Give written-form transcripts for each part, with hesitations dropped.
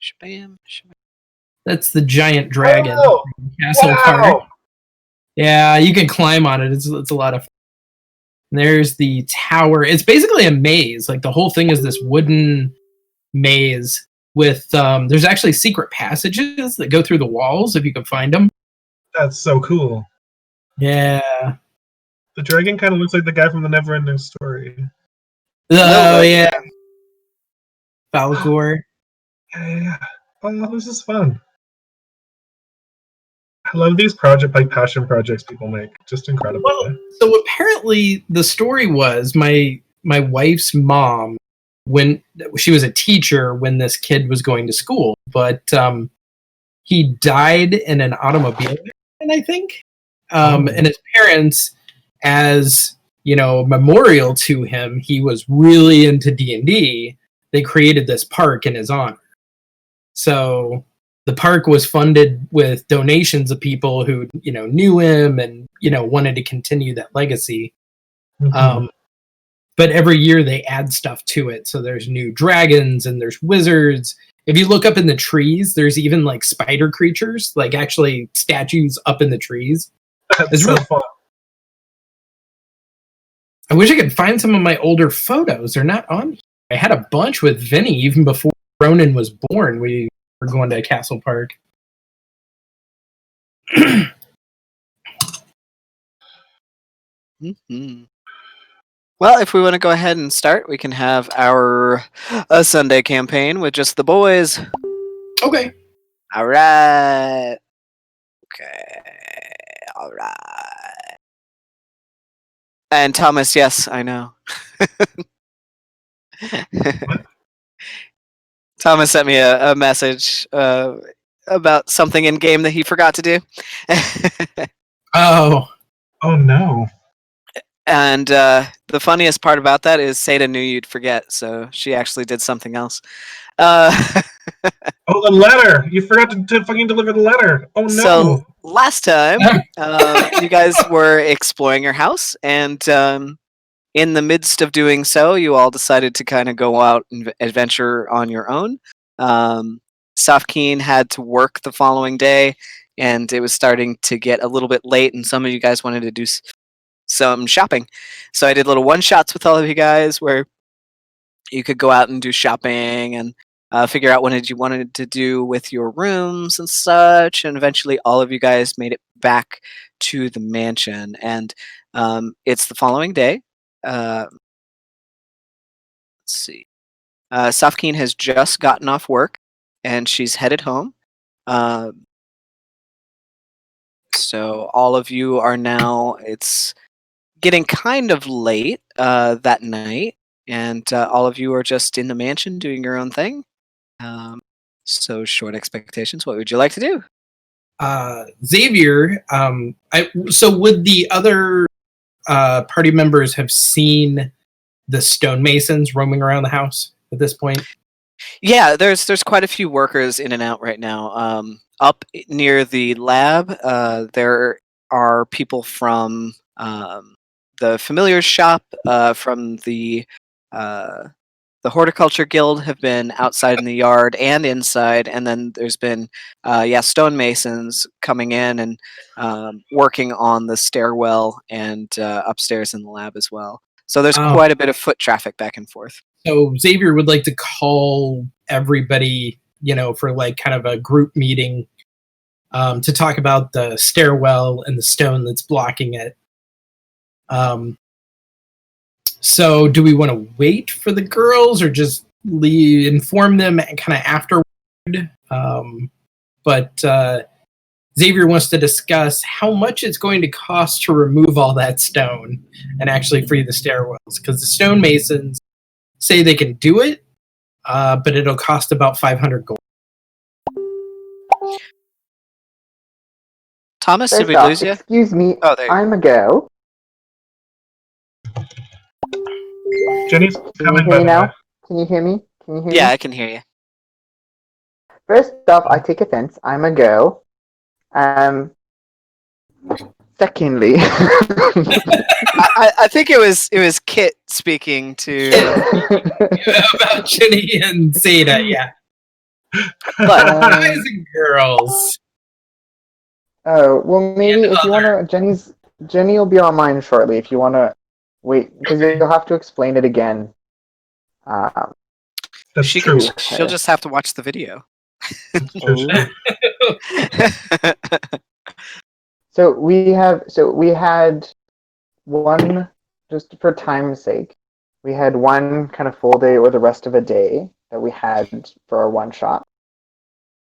Shabam, shabam. That's the giant dragon. Oh, Castle Park. Yeah, you can climb on it. It's a lot of fun. There's the tower. It's basically a maze. Like the whole thing is this wooden maze with there's actually secret passages that go through the walls if you can find them. That's so cool. Yeah. The dragon kind of looks like the guy from the Neverending Story. Oh yeah. Falcor. Yeah. Oh, this is fun. I love these passion projects people make. Just incredible. Well, so apparently the story was my wife's mom, when she was a teacher when this kid was going to school, but he died in an automobile accident, I think. And his parents, as memorial to him, he was really into D&D. They created this park in his honor. So the park was funded with donations of people who, knew him and, wanted to continue that legacy. Mm-hmm. But every year they add stuff to it. So there's new dragons and there's wizards. If you look up in the trees, there's even like spider creatures, like actually statues up in the trees. That's so fun. I wish I could find some of my older photos. They're not on here. I had a bunch with Vinny even before Ronan was born. We were going to Castle Park. Mm-hmm. Well, if we want to go ahead and start, we can have our Sunday campaign with just the boys. Okay. All right. Okay. All right. And Thomas, yes, I know. Thomas sent me a message about something in game that he forgot to do. Oh no. And the funniest part about that is Seda knew you'd forget, so she actually did something else. The letter! You forgot to fucking deliver the letter. Oh no. So last time, you guys were exploring your house, and in the midst of doing so, you all decided to kind of go out and adventure on your own. Safkaen had to work the following day, and it was starting to get a little bit late, and some of you guys wanted to do some shopping. So I did little one-shots with all of you guys where you could go out and do shopping and figure out what you wanted to do with your rooms and such, and eventually all of you guys made it back to the mansion. And it's the following day. Let's see. Safkaen has just gotten off work, and she's headed home. So all of you are now, it's getting kind of late that night, and all of you are just in the mansion doing your own thing. So short expectations. What would you like to do? Xavier, so would the other party members have seen the stonemasons roaming around the house at this point? Yeah, there's quite a few workers in and out right now. Up near the lab, there are people from the Familiars shop, from the Horticulture Guild have been outside in the yard and inside, and then there's been stonemasons coming in and working on the stairwell and upstairs in the lab as well. So there's quite a bit of foot traffic back and forth. So Xavier would like to call everybody, for like kind of a group meeting to talk about the stairwell and the stone that's blocking it. So do we want to wait for the girls or just inform them kind of afterward? But Xavier wants to discuss how much it's going to cost to remove all that stone and actually free the stairwells, because the stonemasons say they can do it, but it'll cost about 500 gold. Thomas, did we lose you? Excuse me, oh, there you I'm a go. Jenny's coming Can you hear me now? Can you hear me? Can you hear me? Yeah, I can hear you. First off, I take offense. I'm a go. Secondly, I think it was Kit speaking to about Jenny and Zeta, yeah. But Guys and girls. Oh, well, maybe And if you want to, Jenny will be online shortly. If you want to wait, because you'll have to explain it again. That's she true. can, she'll just have to watch the video. That's true. So we had one, just for time's sake, we had one kind of full day or the rest of a day that we had for our one shot.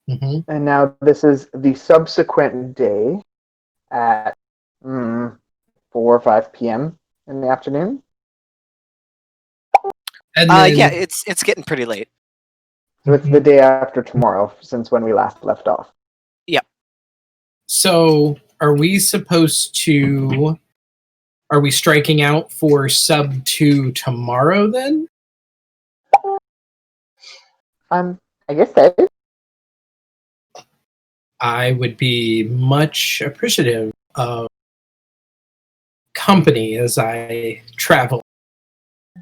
Mm-hmm. And now this is the subsequent day at 4 or 5 p.m. in the afternoon. And Yeah, it's getting pretty late. So it's the day after tomorrow, since when we last left off. Yep. So are we supposed to? Are we striking out for sub 2 tomorrow then? I guess so. I would be much appreciative of company as I travel.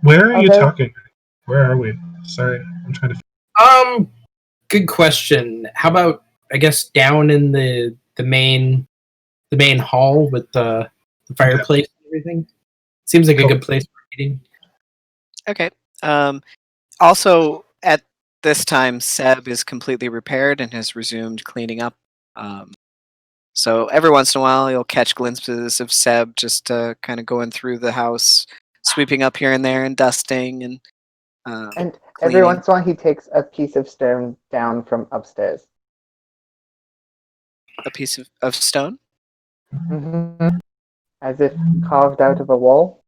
Where are you Okay. talking? Where are we? Sorry, I'm trying to. Good question. How about I guess down in the main hall with the fireplace and everything? Seems like a good place for meeting. Okay. Also, at this time, Seb is completely repaired and has resumed cleaning up. So every once in a while, you'll catch glimpses of Seb just kind of going through the house, sweeping up here and there and dusting and And every cleaning. once in a while, he takes a piece of stone down from upstairs. A piece of stone. Mm-hmm. As if carved out of a wall.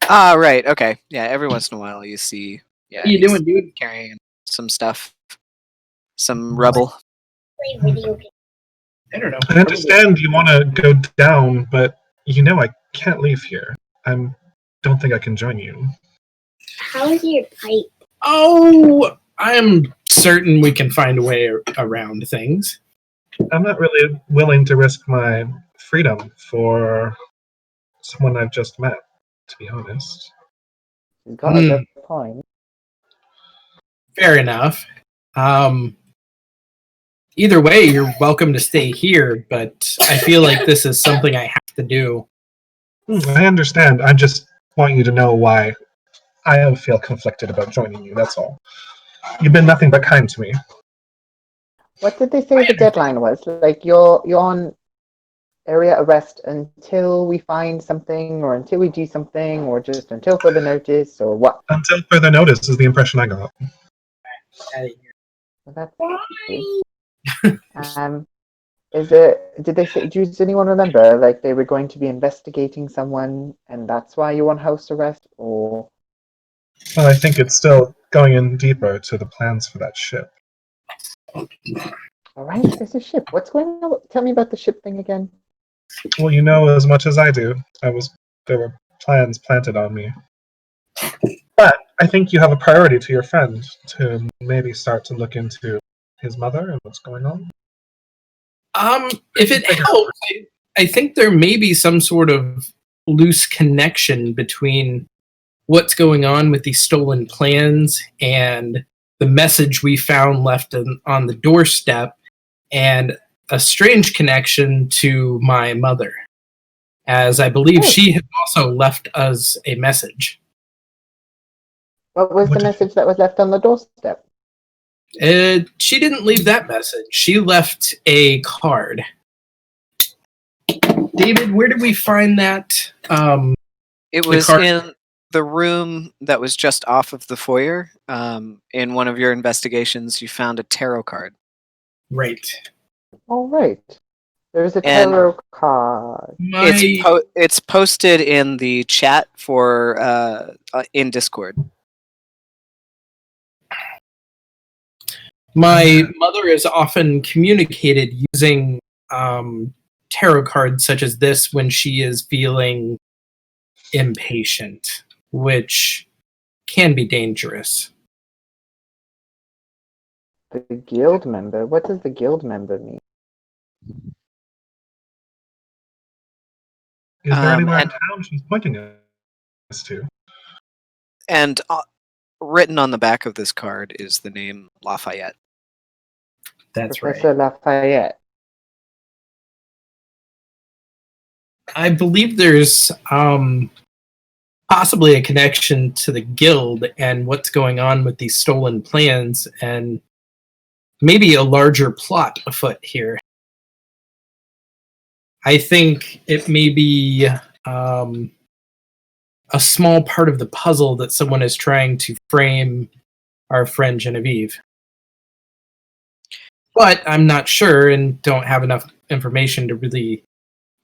Ah, right. Okay. Yeah. Every once in a while, you see. Yeah. What are you he's doing, dude? carrying some stuff, some rubble. I don't know. I understand you want to go down, but you know I can't leave here. Don't think I can join you. How is your pipe? Oh, I'm certain we can find a way around things. I'm not really willing to risk my freedom for someone I've just met, to be honest. He's got a good point. Fair enough. Either way, you're welcome to stay here, but I feel like this is something I have to do. I understand. I just want you to know why I feel conflicted about joining you, that's all. You've been nothing but kind to me. What did they say the deadline was? Like you're on area arrest until we find something, or until we do something, or just until further notice, or what? Until further notice is the impression I got. Well, that's is it? Did they say? Does anyone remember? Like they were going to be investigating someone, and that's why you on house arrest, or? Well, I think it's still going in deeper to the plans for that ship. All right, there's a ship. What's going on? Tell me about the ship thing again. Well, you know as much as I do. There were plans planted on me. But I think you have a priority to your friend to maybe start to look into his mother and what's going on. If it helps, I think there may be some sort of loose connection between what's going on with these stolen plans and the message we found left on the doorstep, and a strange connection to my mother, as I believe she had also left us a message. What was the message that was left on the doorstep? She didn't leave that message. She left a card. David, where did we find that? It was in the room that was just off of the foyer. In one of your investigations, you found a tarot card. Right. All right. There's a tarot card. It's posted in the chat for in Discord. My mother is often communicated using tarot cards such as this when she is feeling impatient, which can be dangerous. The guild member? What does the guild member mean? Is there anywhere in town she's pointing us to? And written on the back of this card is the name Lafayette. That's Professor right. Lafayette. I believe there's possibly a connection to the guild and what's going on with these stolen plans, and maybe a larger plot afoot here. I think it may be a small part of the puzzle that someone is trying to frame our friend Genevieve. But I'm not sure and don't have enough information to really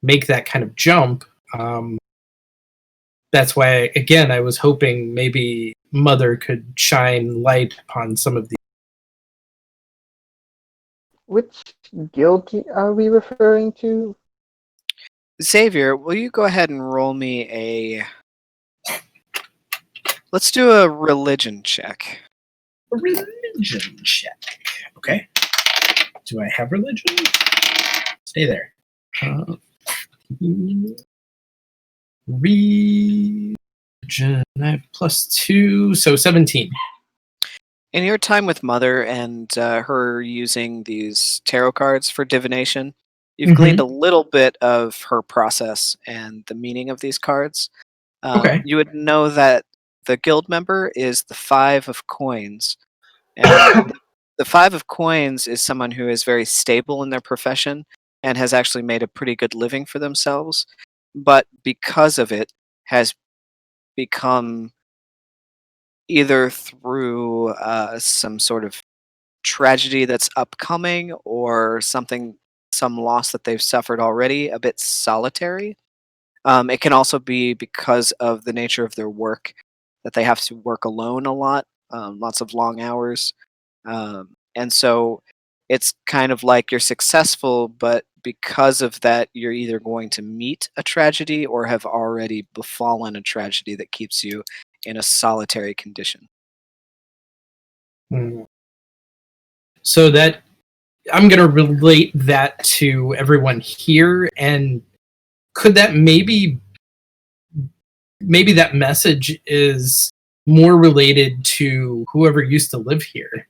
make that kind of jump. That's why, again, I was hoping maybe Mother could shine light upon some of the. Which guild are we referring to? Xavier, will you go ahead and roll me a... Let's do a religion check. A religion check. Okay. Do I have religion? Stay there. Religion. I have +2, so 17. In your time with Mother and her using these tarot cards for divination, you've gleaned a little bit of her process and the meaning of these cards. Okay. You would know that the guild member is the 5 of coins. And the 5 of coins is someone who is very stable in their profession and has actually made a pretty good living for themselves, but because of it has become either through some sort of tragedy that's upcoming or some loss that they've suffered already, a bit solitary. It can also be because of the nature of their work, that they have to work alone a lot, lots of long hours. And so it's kind of like you're successful, but because of that, you're either going to meet a tragedy or have already befallen a tragedy that keeps you in a solitary condition. So that I'm going to relate that to everyone here, and could that maybe that message is more related to whoever used to live here?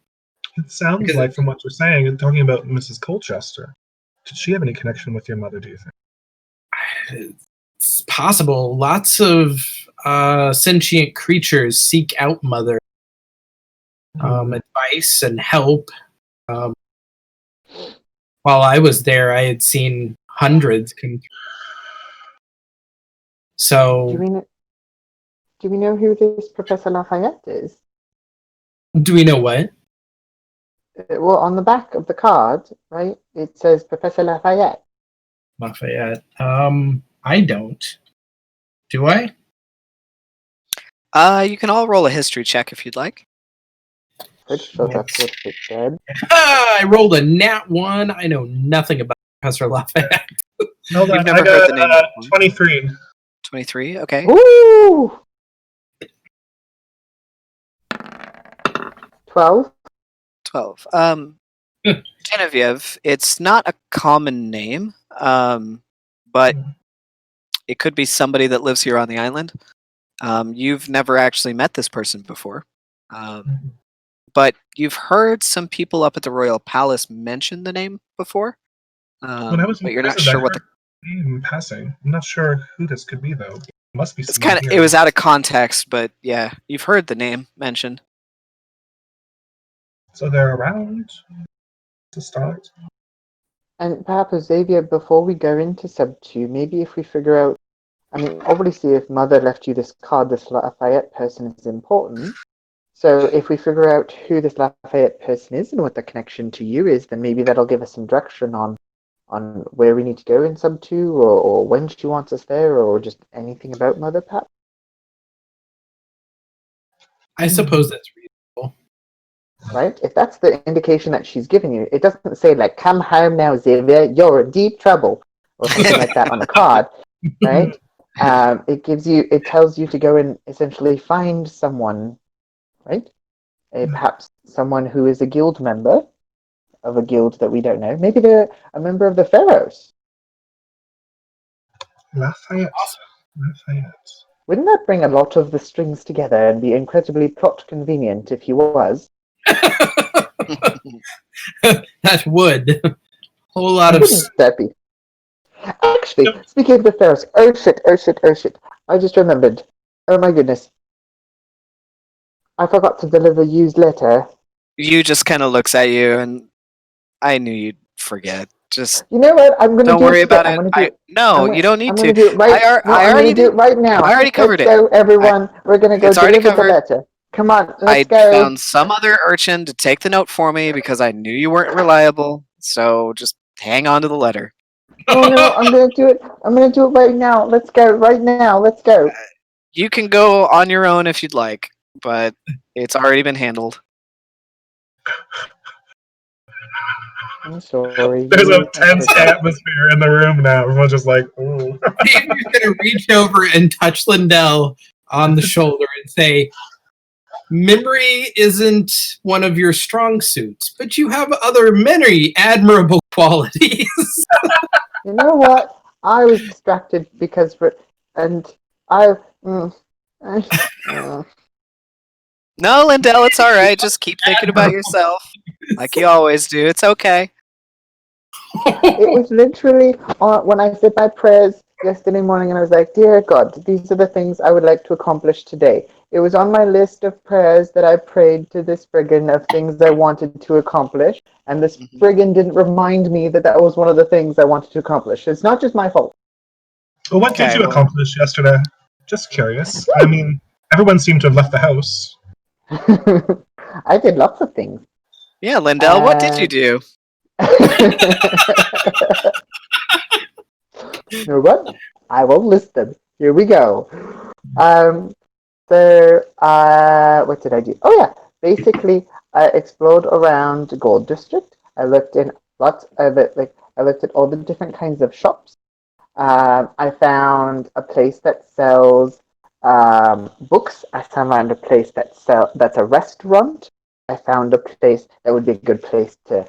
It sounds Because like, from what you're saying, you're talking about Mrs. Colchester. Did she have any connection with your mother, do you think? it's possible. Lots of sentient creatures seek out Mother. Advice and help. While I was there, I had seen hundreds come through. So, Do we know who this Professor Lafayette is? do we know what? Well, on the back of the card, right, it says Professor Lafayette. Lafayette. I don't. Do I? You can all roll a history check if you'd like. Pretty sure that's what it said. I rolled a nat 1. I know nothing about Professor Lafayette. No, You've I never heard got the name before. 23. 23, okay. Ooh! 12. 12. Genevieve, it's not a common name, but it could be somebody that lives here on the island. You've never actually met this person before. But you've heard some people up at the Royal Palace mention the name before. When I was in But you're not prison, sure I what heard the name in passing. I'm not sure who this could be, though. It must be it's someone kind of here. it was out of context, but yeah, you've heard the name mentioned. So they're around to start. And perhaps, Xavier, before we go into sub 2, maybe if we figure out, I mean, obviously if Mother left you this card, this Lafayette person is important. So if we figure out who this Lafayette person is and what the connection to you is, then maybe that'll give us some direction on where we need to go in sub 2, or when she wants us there, or just anything about Mother, perhaps. I suppose that's reasonable. Right? If that's the indication that she's giving you, it doesn't say like, come home now, Xavier, you're in deep trouble, or something like that on the card, right? It tells you to go and essentially find someone, right? Perhaps someone who is a guild member of a guild that we don't know. Maybe they're a member of the Pharaohs. Lafayette. Lafayette. Wouldn't that bring a lot of the strings together and be incredibly plot convenient if he was? That would. Whole lot of... Wouldn't that be? Actually, speaking of the Pharaohs, oh shit. I just remembered. Oh my goodness. I forgot to deliver Yu's letter. You just kind of looks at you, and I knew you'd forget. Just You know what? I'm gonna don't do worry it today. about I'm it. gonna do it. No, you don't need I'm to. gonna do it right. No, I I'm already gonna do did. it right now. I already covered Let's it. go, everyone. We're gonna go It's already deliver the covered. letter. Come on, I let's go. found some other urchin to take the note for me because I knew you weren't reliable. So just hang on to the letter. No, I'm gonna do it. I'm gonna do it right now. Let's go, right now. Let's go. You can go on your own if you'd like, but it's already been handled. I'm sorry. There's a Yu. tense atmosphere in the room now. Everyone's just like, ooh. Xavier's going to reach over and touch Lindell on the shoulder and say, memory isn't one of your strong suits, but you have other many admirable qualities. You know what? I was distracted because, and I. No, Lindell, it's all right. Just keep thinking about yourself, like you always do. It's okay. It was literally when I said my prayers yesterday morning, and I was like, "Dear God, these are the things I would like to accomplish today." It was on my list of prayers that I prayed to the Spriggan of things I wanted to accomplish, and the Spriggan didn't remind me that that was one of the things I wanted to accomplish. It's not just my fault. Well, what did you accomplish yesterday? Just curious. I mean, everyone seemed to have left the house. I did lots of things. Yeah, Lindell, what did you do? You know what? I will list them. Here we go. What did I do? Oh yeah, basically I explored around Gold District. I looked in lots of it. I looked at all the different kinds of shops. I found a place that sells books. I found a place that's a restaurant. I found a place that would be a good place to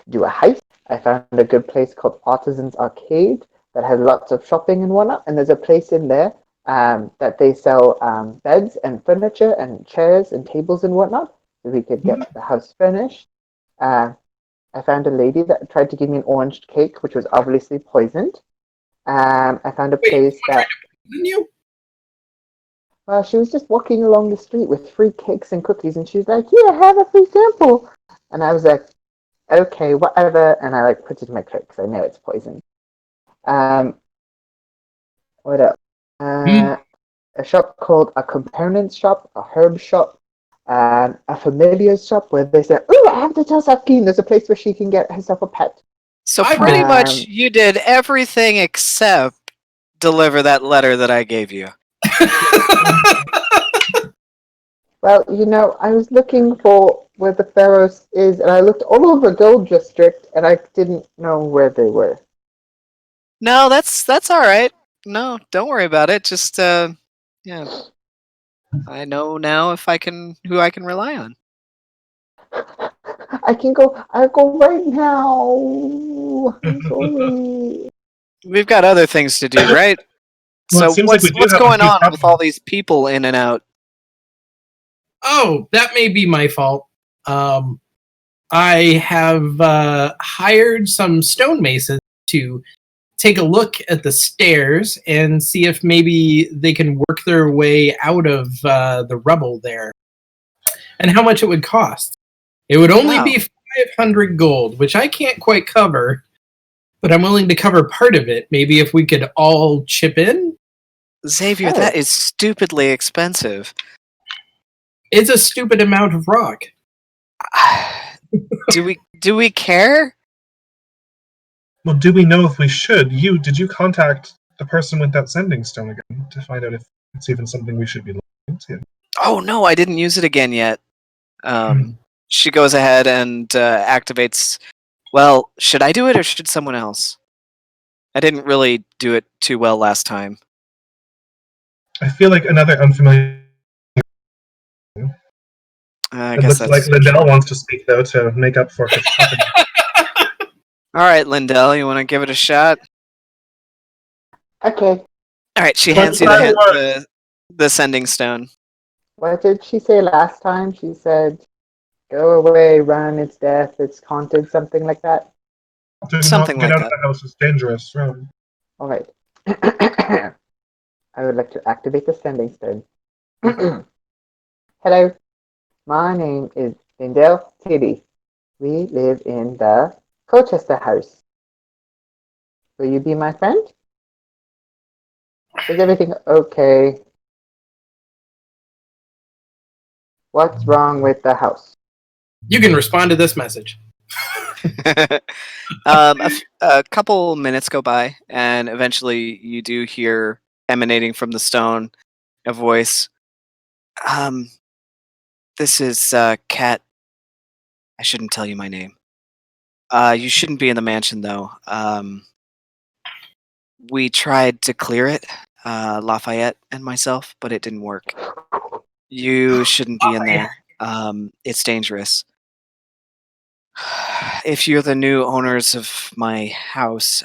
do a heist. I found a good place called Artisan's Arcade that has lots of shopping and whatnot. And there's a place in there that they sell beds and furniture and chairs and tables and whatnot, so we could get the house finished. I found a lady that tried to give me an orange cake, which was obviously poisoned. I found a place that... Didn't you? Well, she was just walking along the street with free cakes and cookies, and she was like, "Here, have a free sample." And I was like, "Okay, whatever." And I put it in my cake because I know it's poison. What else? A shop called a components shop, a herb shop, a familiars shop where they say, "Ooh, I have to tell Safkaen there's a place where she can get herself a pet." So pretty much you did everything except deliver that letter that I gave you. Well, I was looking for where the Pharaohs is, and I looked all over Gold District, and I didn't know where they were. No, that's all right. No, don't worry about it. Just yeah. I know now who I can rely on. I'll go right now. I'm sorry. We've got other things to do, right? Well, So it seems what's like we do have going a few on with all these people in and out? Oh, that may be my fault. I have hired some stonemasons to take a look at the stairs and see if maybe they can work their way out of the rubble there. And how much it would cost. It would only be 500 gold, which I can't quite cover, but I'm willing to cover part of it. Maybe if we could all chip in? Xavier, that is stupidly expensive. It's a stupid amount of rock. Do we care? Well, do we know if we should? Did you contact the person with that sending stone again to find out if it's even something we should be looking into? Oh no, I didn't use it again yet. She goes ahead and activates. Well, should I do it or should someone else? I didn't really do it too well last time. I feel like another unfamiliar. It looks like Lindell wants to speak though to make up for his shopping. All right, Lindell, you want to give it a shot? Okay. All right, she hands you the sending stone. What did she say last time? She said Go away, run, it's death, it's haunted, something like that. Do Something not get like out that. of the house. It's dangerous. Run. All right. I would like to activate the sending stone. Hello, my name is Lindell Tiddy. We live in the Colchester house. Will you be my friend? Is everything okay? What's wrong with the house? You can respond to this message. A couple minutes go by, and eventually you do hear emanating from the stone a voice. This is Cat. I shouldn't tell you my name. You shouldn't be in the mansion, though. We tried to clear it, Lafayette and myself, but it didn't work. You shouldn't be in there. It's dangerous. If you're the new owners of my house,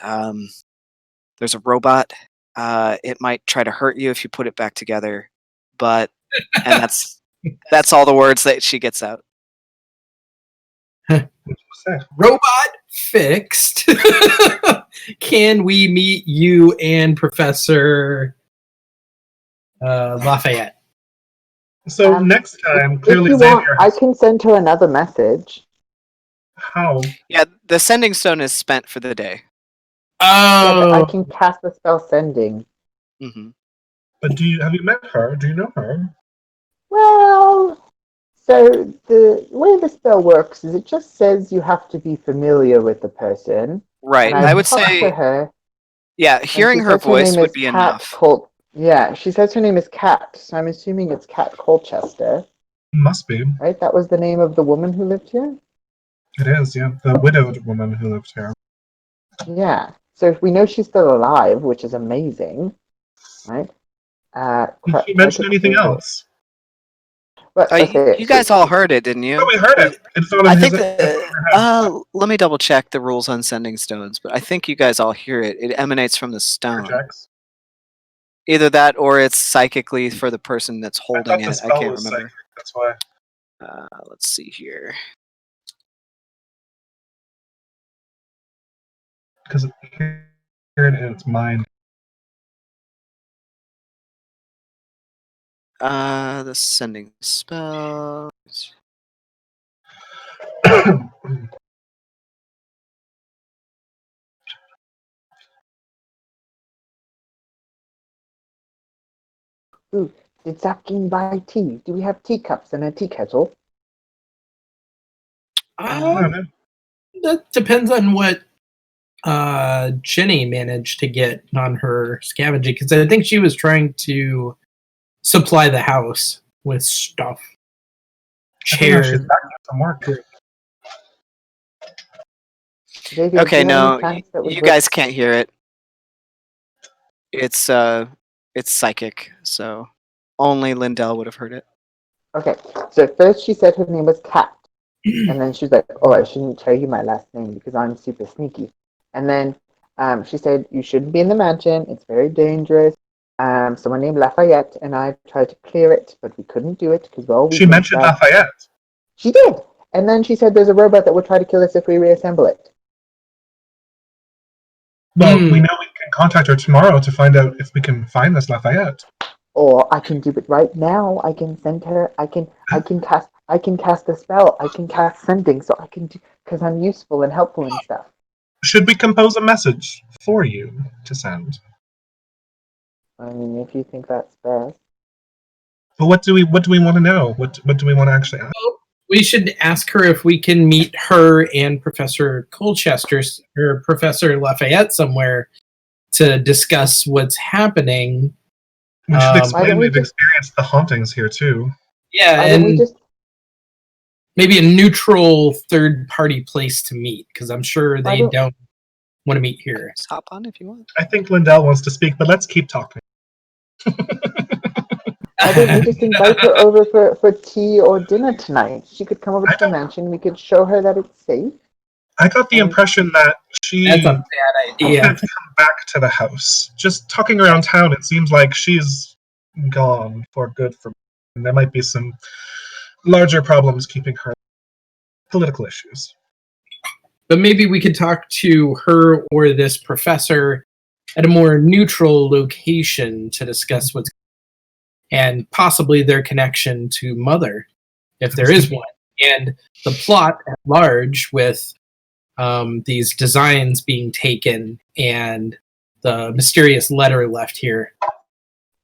there's a robot. It might try to hurt you if you put it back together, and that's all the words that she gets out. What'd you say? Robot fixed. Can we meet you and Professor Lafayette? So next time, If clearly you Xavier want, I has... can send her another message. How? Yeah, the sending stone is spent for the day. Yeah, but I Oh, can cast the spell sending. Hmm. But have you met her? Do you know her? Well, so the way the spell works is it just says you have to be familiar with the person. Right. And I I've would talked to say, her. yeah, And hearing she her says her voice name would is be Cat enough. Yeah, she says her name is Cat, so I'm assuming it's Cat Colchester, Must be. right? That was the name of the woman who lived here? It is, yeah. The widowed woman who lives here. Yeah. So if we know she's still alive, which is amazing, right? Did she try to mention anything clear it. else? But okay, You guys all heard it, didn't you? Oh, we heard it. It's not I in his... think it's not in her head. let me double check the rules on sending stones, but I think you guys all hear it. It emanates from the stone. Projects. Either that or it's psychically for the person that's I holding thought the it. I spell can't was remember. psychic. That's why. Let's see here. Because hear it in its mind. The sending spell. ooh, did Safkaen buy tea? Do we have teacups and a tea kettle? I don't know. that depends on what Jenny managed to get on her scavenging, because I think she was trying to supply the house with stuff. I don't know, Chairs. she's back from work. Xavier, Okay, do you have any no, plants that would you work? guys can't hear it. It's psychic, so only Lindell would have heard it. Okay, so first she said her name was Cat. And then she's like, oh, I shouldn't tell you my last name because I'm super sneaky. And then she said, you shouldn't be in the mansion. It's very dangerous. Someone named Lafayette and I tried to clear it, but we couldn't do it because we're all weak She and mentioned stuff. Lafayette. She did. And then she said there's a robot that will try to kill us if we reassemble it. Well, we know we can contact her tomorrow to find out if we can find this Lafayette. Or I can do it right now. I can send her. I can cast a spell. I can cast sending, so I can do because I'm useful and helpful and stuff. Should we compose a message for you to send? I mean, if you think that's best. But what do we want to know? What do we want to actually ask? We should ask her if we can meet her and Professor Colchester or Professor Lafayette somewhere to discuss what's happening. We should explain we we've experienced the hauntings here too. Yeah, Why don't we and just maybe a neutral third-party place to meet, because I'm sure they don't want to meet here. Just hop on if you want. I think Lindell wants to speak, but let's keep talking. why don't we just invite her over for tea or dinner tonight? She could come over to the mansion. We could show her that it's safe. I got the impression that she That's a bad idea. can't come back to the house. Just talking around town, it seems like she's gone for good. And there might be some larger problems keeping her. political issues. But maybe we could talk to her or this professor at a more neutral location to discuss what's and possibly their connection to Mother, if there is one, and the plot at large with these designs being taken and the mysterious letter left here.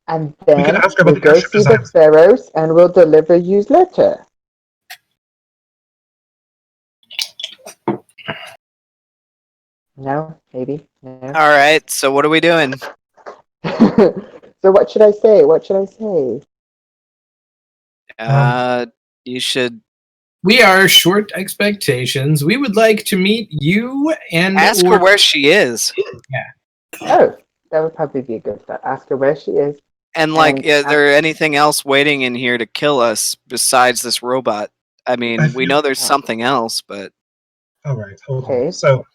And We can then ask her we'll about the go airship see the designs. sparrows and we'll deliver you's letter. No, maybe. No. All right. So what are we doing? So what should I say? What should I say? You should We are Short Expectations. We would like to meet you and ask her where she is. Oh, that would probably be a good start. Ask her where she is. And like, And is there anything else waiting in here to kill us besides this robot? I mean, we know there's something else, but All right, hold Okay. on. So,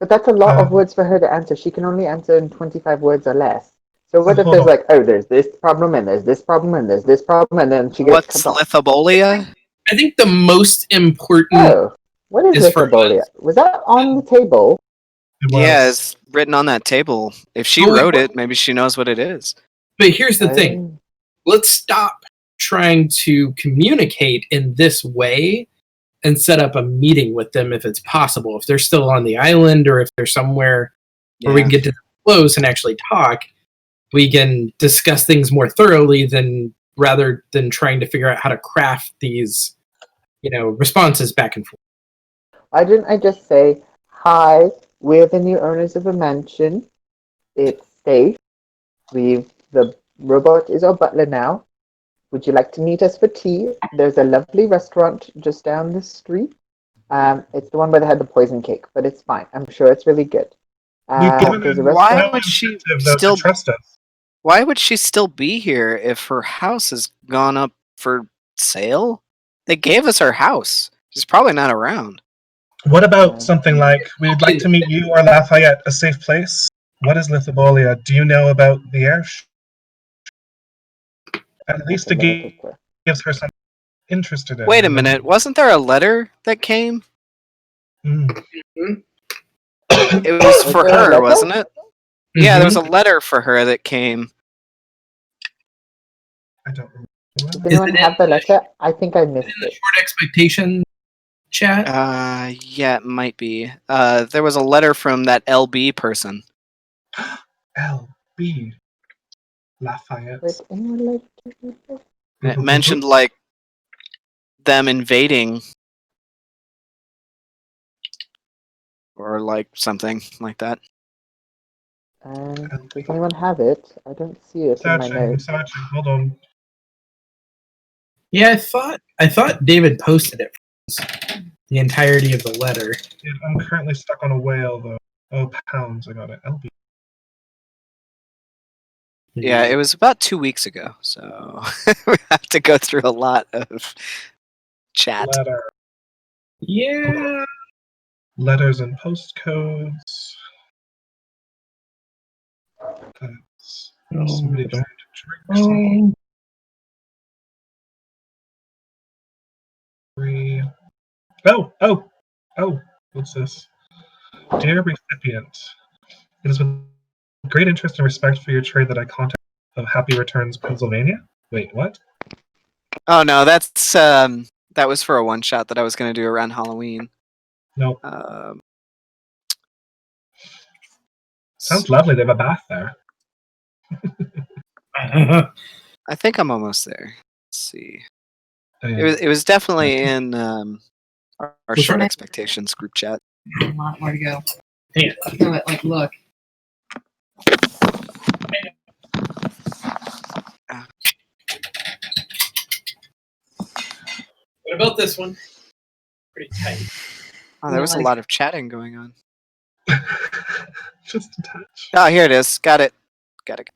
But that's a lot of words for her to answer. She can only answer in 25 words or less. So what if hold there's on. like, oh, there's this problem and there's this problem and there's this problem, and then she gets what's cut off. lithobolia? I think the most important Oh, what is is for lithobolia? Was that on the table? it was, Yeah, it's written on that table. If she But we- wrote it, maybe she knows what it is. But here's the thing. Let's stop trying to communicate in this way and set up a meeting with them if it's possible. If they're still on the island or if they're somewhere where we can get to close and actually talk, we can discuss things more thoroughly rather than trying to figure out how to craft these, responses back and forth. Why didn't I just say, hi, we're the new owners of a mansion. It's safe. The robot is our butler now. Would you like to meet us for tea? There's a lovely restaurant just down the street. It's the one where they had the poison cake, but it's fine. I'm sure it's really good. we've given There's a her Why no would she incentive, though, still- to trust us. Why would she still be here if her house has gone up for sale? They gave us her house. She's probably not around. What about something like, we'd like to meet you or Lafayette, a safe place? What is lithobolia? Do you know about the airship? At least it gives her some interested in. Wait a minute. Wasn't there a letter that came? Mm. It was for there a her, letter? wasn't it? Yeah, there was a letter for her that came. I don't remember. Does anyone have the letter? I think I missed it. Short Expectation chat? Yeah, it might be. There was a letter from that LB person. LB. Lafayette. Wait, anyone like to It mentioned like them invading or like something like that. Does anyone have it? I don't see it in my notes. Searching. Hold on. Yeah, I thought David posted it. The entirety of the letter. Yeah, I'm currently stuck on a whale, though. Oh, pounds. I got it. LB. Yeah, it was about 2 weeks ago, so we have to go through a lot of chat. Letter. Yeah. Letters and postcodes. That's somebody trying to drink something. Oh, what's this? Dear recipient, it is with great interest and respect for your trade that I contact of Happy Returns, Pennsylvania. Wait, what? Oh no, that was for a one shot that I was going to do around Halloween. No. Sounds lovely. They have a bath there. I think I'm almost there. Let's see. Oh, yeah. It was definitely in our Short Expectations group chat. A lot more to go. Yeah. Do it, like, look. What about this one? Pretty tight. Oh, there was a lot of chatting going on. Just a touch. Oh, here it is. Got it. Got it.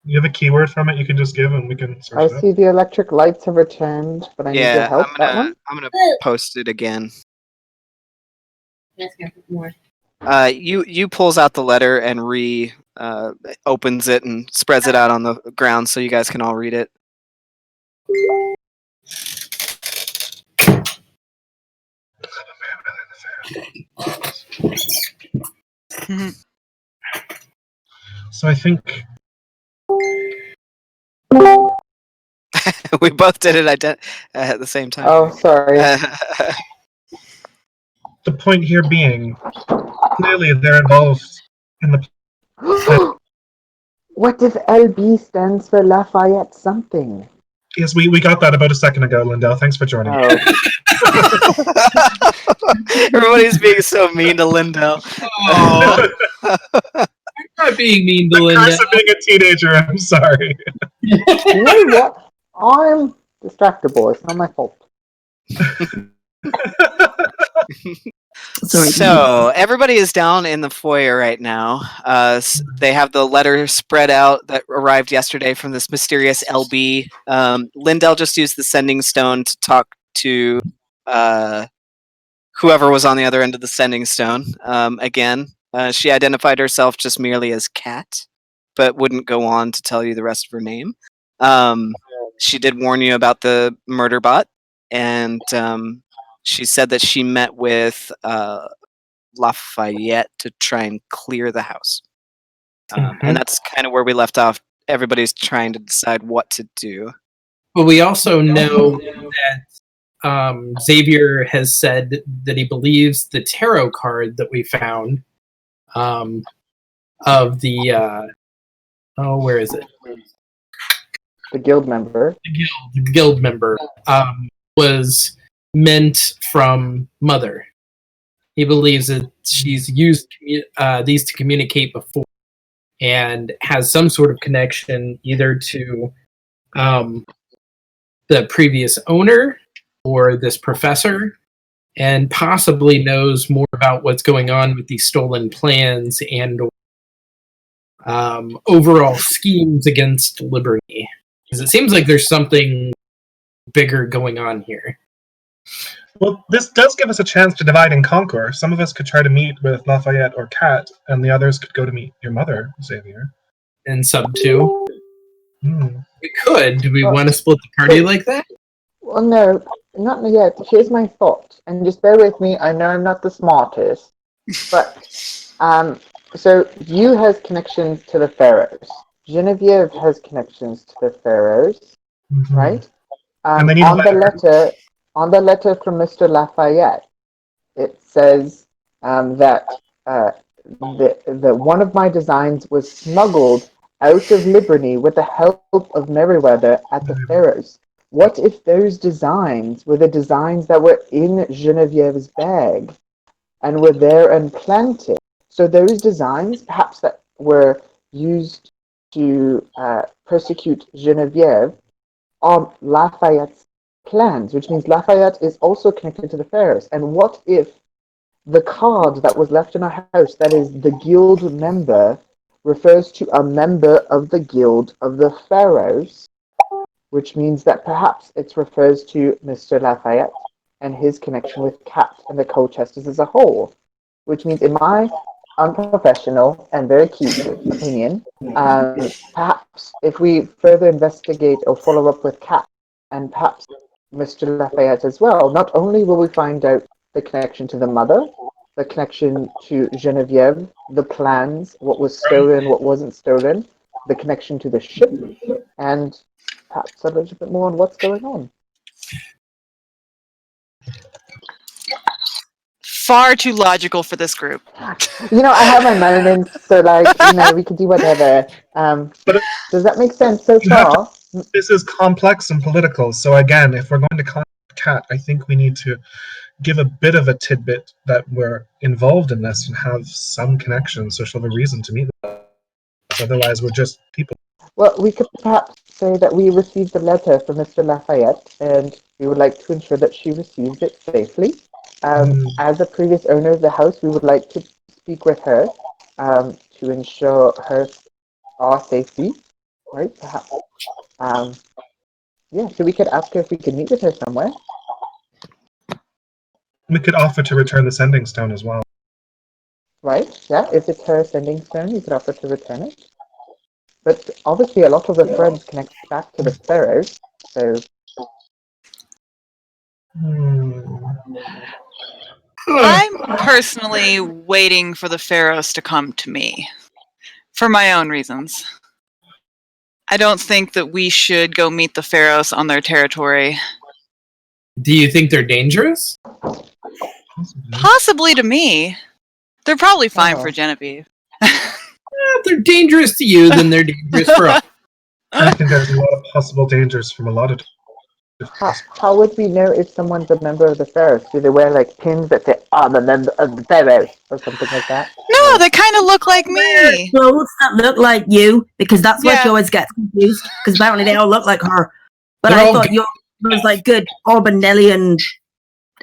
You have a keyword from it you can just give and we can search I it up. see the electric lights have returned, but I need your Yeah, help. That one? I'm gonna post it again. Let's go more. You pulls out the letter and opens it and spreads it out on the ground so you guys can all read it. So I think We both did it at the same time. Oh, sorry. the point here being, clearly they're involved in the What if LB stands for Lafayette something? Yes, we got that about a second ago, Lindell. Thanks for joining. Oh, Everybody's being so mean to Lindell. Oh, I'm not being mean to Linda. Curse of being a teenager, I'm sorry. you know what? I'm distractible. It's not my fault. So everybody is down in the foyer right now. They have the letter spread out that arrived yesterday from this mysterious LB. Lindell just used the sending stone to talk to whoever was on the other end of the sending stone. Again, she identified herself just merely as Kat, but wouldn't go on to tell you the rest of her name. She did warn you about the murder bot, and she said that she met with Lafayette to try and clear the house. And that's kind of where we left off. Everybody's trying to decide what to do. But we also know that Xavier has said that he believes the tarot card that we found of the where is it? The guild member. The guild member was meant from Mother. He believes that she's used these to communicate before and has some sort of connection either to the previous owner or this professor, and possibly knows more about what's going on with these stolen plans and overall schemes against liberty. Because it seems like there's something bigger going on here. Well, this does give us a chance to divide and conquer. Some of us could try to meet with Lafayette or Kat, and the others could go to meet your mother, Xavier. And sub 2. Hmm. We could. Do we want to split the party like that? Well, no, not yet. Here's my thought, and just bear with me. I know I'm not the smartest, but so Yuu has connections to the pharaohs. Genevieve has connections to the pharaohs, Mhm. right? And they need on a the letter. on the letter from Mr. Lafayette, it says that the one of my designs was smuggled out of Liberty with the help of Meriwether at the pharaohs. What if those designs were the designs that were in Genevieve's bag and were there and planted? So those designs, perhaps that were used to persecute Genevieve, are Lafayette's plans, which means Lafayette is also connected to the pharaohs. And what if the card that was left in our house, that is the guild member, refers to a member of the guild of the pharaohs, which means that perhaps it refers to Mr. Lafayette and his connection with Kat and the Colchesters as a whole, which means, in my unprofessional and very cute opinion, perhaps if we further investigate or follow up with Kat and perhaps Mr. Lafayette as well, not only will we find out the connection to the mother, the connection to Genevieve, the plans, what was stolen, what wasn't stolen, the connection to the ship, and perhaps a little bit more on what's going on. Far too logical for this group. You know, I have my moments, so we can do whatever. But Does that make sense so far? this is complex and political, so again, if we're going to contact Kat, I think we need to give a bit of a tidbit that we're involved in this and have some connection, so she'll have a reason to meet with us. Otherwise, we're just people. Well, we could perhaps say that we received a letter from Mr. Lafayette, and we would like to ensure that she received it safely. As a previous owner of the house, we would like to speak with her to ensure our safety, right? Perhaps. Yeah, so we could ask her if we could meet with her somewhere. We could offer to return the sending stone as well. Right, yeah, if it's her sending stone, you could offer to return it. But obviously a lot of the threads connect back to the pharaohs, so... I'm personally waiting for the pharaohs to come to me for my own reasons. I don't think that we should go meet the pharaohs on their territory. Do you think they're dangerous? Possibly to me. They're probably fine Oh. for Genevieve. If they're dangerous to you, then they're dangerous for us. I think there's a lot of possible dangers from a lot of How would we know if someone's a member of the Pharaohs? Do they wear like pins that say, I'm a member of the Pharaohs, or something like that? No, they kind of look like me. Clothes that look like you, because that's where Yeah. she always gets confused, because apparently they all look like her. But They're I all thought yours was like good Orbinellian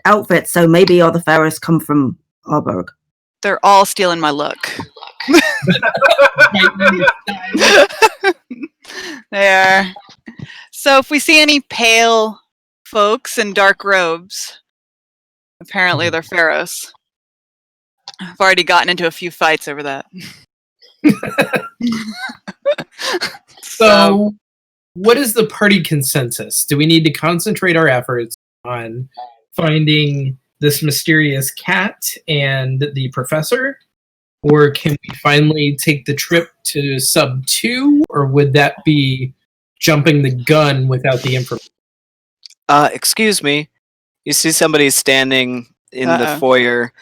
outfits, so maybe all the pharaohs come from Arborg. They're all stealing my look. They are. So if we see any pale folks in dark robes, apparently they're pharaohs. I've already gotten into a few fights over that. So, what is the party consensus? Do we need to concentrate our efforts on finding this mysterious cat and the professor? Or can we finally take the trip to Sub 2? Or would that be jumping the gun without the information? Excuse me. You see somebody standing in the Uh-oh. foyer.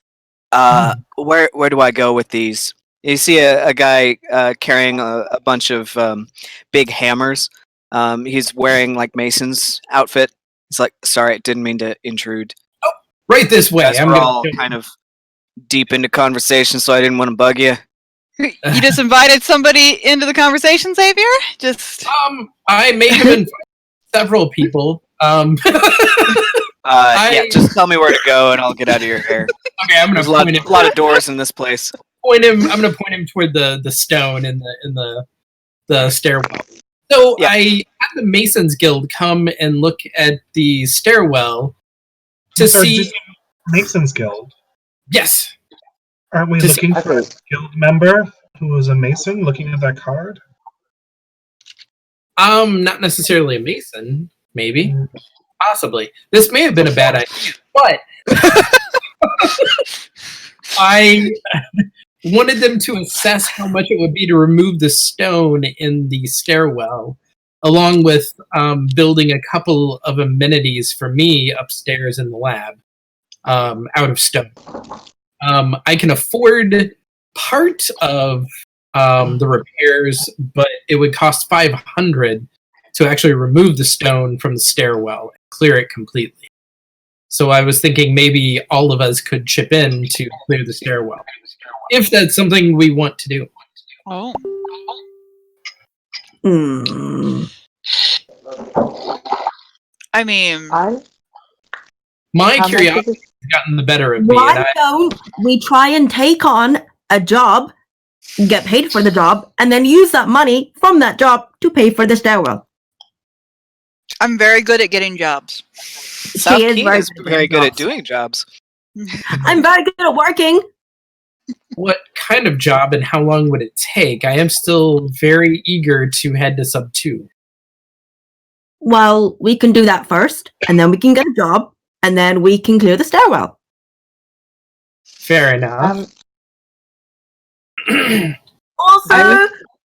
Where do I go with these? You see a guy carrying a bunch of big hammers. He's wearing like Mason's outfit. He's like, sorry, didn't mean to intrude. Right this way. Guys, I'm we're gonna all kind of deep into conversation, so I didn't want to bug you. You just invited somebody into the conversation, Xavier? Just I may have invited several people. Yeah, just tell me where to go, and I'll get out of your hair. Okay, I'm gonna There's a lot, point him. a lot of doors in this place. I'm gonna point him toward the stone in the stairwell. So Yeah. I had the Masons Guild come and look at the stairwell to So see. just Mason's Guild. Yes. Aren't we To looking for a Okay. guild member who is a Mason looking at that card? Not necessarily a Mason. Maybe. Possibly. This may have been a bad idea, but I wanted them to assess how much it would be to remove the stone in the stairwell, along with building a couple of amenities for me upstairs in the lab, out of stone. I can afford part of the repairs, but it would cost 500 to actually remove the stone from the stairwell and clear it completely. So I was thinking maybe all of us could chip in to clear the stairwell, if that's something we want to do. oh. Hmm. I mean, My How much curiosity is it? has gotten the better of me. Why And don't we try and take on a job, get paid for the job, and then use that money from that job to pay for the stairwell? I'm very good at getting jobs. South is Keen very is good at very good at jobs. doing jobs. I'm very good at working. what kind of job and how long would it take? I am still very eager to head to Sub 2. Well, we can do that first, and then we can get a job, and then we can clear the stairwell. Fair enough. Also,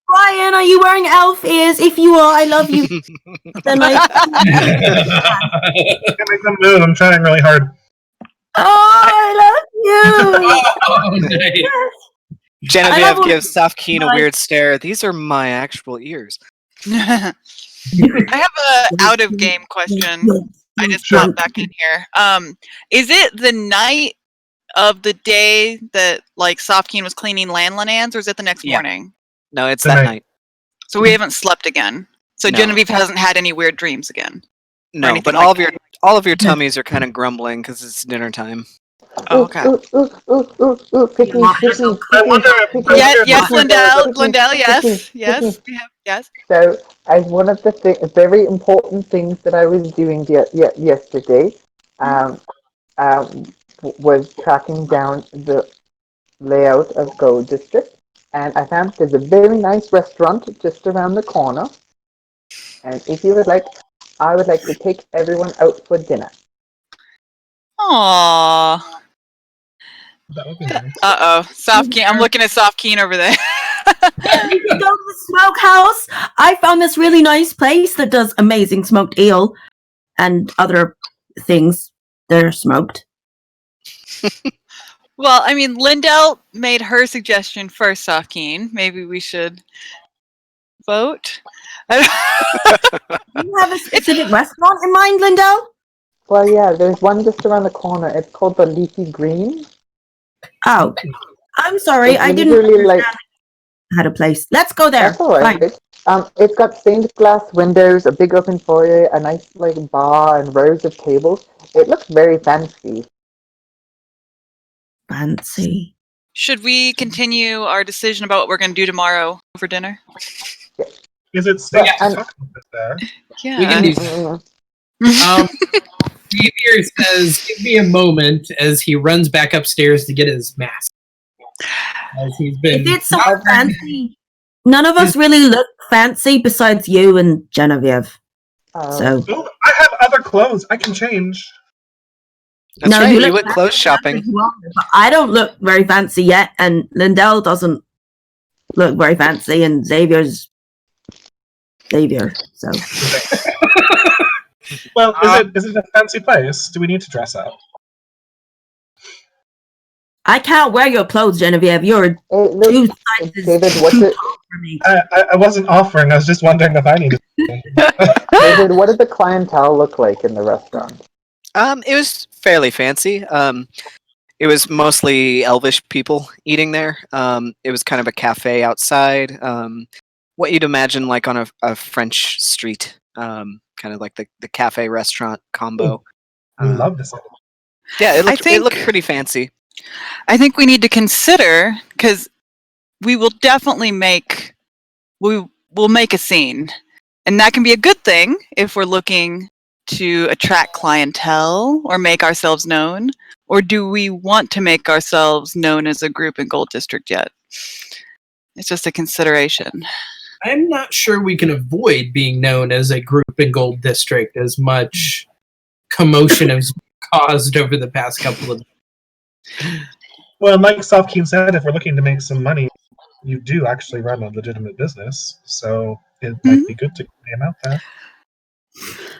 Brian, are you wearing elf ears? If you are, I love you. Then Can't make them move. I'm trying really hard. I love you. Oh, nice. Genevieve love gives South Keen a my- weird stare. These are my actual ears. I have a out of game question. I just Sure. popped back in here. Is it the night of the day that like Sofkeen was cleaning Landlands, or is it the next Yeah. morning? No, it's The that night. night. So we haven't slept again. So No. Genevieve hasn't had any weird dreams again. No, anything but like all of your tummies are kind of grumbling because it's dinner time. Oh, okay. Pick me, pick me, I wonder if- pick me. Yes, yes, Pick me, Lindell, pick me, Lindell, pick yes, me, yes, pick me. we have, yes. So, as one of the very important things that I was doing yesterday, was tracking down the layout of Gold District, and I found there's a very nice restaurant just around the corner. And if you would like, I would like to take everyone out for dinner. Aww. That would be nice. Safkaen. I'm looking at Safkaen over there. We could go to the smokehouse. I found this really nice place that does amazing smoked eel and other things that are smoked. Well, I mean, Lindell made her suggestion first, Safkaen. Maybe we should vote. Do you have a specific restaurant in mind, Lindell? Well, yeah, there's one just around the corner. It's called the Leafy Green. Oh, I'm sorry. It's I didn't really understand had a place. Let's go there. That's all right. It's got stained glass windows, a big open foyer, a nice bar, and rows of tables. It looks very fancy. Fancy. Should we continue our decision about what we're going to do tomorrow for dinner? Is it safe to and- talk about this there? Yeah. We can do that. Xavier says, "Give me a moment," as he runs back upstairs to get his mask. As he's been. If it's so fancy, none of us really look fancy besides you and Genevieve. So Oh, I have other clothes. I can change. That's no, right. You look went clothes fancy shopping. as well, but I don't look very fancy yet, and Lindell doesn't look very fancy, and Xavier's Xavier. So Well, is it a fancy place? Do we need to dress up? I can't wear your clothes, Genevieve. You're two sizes David, what's too it? tall for me. I wasn't offering. I was just wondering if I needed. David, what did the clientele look like in the restaurant? It was fairly fancy. It was mostly elvish people eating there. It was kind of a cafe outside. What you'd imagine like on a French street. Kind of like the cafe restaurant combo. I love this. Yeah, it think- looked pretty fancy. I think we need to consider, because we will definitely we'll make a scene, and that can be a good thing if we're looking to attract clientele or make ourselves known. Or do we want to make ourselves known as a group in Gold District yet? It's just a consideration. I'm not sure we can avoid being known as a group in Gold District, as much commotion has caused over the past couple of. Well, like Safkaen said, if we're looking to make some money, you do actually run a legitimate business, so it might be good to get your name out there.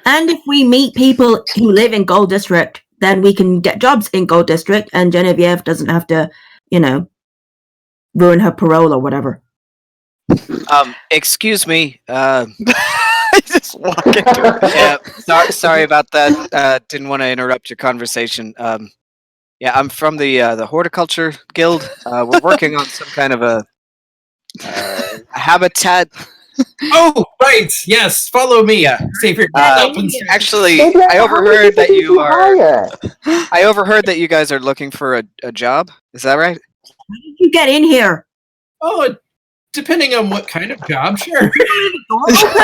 And if we meet people who live in Gold District, then we can get jobs in Gold District, and Genevieve doesn't have to, ruin her parole or whatever. Excuse me. I just walk into it. Yeah, sorry about that. Didn't want to interrupt your conversation. Yeah, I'm from the Horticulture Guild. We're working on some kind of a habitat. Oh, right. Yes, follow me. Yeah. Xavier, Actually, David, I overheard that you are. hire? I overheard that you guys are looking for a job. Is that right? How did you get in here? Oh, depending on what kind of job, sure.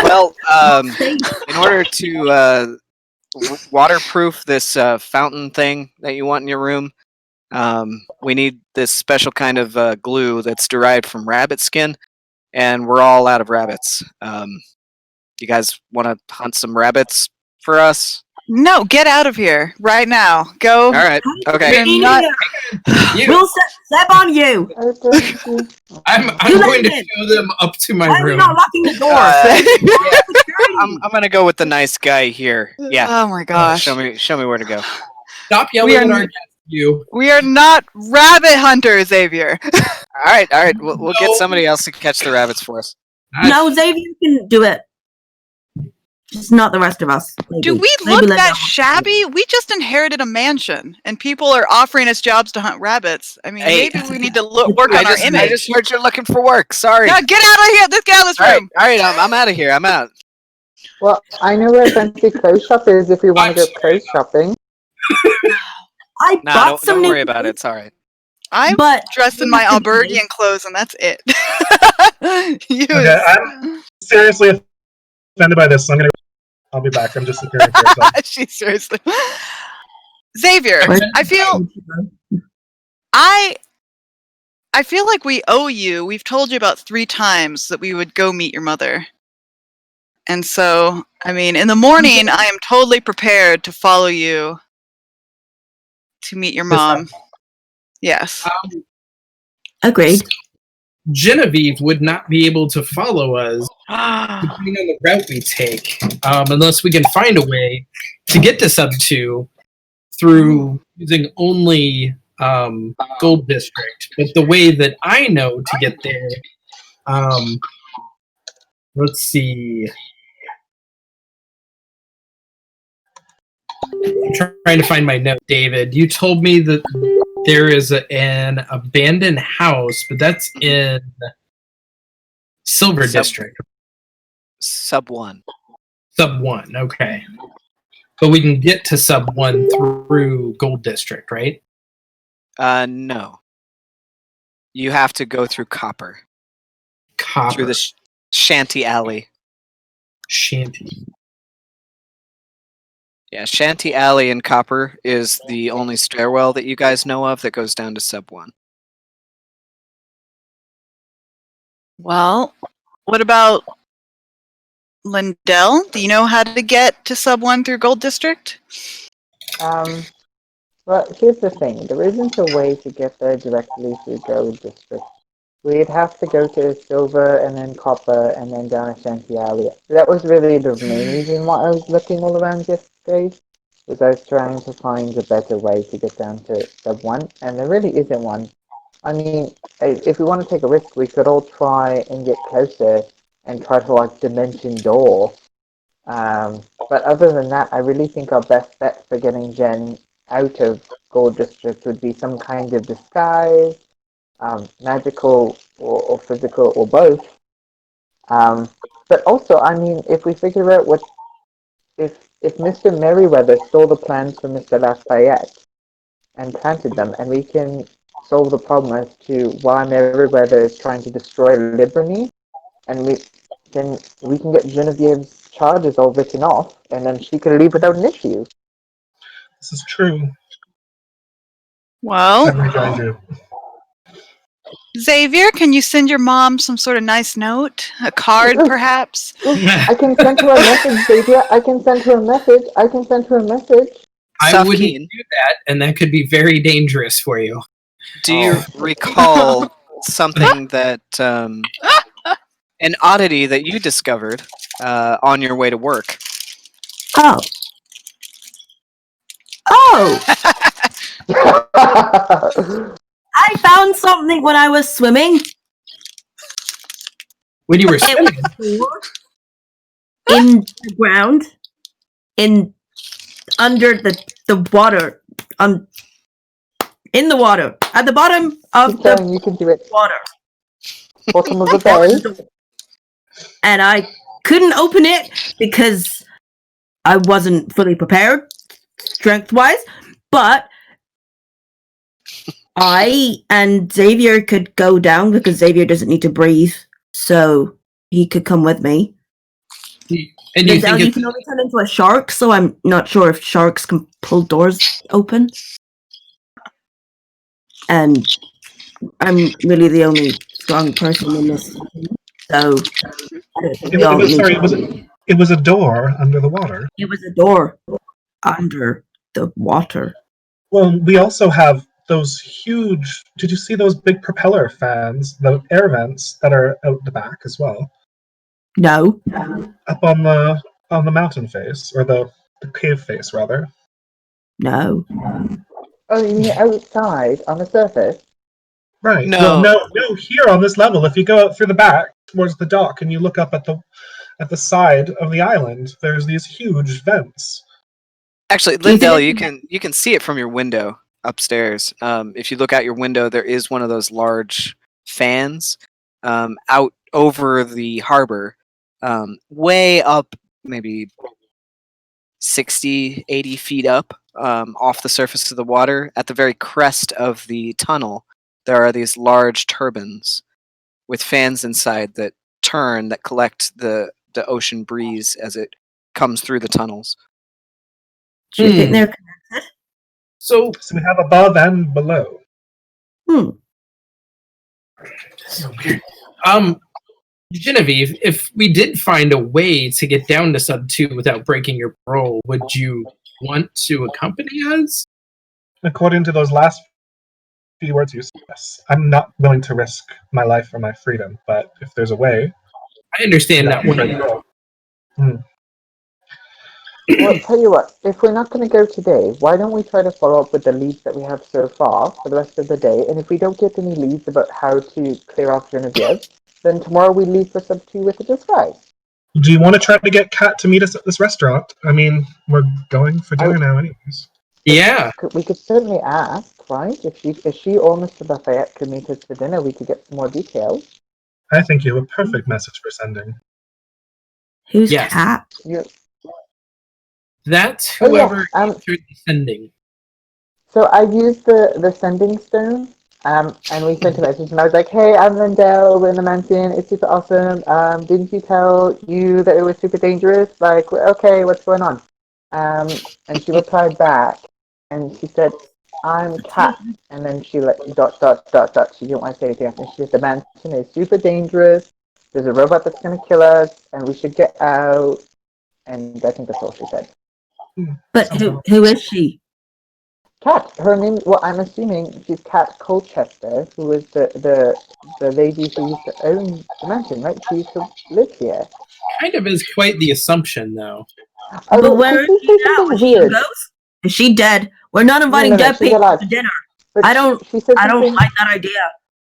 Well, in order to waterproof this fountain thing that you want in your room, we need this special kind of glue that's derived from rabbit skin, and we're all out of rabbits. You guys want to hunt some rabbits for us? No, get out of here right now. Go. All right. Okay. You're not- We'll step on you. I'm You let going to him in. show them up to my Why are we room. not locking the door? I'm gonna go with the nice guy here. Yeah. Oh my gosh. Show me where to go. Stop yelling We are at our n- guest, you. We are not rabbit hunters, Xavier. All right. We'll get somebody else to catch the rabbits for us. No, Xavier can do it. Just not the rest of us. Maybe. Do we Maybe look let that them- shabby? We just inherited a mansion, and people are offering us jobs to hunt rabbits. I mean, Hey, maybe we need to work on our I image. just heard you're looking for work. Sorry. No, get out of here! Let's get out of this All right. room. All right. I'm out of here. I'm out. Well, I know where a fancy clothes shop is if we want to go clothes shopping. I Nah, bought some don't new worry about it. It's all right. I'm but dressed in my Albertian clothes, and that's it. You- Okay, I'm seriously offended by this, so I'll be back. I'm just security for a second. She seriously. Xavier, I feel like we owe you. We've told you about 3 times that we would go meet your mother. And so, I mean, in the morning, I am totally prepared to follow you to meet your mom. Yes. Agreed. Genevieve would not be able to follow us depending on the route we take, unless we can find a way to get to Sub 2 through using only Gold District. But the way that I know to get there, let's see. I'm trying to find my note, David. You told me that there is an abandoned house, but that's in Silver District. Sub 1. Sub 1, okay. But we can get to Sub 1 through Gold District, right? No. You have to go through Copper. Copper. Through the Shanty Alley. Shanty. Yeah, Shanty Alley in Copper is the only stairwell that you guys know of that goes down to Sub 1. Well, what about Lindell? Do you know how to get to Sub 1 through Gold District? Well, here's the thing. There isn't a way to get there directly through Gold District. We'd have to go to Silver and then Copper and then down a Shanty Alley. That was really the main reason why I was looking all around yesterday, was I was trying to find a better way to get down to Sub 1, and there really isn't one. I mean, if we want to take a risk, we could all try and get closer and try to, like, Dimension Door. But other than that, I really think our best bet for getting Jen out of Gold District would be some kind of disguise, magical or physical or both. But also, I mean, if we figure out if Mr. Merriweather stole the plans from Mr. Lafayette and planted them, and we can solve the problem as to why Merriweather is trying to destroy Liberty, and then we can get Genevieve's charges all written off, and then she can leave without an issue. This is true. Well, I rejoined you. Xavier, can you send your mom some sort of nice note? A card, perhaps? I can send her a message, Xavier. I can send her a message. I wouldn't Safkaen, do that, and that could be very dangerous for you. do you recall something that an oddity that you discovered on your way to work? Oh. Oh! I found something when I was swimming. When you were It swimming, was in the ground, under the water, in the water, at the bottom of Keep going, the you can do it. water. Bottom of the bay. And I couldn't open it because I wasn't fully prepared, strength-wise, but I and Xavier could go down because Xavier doesn't need to breathe, so he could come with me. and you think You can only turn into a shark, so I'm not sure if sharks can pull doors open. And I'm really the only strong person in this, so I don't think we all need It was a door under the water. It was a door under the water. Well, we also have those huge. Did you see those big propeller fans, the air vents that are out the back as well? No. Up on the mountain face, or the cave face rather. No. Oh, you mean outside on the surface? Right. No. Well, no. Here on this level, if you go out through the back towards the dock and you look up at the side of the island, there's these huge vents. Actually, Lindell, you can see it from your window upstairs. If you look out your window, there is one of those large fans out over the harbor, way up, maybe 60, 80 feet up off the surface of the water. At the very crest of the tunnel, there are these large turbines with fans inside that turn, that collect the ocean breeze as it comes through the tunnels. Do you think they're connected? So we have above and below. So weird. Genevieve, if we did find a way to get down to Sub 2 without breaking your parole, would you want to accompany us? According to those last Keywords use. Yes, I'm not willing to risk my life or my freedom, but if there's a way, I understand that one. Well, tell you what, if we're not going to go today, why don't we try to follow up with the leads that we have so far for the rest of the day? And if we don't get any leads about how to clear off Genevieve, then tomorrow we leave for sub 2 with a disguise. Do you want to try to get Kat to meet us at this restaurant? I mean, we're going for dinner now anyways. Yeah. We could certainly ask, right? If she or Mr. Lafayette could meet us for dinner, we could get some more details. I think you have a perfect message for sending. Who's Yes. Cat? That's whoever answered the sending. So I used the sending stone, and we sent a message, and I was like, "Hey, I'm Lindell. We're in the mansion. It's super awesome. Didn't you tell you that it was super dangerous? Like, okay, what's going on?" And she replied back, and she said, "I'm Kat." And then she like dot. She didn't want to say anything else. And she said, "The mansion is super dangerous. There's a robot that's gonna kill us, and we should get out." And I think that's all she said. But who is she? Kat. Her name. Well, I'm assuming she's Kat Colchester, who was the lady who used to own the mansion, right? She used to live here. Kind of is quite the assumption, though. But where is Could she say now? something Is she a weird? ghost? Is she dead? We're not inviting dead she's people alive. to dinner. But I don't She said I don't something- like that idea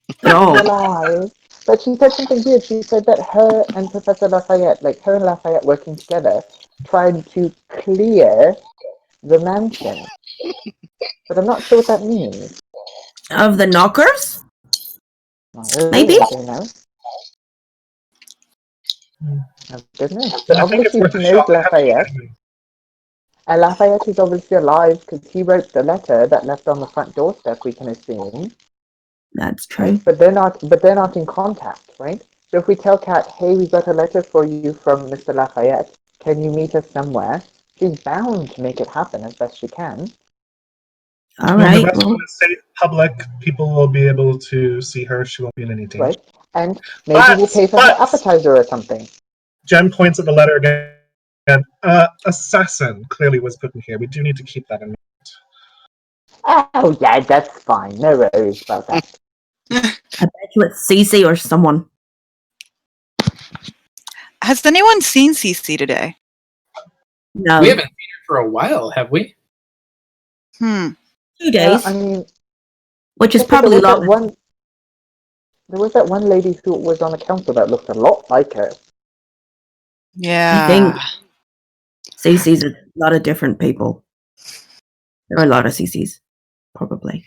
at She's all. alive. But she said something weird. She said that her and Professor Lafayette, like her and Lafayette working together, tried to clear the mansion. But I'm not sure what that means. Of the knockers? Oh, Maybe? I don't know. Oh, goodness. But I think it's obviously worth she a knows shot. Lafayette. And Lafayette is obviously alive because he wrote the letter that left on the front doorstep, we can assume. That's true. But they're not in contact, right? So if we tell Kat, hey, we got a letter for you from Mr. Lafayette, can you meet us somewhere? She's bound to make it happen as best she can. All When the right. restaurant Well, is safe, public, people will be able to see her. She won't be in any danger. Right? And maybe we'll pay for her appetizer or something. Jen points at the letter again. Assassin clearly was put in here. We do need to keep that in mind. Oh, yeah, that's fine. No worries about that. I bet you it's Cece or someone. Has anyone seen CC today? No. We haven't seen her for a while, have we? 2 days. I mean, which is there probably was that long. one. There was that one lady who was on the council that looked a lot like her. Yeah. I think CC's a lot of different people. There are a lot of CC's, probably.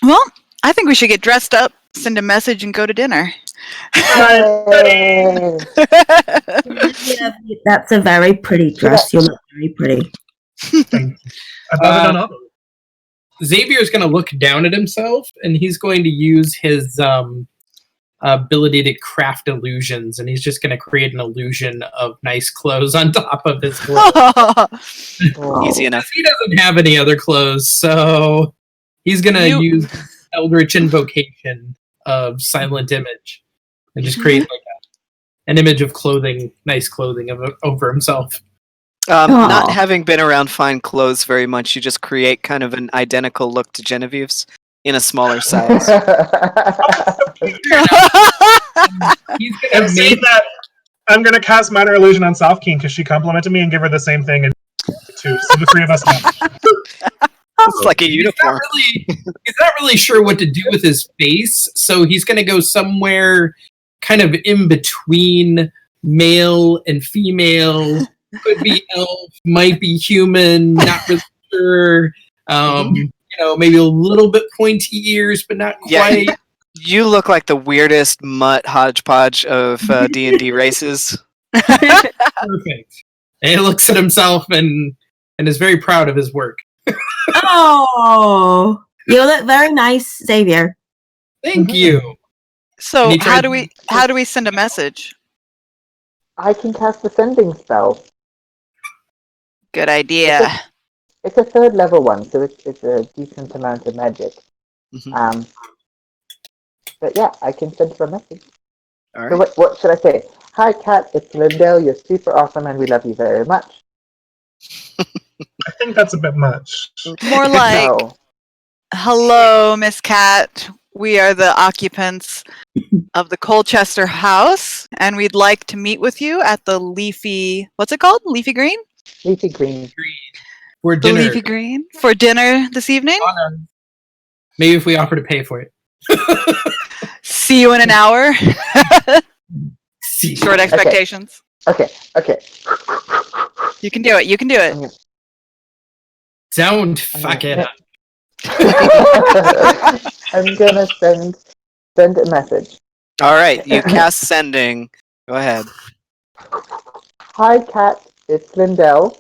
Well, I think we should get dressed up, send a message, and go to dinner. Yay! Yeah, that's a very pretty dress. You look very pretty. Thank you. Above and on. Xavier's going to look down at himself, and he's going to use his ability to craft illusions, and he's just going to create an illusion of nice clothes on top of his clothes. Easy enough. He doesn't have any other clothes, so he's going to use Eldritch Invocation of Silent Image and just create like an image of clothing, nice clothing over himself. Not having been around fine clothes very much, you just create kind of an identical look to Genevieve's in a smaller size. He's And going to say make that I'm going to cast Minor Illusion on Safkaen because she complimented me and give her the same thing. And too. So the three of us know. It's like a uniform. He's not really sure what to do with his face, so he's going to go somewhere kind of in between male and female. Could be elf, might be human, not really sure. You know, maybe a little bit pointy ears, but not quite. Yeah, you look like the weirdest mutt hodgepodge of D&D races. Perfect. And he looks at himself and is very proud of his work. Oh, you look very nice, Xavier. Thank you. So And he how tried- do we send a message? I can cast the sending spell. Good idea. It's a third level one, so it's a decent amount of magic. Mhm. But yeah, I can send her a message. All So right. what should I say? Hi, Kat. It's Lindell. You're super awesome, and we love you very much. I think that's a bit much. More like, No. Hello, Miss Cat. We are the occupants of the Colchester house, and we'd like to meet with you at the Leafy... What's it called? Leafy Green? Leafy green. For The dinner. Leafy Green? For dinner this evening? Maybe if we offer to pay for it. See you in an hour. See. Short expectations. Okay. You can do it. You can do it. Don't fuck it up. I'm gonna send a message. All right, you cast sending. Go ahead. Hi, Kat. It's Lindell.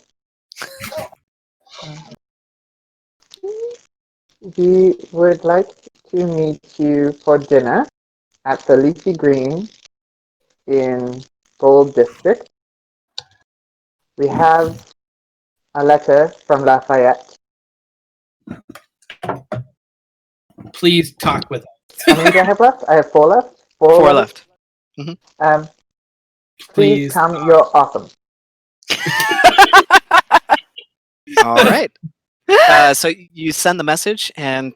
We would like to meet you for dinner at the Leafy Green in Gold District. We have a letter from Lafayette. Please talk with us. How many do I have left? I have 4 left. Four left. Please come. You're awesome. All right. So you send the message, and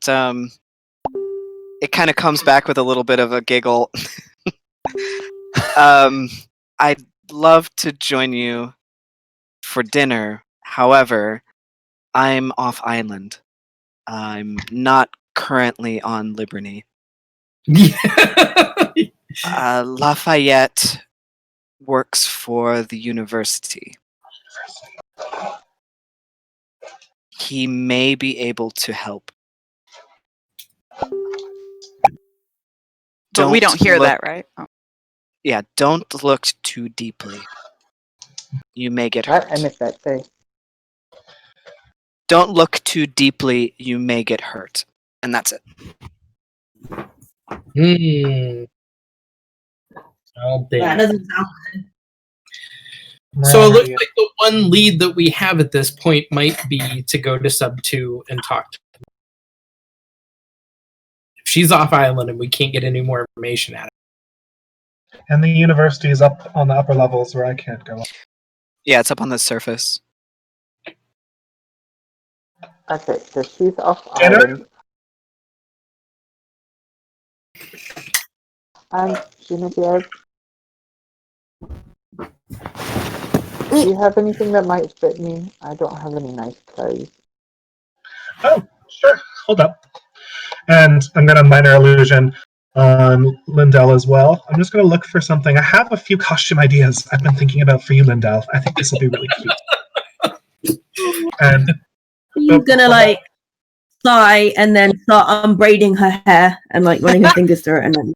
it kind of comes back with a little bit of a giggle. I'd love to join you for dinner. However, I'm off island. I'm not currently on Liberty. Lafayette works for the university. He may be able to help. But we don't hear that, right? Oh. Yeah, don't look too deeply. You may get hurt. I missed that. Say. Don't look too deeply, you may get hurt. And that's it. Oh, damn. That doesn't sound good. So it looks like the one lead that we have at this point might be to go to sub 2 and talk to them. If she's off island and we can't get any more information out of it. And the university is up on the upper levels where I can't go up. Yeah, it's up on the surface. Okay, so she's off Dinner? island. And Genevieve, do you have anything that might fit me? I don't have any nice clothes. Oh, sure. Hold up. And I'm going to minor illusion on Lindell as well. I'm just going to look for something. I have a few costume ideas I've been thinking about for you, Lindell. I think this will be really cute. And You're gonna like sigh and then start unbraiding her hair and like running her fingers through it and then.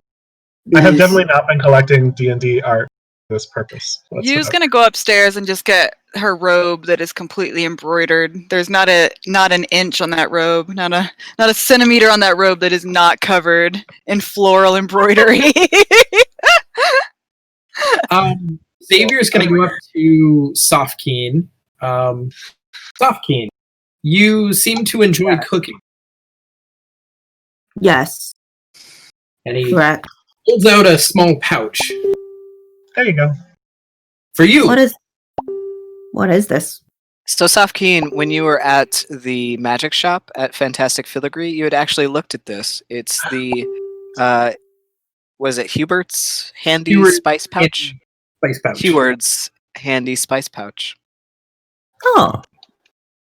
I have definitely not been collecting D&D art for this purpose. Yu's gonna go upstairs and just get her robe that is completely embroidered. There's not an inch on that robe, not a centimeter on that robe that is not covered in floral embroidery. Xavier's gonna go up to Safkaen. Safkaen, you seem to enjoy cooking. Yes, And he correct. holds out a small pouch. There you go. For you. What is this? So Safkaen, when you were at the magic shop at Fantastic Filigree, you had actually looked at this. It's the was it Hubert's handy spice pouch? Spice pouch. Heward's handy spice pouch. Oh,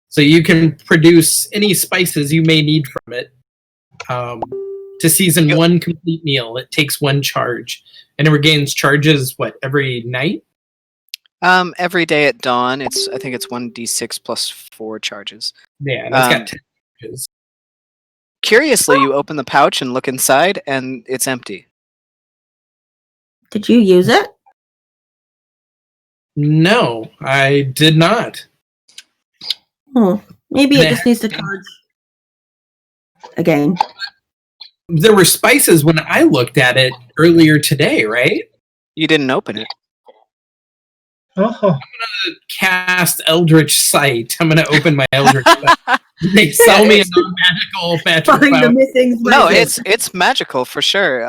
So you can produce any spices you may need from it. To season one complete meal, it takes 1 charge. And it regains charges, every night? Every day at dawn, I think it's 1d6 plus 4 charges. Yeah, that's got 10 charges. Curiously, you open the pouch and look inside, and it's empty. did you use it? No, I did not. Oh, maybe it just needs to charge again. There were spices when I looked at it earlier today, right? You didn't open it. Oh, Cast Eldritch Sight. I'm going to open my Eldritch Sight. They sell me a non-magical magic Find the pouch. missing No, spices. it's magical for sure.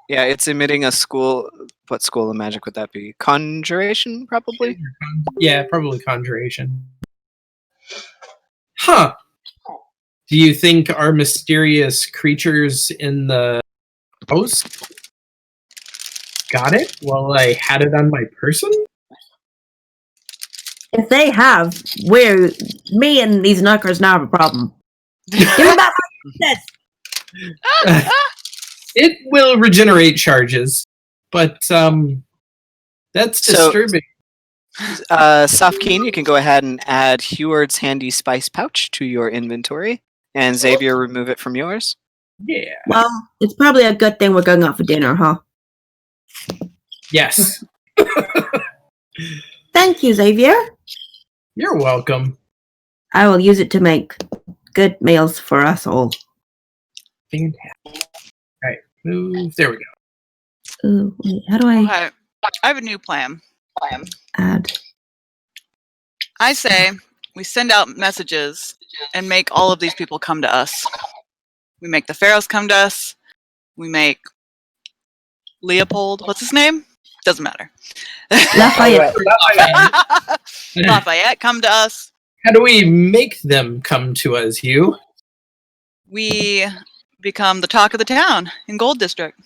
Yeah, it's emitting a school. What school of magic would that be? Conjuration, probably. Yeah, probably Conjuration. Huh. Do you think our mysterious creatures in the house got it while I had it on my person? If they have, me and these knuckers now have a problem. Give me back my says. It will regenerate charges, but that's disturbing. Safkaen, you can go ahead and add Heward's handy spice pouch to your inventory, and Xavier, remove it from yours. Yeah. Well, it's probably a good thing we're going out for dinner, huh? Yes. Thank you, Xavier. You're welcome. I will use it to make good meals for us all. Fantastic. All right, move. There we go. Ooh, wait, how do I Okay. I have a new plan. add? I say we send out messages and make all of these people come to us. We make the pharaohs come to us. We make Leopold, what's his name? Doesn't matter. Lafayette. Lafayette come to us. How do we make them come to us, Hugh? We become the talk of the town in Gold District.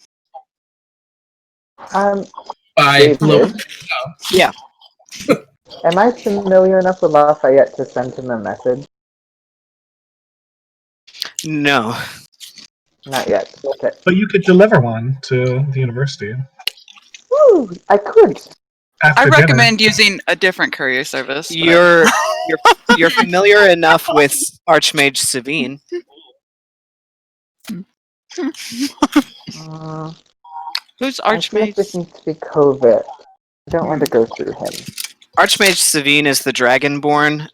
By David? blowing. Yeah. Am I familiar enough with Lafayette to send him a message? No. Not yet. Okay. But you could deliver one to the university. Woo! I could. After I dinner. recommend using a different courier service. but- You're familiar enough with Archmage Savine. Who's I feel like this Archmage? needs to be COVID. I don't want to go through him. Archmage Savine is the Dragonborn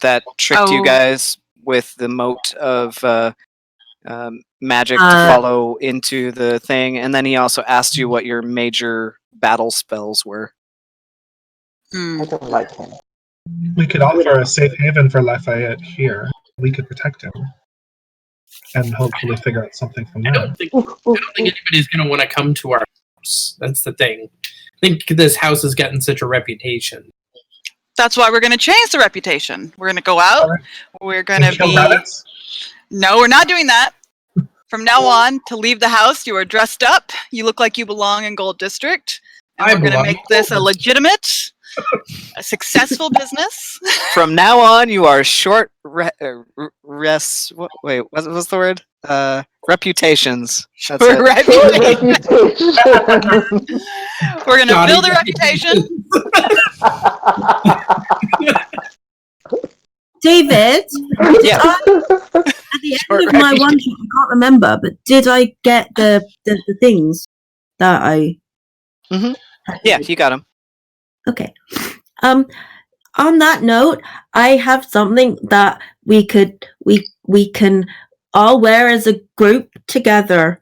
that tricked you Oh. guys with the moat of magic to Uh, follow into the thing, and then he also asked you what your major battle spells were. Hmm. I don't like him. We could offer a safe haven for Lafayette here. We could protect him. And hopefully figure out something from I there. don't think anybody's going to want to come to our house. That's the thing. I think this house is getting such a reputation. That's why we're going to change the reputation. We're going to go out. Alright. We're going to Kill be... rabbits? No, we're not doing that. From now on, to leave the house, you are dressed up. You look like you belong in Gold District. And I we're going to belong make in this a Gold legitimate, a successful business. From now on, you are short what's the word? Reputations. That's We're it. Reputation. We're going to Johnny build a reputation. David, Yeah. at the Short end of my one shot, I can't remember, but did I get the things that I? Yeah, you got him. Okay. On that note, I have something that we can all wear as a group together.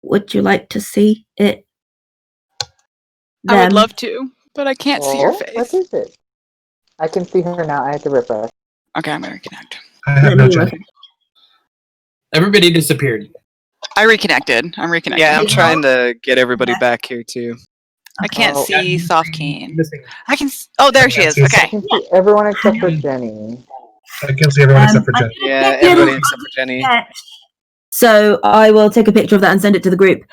Would you like to see it? I would Them? love to, but I can't see your Oh, face. what is it? I can see her now. I have to refresh. Okay, I'm going to reconnect. I have Let no me Jenny. look. Everybody disappeared. I reconnected. I'm reconnected. Yeah, I'm trying to get everybody back here too. I can't Oh. see Safkaen. Missing. I can. Oh, there she is. I I Okay. can see everyone except for Jenny. I can see everyone except for I Jenny. Yeah, Get everybody in. except for Jenny. So I will take a picture of that and send it to the group.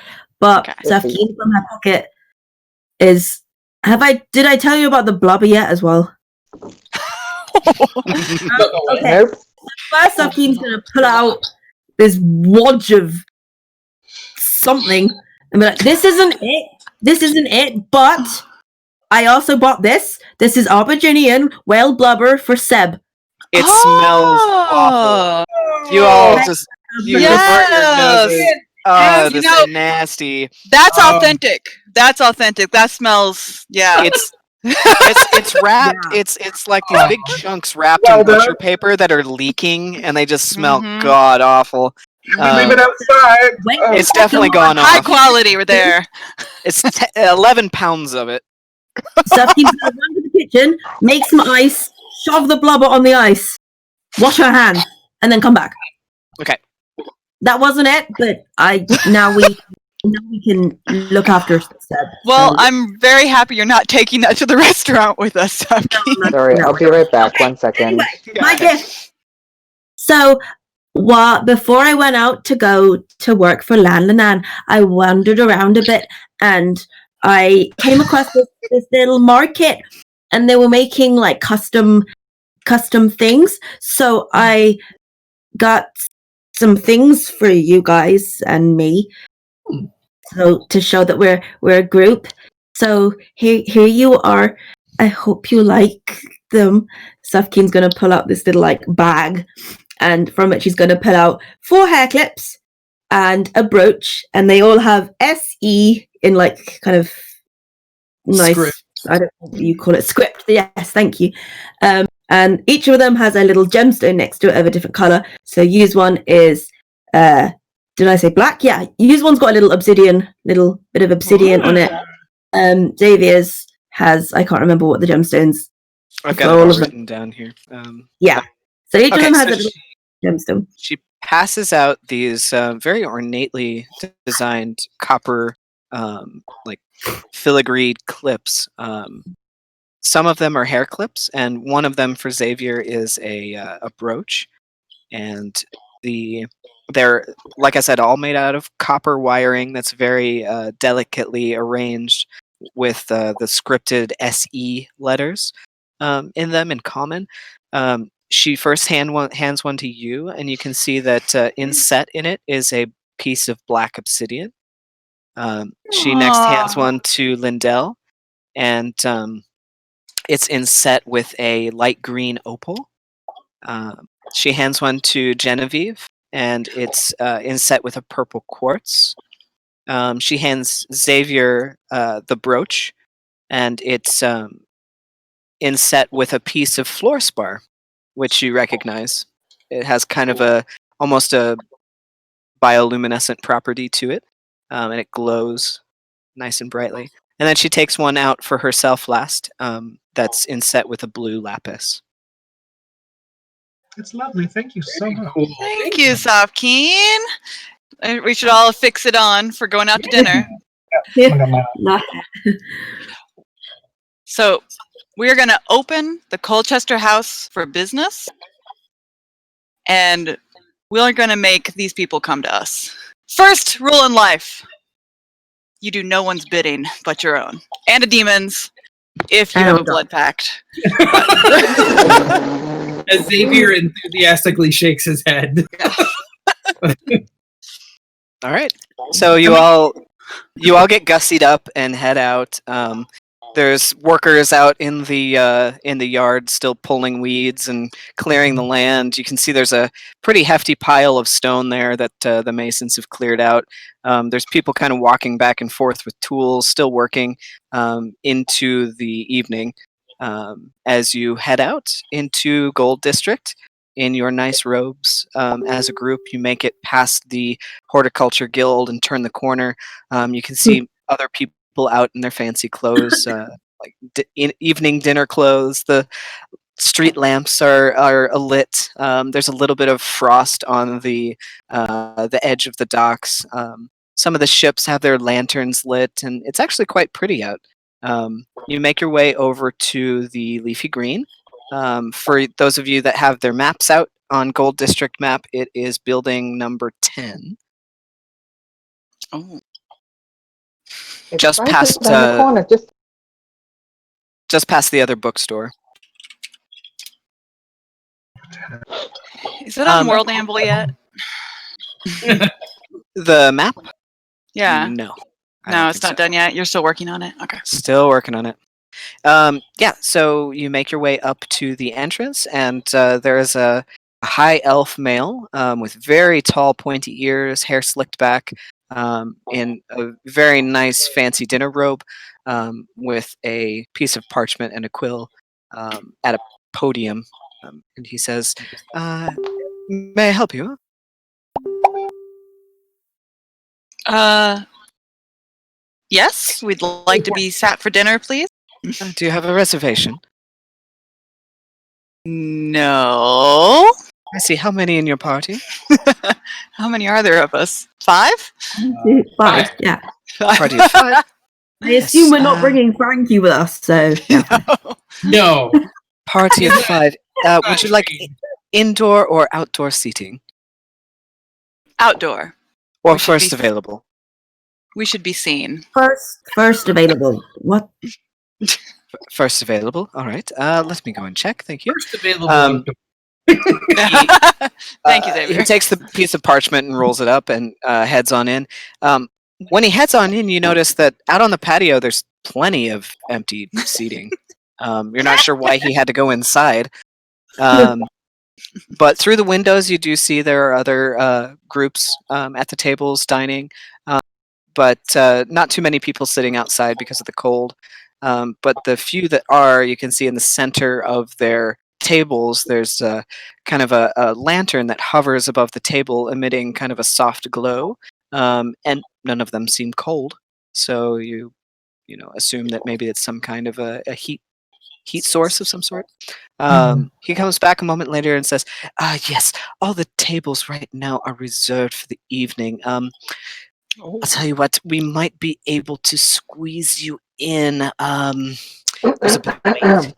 But Okay. Safkaen from my pocket is. Did I tell you about the blubber yet as well? Okay. Nope. First, Safkaen's gonna pull out this wodge of something and be like, "This isn't it. This isn't it." But I also bought this. This is Auberginian whale blubber for Seb. It smells awful. You all just you avert your noses. Oh, Yes, this no. is nasty. That's authentic. That's authentic. That smells. Yeah. It's wrapped. Yeah. It's like these big chunks wrapped Well in done. butcher paper that are leaking, and they just smell Mhm. god awful. Leave it outside. Wait, It's definitely gone High off. quality. We're there. It's 11 pounds of it. Safkaen's gonna run to the kitchen, make some ice, shove the blubber on the ice, wash her hands, and then come back. Okay. That wasn't it, but now we can look after Seb. Well, So- I'm very happy you're not taking that to the restaurant with us, Safkaen. Sorry, I'll be right back. 1 second. Anyway, my gift. So before I went out to go to work for Landlanan, I wandered around a bit and I came across this little market, and they were making like custom things. So I got some things for you guys and me, so to show that we're a group. So here you are. I hope you like them. Safkaen's gonna pull out this little like bag, and from it she's gonna pull out 4 hair clips and a brooch, and they all have SE in like kind of nice Script. I don't know what you call it, script. Yes, thank you. And each of them has a little gemstone next to it of a different color. So use one is did I say black? Yeah, use one's got a little bit of obsidian on it. Xavier's has, I can't remember what the gemstones. I've got it all written down here. Yeah. So each of them has a little gemstone. She passes out these very ornately designed copper, like filigreed clips. Some of them are hair clips, and one of them for Xavier is a brooch. And they're, like I said, all made out of copper wiring that's very delicately arranged with the scripted SE letters in them in common. She first hands one to you, and you can see that inset in it is a piece of black obsidian. She next hands one to Lindel, and it's inset with a light green opal. She hands one to Genevieve, and it's inset with a purple quartz. She hands Xavier the brooch, and it's inset with a piece of fluorspar, which you recognize. It has kind of almost a bioluminescent property to it, and it glows nice and brightly. And then she takes one out for herself last, that's inset with a blue lapis. It's lovely. Thank you so much. Cool. Thank you, Safkaen. We should all fix it on for going out to dinner. Nah. So we're going to open the Colchester House for business, and we're going to make these people come to us. First rule in life: you do no one's bidding but your own, and a demon's, if you have a blood pact. As Xavier enthusiastically shakes his head. All right. So you all get gussied up and head out. There's workers out in the yard still pulling weeds and clearing the land. You can see there's a pretty hefty pile of stone there that the masons have cleared out. There's people kind of walking back and forth with tools, still working into the evening. As you head out into Gold District in your nice robes as a group, you make it past the Horticulture Guild and turn the corner. You can see other people out in their fancy clothes, like evening dinner clothes. The street lamps are lit. There's a little bit of frost on the edge of the docks. Some of the ships have their lanterns lit, and it's actually quite pretty out. You make your way over to the Leafy Green. For those of you that have their maps out on Gold District map, it is building number 10. Oh. It's Just right past around the corner, just past the other bookstore. Is it on World Amble yet? The map? Yeah. No. No, it's not done yet. You're still working on it? Okay. Still working on it. Yeah, so you make your way up to the entrance, and there is a high elf male with very tall, pointy ears, hair slicked back, in a very nice, fancy dinner robe, with a piece of parchment and a quill at a podium. And he says, "May I help you?" Yes, we'd like to be sat for dinner, please. Do you have a reservation? No. I see. How many in your party? How many are there of us? 5? 5, yeah. Party of 5. I assume we're not bringing Frankie with us, so yeah. No. Party of 5. Would you like indoor or outdoor seating? Outdoor. Or We should first be- available. We should be seen. First available. What? First available. All right. Let me go and check. Thank you. First available. Um, Thank you, He Xavier. takes the piece of parchment and rolls it up and heads on in. When he heads on in, you notice that out on the patio, there's plenty of empty seating. You're not sure why he had to go inside. But through the windows, you do see there are other groups at the tables dining, but not too many people sitting outside because of the cold. But the few that are, you can see in the center of their tables, there's kind of a lantern that hovers above the table, emitting kind of a soft glow, and none of them seem cold. So you assume that maybe it's some kind of a heat source of some sort. He comes back a moment later and says, yes, all the tables right now are reserved for the evening. I'll tell you what, we might be able to squeeze you in. There's a bit of wait.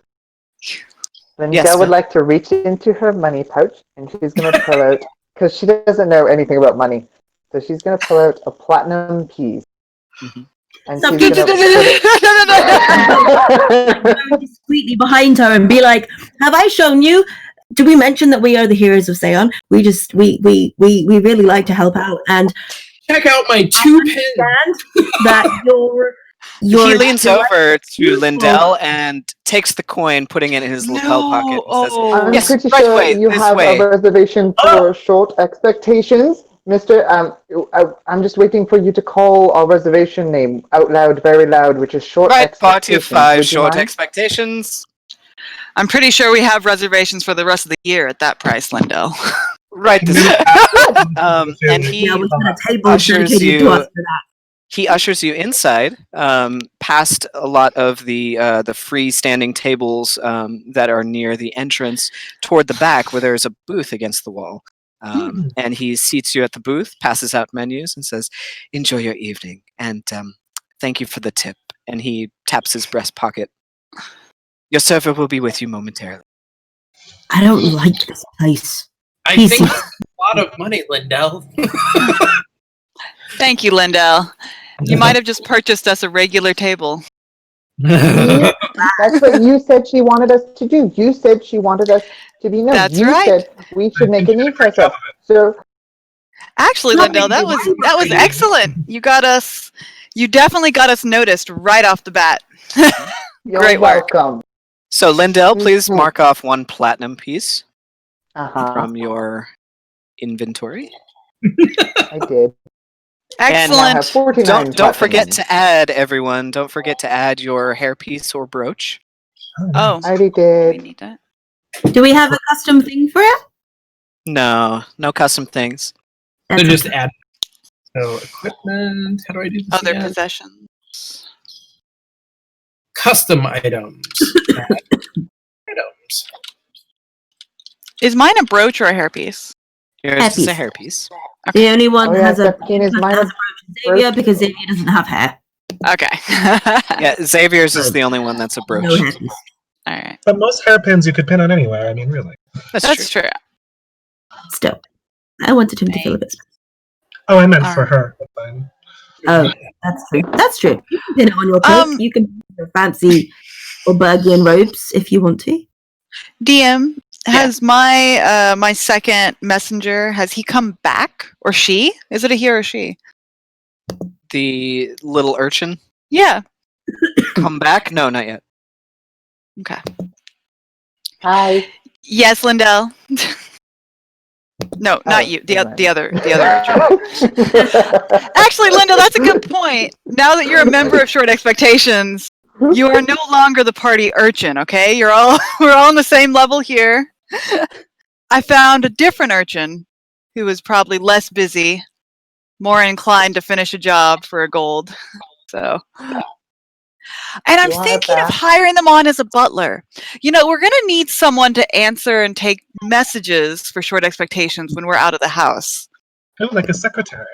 Then Yes, Gail would Phil? like to reach into her money pouch, and she's going to pull out, because she doesn't know anything about money, so she's going to pull out a platinum piece. Mhm. And Stop. she's going to put it... Very discreetly behind her and be like, "Have I shown you? Do we mention that we are the heroes of Seon? We really like to help out, and Check out my 2 pins. understand that your He leans over to Lindell and takes the coin, putting it in his lapel pocket, and says, I'm yes, pretty right sure way, you this have way. a reservation for short expectations. Mr. I'm just waiting for you to call our reservation name out loud, very loud, which is short Right, party of expectations. 5, Would you short mind? expectations. I'm pretty sure we have reservations for the rest of the year at that price, Lindell. Right, this and he yeah, we got a table ushers dedicated to you. us for that. He ushers you inside, past a lot of the freestanding tables that are near the entrance, toward the back where there's a booth against the wall. And he seats you at the booth, passes out menus, and says, "Enjoy your evening, and thank you for the tip." And he taps his breast pocket. "Your server will be with you momentarily." I don't like this place. I He's- think that's a lot of money, Lindell. Thank you, Lindell. You might have just purchased us a regular table. That's what you said she wanted us to do. You said she wanted us to be known. That's you right. said we should make a name for ourselves. So Actually, Lindell, that was excellent. You definitely got us noticed right off the bat. you're Great work. welcome. So, Lindell, please Mhm. mark off 1 platinum piece Uh-huh. from your inventory. I did. I now Excellent. have 49 Don't forget platinum. to add, everyone. Don't forget to add your hairpiece or brooch. Oh, I already we did. need that. Do we have a custom thing for it? No custom things. So That's just okay. add. So equipment. How do I do this? Other again? possessions. Custom items. Add items. Is mine a brooch or a hairpiece? Yours is a Hairpiece. hairpiece. The only one Oh, that yeah, has a Safkaen is mine. has a brooch is Xavier because Xavier doesn't have hair. Okay. Yeah, Xavier's is the only one that's a brooch. No hairpiece. All right. But most hairpins you could pin on anywhere. I mean, really. That's true. Still, I wanted him to feel a bit. Oh, I meant for Alright. her. But fine. Oh, that's true. That's true. You can pin it on your cloak. Um, You can pin your fancy Obergian robes if you want to. DM, has my my second messenger, has he come back? Or she? Is it a he or a she? The little urchin Yeah. come back? No, not yet. Okay. Hi. Yes, Lindell. No, not Oh, you. never The other Richard. mind. Actually, Linda, that's a good point. Now that you're a member of Short Expectations, you are no longer the party urchin, okay? We're all on the same level here. I found a different urchin who was probably less busy, more inclined to finish a job for a gold. So, and I'm You want thinking of that? hiring them on as a butler. You know, we're going to need someone to answer and take messages for Short Expectations when we're out of the house. Oh, like a secretary.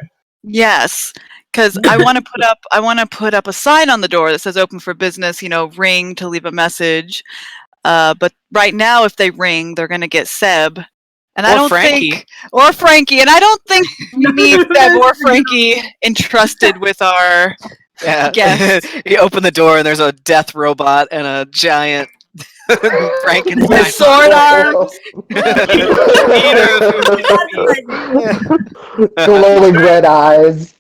Yes, because I want to put up a sign on the door that says "Open for business." You know, ring to leave a message. But right now, if they ring, they're going to get Seb, And I don't Frankie. think, or Frankie, and I don't think me, Deb, or Frankie entrusted with our Yeah. guest. You open the door and there's a death robot and a giant Frankenstein. With sword arms. Glowing red eyes.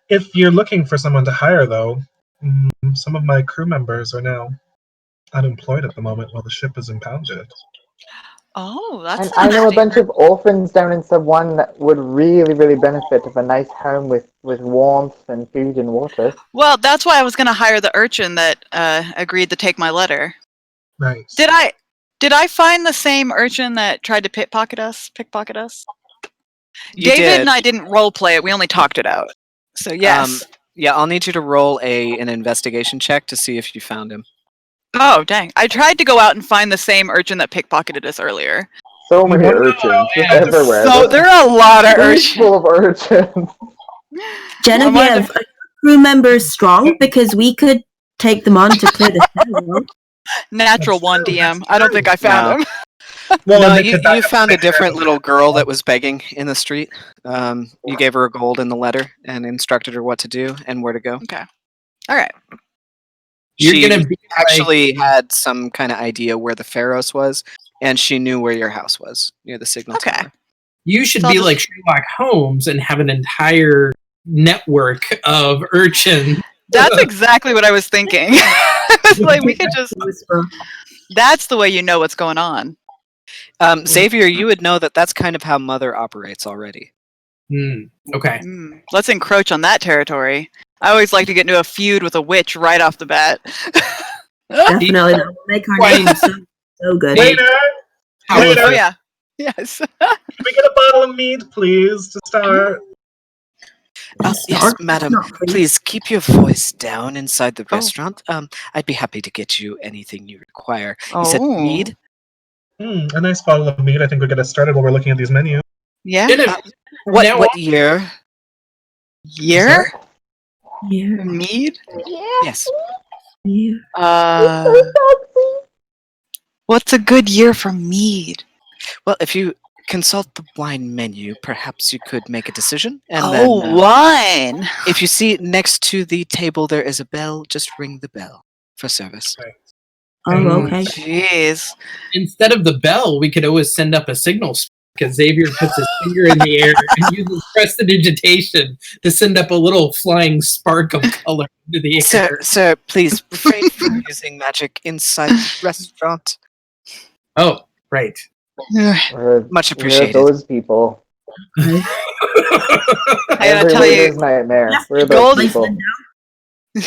If you're looking for someone to hire, though, some of my crew members are now unemployed at the moment while the ship is impounded. Oh, that's And I know a interesting. bunch of orphans down in Sub 1 that would really, really benefit of a nice home with warmth and food and water. Well, that's why I was going to hire the urchin that agreed to take my letter. Nice. Did I find the same urchin that tried to pickpocket us? You David did. and I didn't role play it. We only talked it out. So yes. Yeah, I'll need you to roll an investigation check to see if you found him. Oh dang! I tried to go out and find the same urchin that pickpocketed us earlier. So many urchins just everywhere. So there are a lot of Streets urchins. full of urchins. Genevieve, are crew members strong? Because we could take them on to clear the town. Natural one DM. I don't think I found him. Well, No, and they could you found a different little girl that was begging in the street. You gave her a gold in the letter and instructed her what to do and where to go. Okay. All right. You're She gonna be actually had some kind of idea where the Pharos was, and she knew where your house was, near the signal Okay. tower. You should So I'll be just- like Sherlock Holmes and have an entire network of urchins. That's exactly what I was thinking. Like we could just. That's the way you know what's going on. Xavier, you would know that that's kind of how Mother operates already. Okay. Let's encroach on that territory. I always like to get into a feud with a witch right off the bat. Definitely. That will make our name so good. Waiter! Waiter! Oh yeah. Yes. Can we get a bottle of mead, please, to start? Yes, Start? madam. No, Please keep your voice down inside the restaurant. I'd be happy to get you anything you require. You said mead? A nice bottle of mead. I think we'll get us started while we're looking at these menus. Yeah. What year? Year? Yeah. Mead? Yes. Yeah. What's a good year for mead? Well, if you consult the wine menu, perhaps you could make a decision. And Wine. if you see next to the table there is a bell, just ring the bell for service. Oh, okay. Jeez. Instead of the bell, we could always send up a signal because Xavier puts his finger in the air and uses prestidigitation to send up a little flying spark of color into the air. Sir, please refrain from using magic inside the restaurant. Oh, right. Much We're appreciated. those people. I gotta Every tell you, waiter's nightmare. We're gold those is people.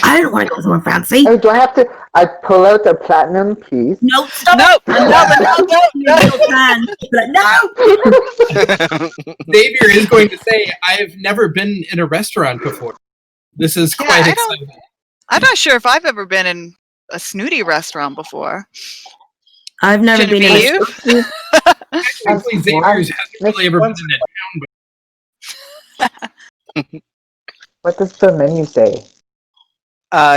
I don't want to go somewhere fancy. Oh, do I have to? I pull out the platinum piece. No, stop. no. Xavier is going to say, I've never been in a restaurant before. This is Yeah, quite I don't- exciting. I'm not sure if I've ever been in a snooty restaurant before. I've never been in a Genevieve? Actually, Xavier's hasn't really ever been in a town. What does the menu say?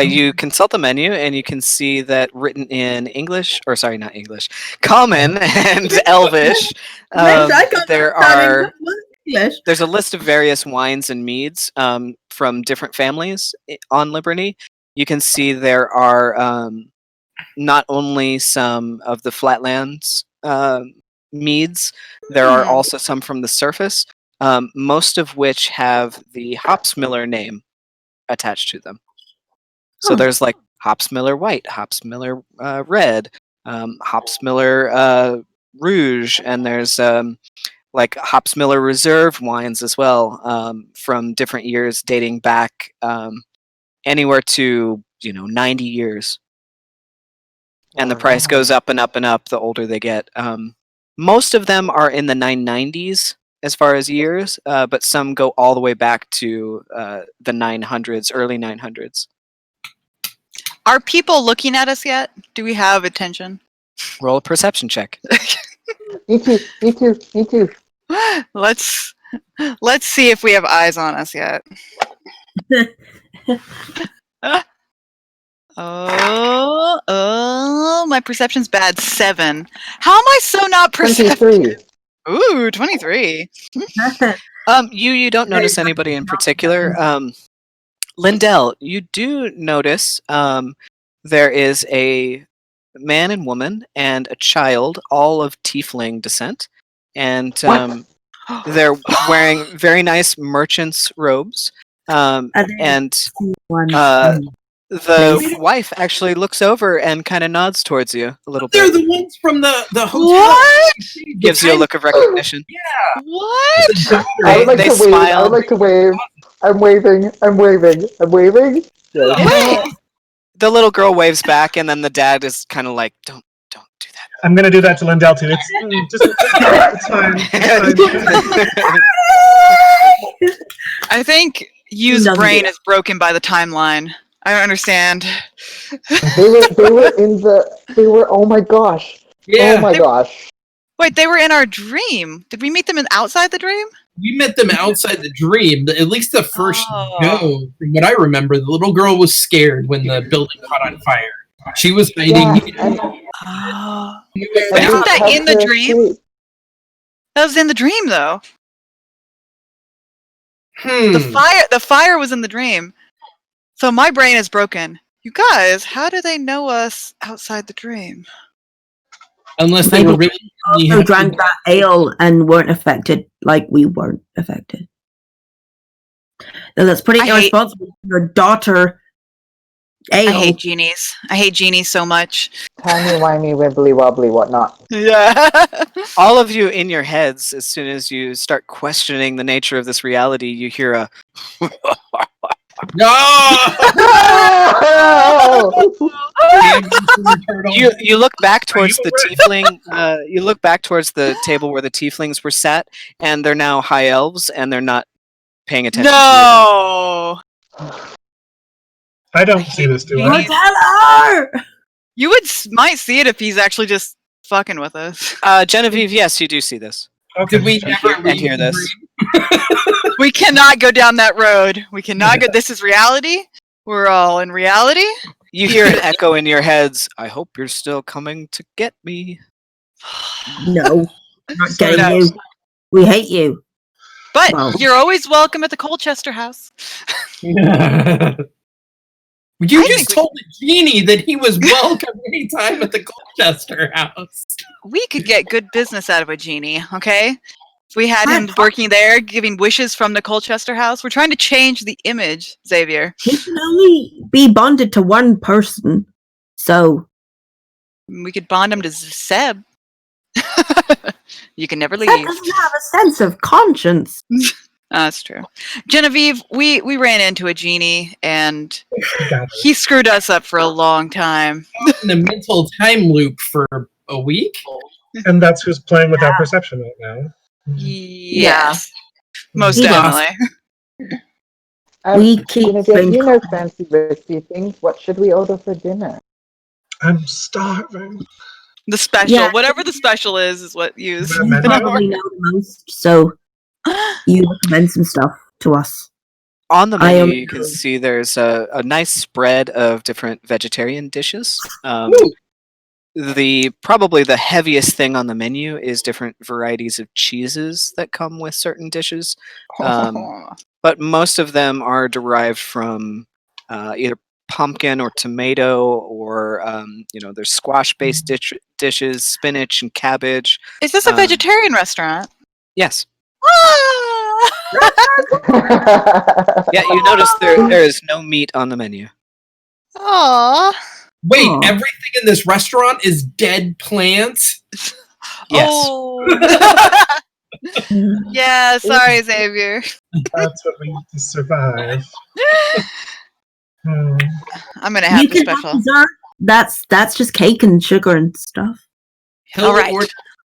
You consult the menu and you can see that written in English, or sorry, not English, Common and Elvish. There's a list of various wines and meads from different families on Liberty. You can see there are not only some of the Flatlands meads, there are also some from the surface, most of which have the Hopsmiller name attached to them. So there's like Hopsmiller White, Hopsmiller Red, Hopsmiller Rouge, and there's like Hopsmiller Reserve wines as well, from different years dating back anywhere to 90 years. And the price goes up and up and up the older they get. Most of them are in the 990s as far as years, but some go all the way back to the 900s, early 900s. Are people looking at us yet? Do we have attention? Roll a perception check. Me too. Me too. Me too. Let's see if we have eyes on us yet. My perception's bad. 7. How am I so not perceptive? 23. Ooh, 23. You don't notice anybody in particular. Lindell, you do notice there is a man and woman and a child, all of tiefling descent, and they're wearing very nice merchants' robes. And the wife actually looks over and kind of nods towards you a little They're bit. the ones from the hotel. What? Gives you a look of recognition. Yeah. What? I would like They to wave. I smile. would like to wave. I'm waving. I'm waving. I'm waving. Yes. Wait. The little girl waves back, and then the dad is kind of like, "Don't do that." I'm gonna do that to Lindell too. It's fine. It's fine. I think Yu's brain is broken by the timeline. I don't understand. They were in the. They were. Oh my gosh. Yeah. Oh my gosh. Wait, they were in our dream. Did we meet them outside the dream? We met them outside the dream. At least the first Oh. go, from what I remember, the little girl was scared when the building caught on fire. She was hiding. Yeah, Oh. But Isn't that had in the to dream? escape. That was in the dream, though. Hmm. The fire was in the dream. So my brain is broken. You guys, how do they know us outside the dream? Unless they Maybe were really also drank that ale and weren't affected like we weren't affected. Now that's pretty I hate- irresponsible. Your daughter ale. I hate genies. I hate genies so much. Timey-wimey, wibbly-wobbly, whatnot. Yeah. All of you in your heads, as soon as you start questioning the nature of this reality, you hear a No! you look back towards the tiefling. You look back towards the table where the tieflings were sat, and they're now high elves, and they're not paying attention. No. I don't see this, do Don't I? tell her! You might see it if he's actually just fucking with us. Genevieve, yes, you do see this. Okay. Did we never And leave hear the this. We cannot go down that road. We cannot go. This is reality. We're all in reality. You hear an echo in your heads. I hope you're still coming to get me. No, not So getting no. you. We hate you. But Well. you're always welcome at the Colchester house. You I just think we- told the genie that he was welcome anytime at the Colchester house. We could get good business out of a genie, okay? If we had him working there, giving wishes from the Colchester house. We're trying to change the image, Xavier. He can only be bonded to one person. So We could bond him to Seb. You can never that leave. doesn't have a sense of conscience. That's true. Genevieve, we ran into a genie, and Got he screwed us up for a long time. In a mental time loop for a week? it. And that's who's playing with our perception right now. Yes. Most He does. definitely. We keep Genevieve, saying- you know fancy risky things. What should we order for dinner? I'm starving. The special. Yeah. Whatever the special is what used. That You menu? probably know the most, so you recommend some stuff to us. On the I menu, am- you can see there's a nice spread of different vegetarian dishes. Probably the heaviest thing on the menu is different varieties of cheeses that come with certain dishes. But most of them are derived from either pumpkin or tomato, or there's squash-based dishes, spinach and cabbage. Is this a vegetarian restaurant? Yes. Ah! Yeah, you notice there is no meat on the menu. Aw. Wait, Aw. everything in this restaurant is dead plants? Yes. Oh. Yeah, sorry, Xavier. That's what we need to survive. Hmm. I'm gonna have You the can have special. dessert. That's just cake and sugar and stuff. He'll, All right.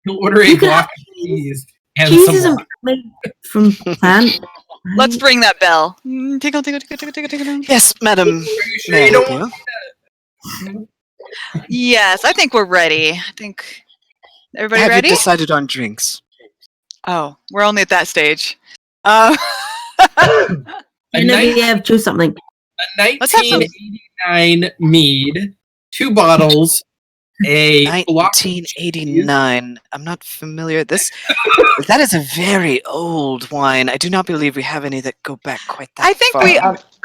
he'll order a You can block have of cheese and Cheese some isn't made from plant. Let's ring that bell. Tinkle, tinkle, tinkle, tinkle, tinkle, tinkle. Yes, madam. Are you sure May I you help don't you? want Yes, I think we're ready. I think everybody Have ready? you decided on drinks? Oh, we're only at that stage. a nice, Genevieve, choose something. Let's have some 1989 mead, 2 bottles, a block of cheese. 1989. I'm not familiar. That is a very old wine. I do not believe we have any that go back quite that I think far. we-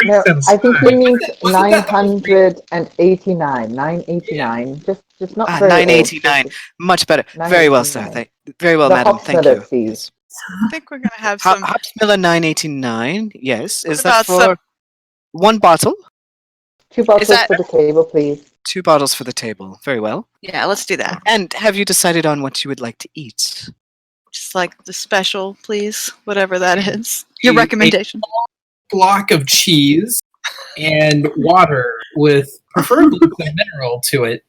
No, I think he means Wasn't that the- 989. 989. Just not very 989. old. Much better. Very well, sir. 989. Very well, The madam. Thank Hopsmiller, you. please. Yes. I think we're gonna have some. Hopsmiller 989. Yes. What Is about that for one bottle? 2 bottles that- for the table, please. 2 bottles for the table. Very well. Yeah, let's do that. And have you decided on what you would like to eat? Just like the special, please, whatever that is. Your A- recommendation. block of cheese and water with preferably some mineral to it.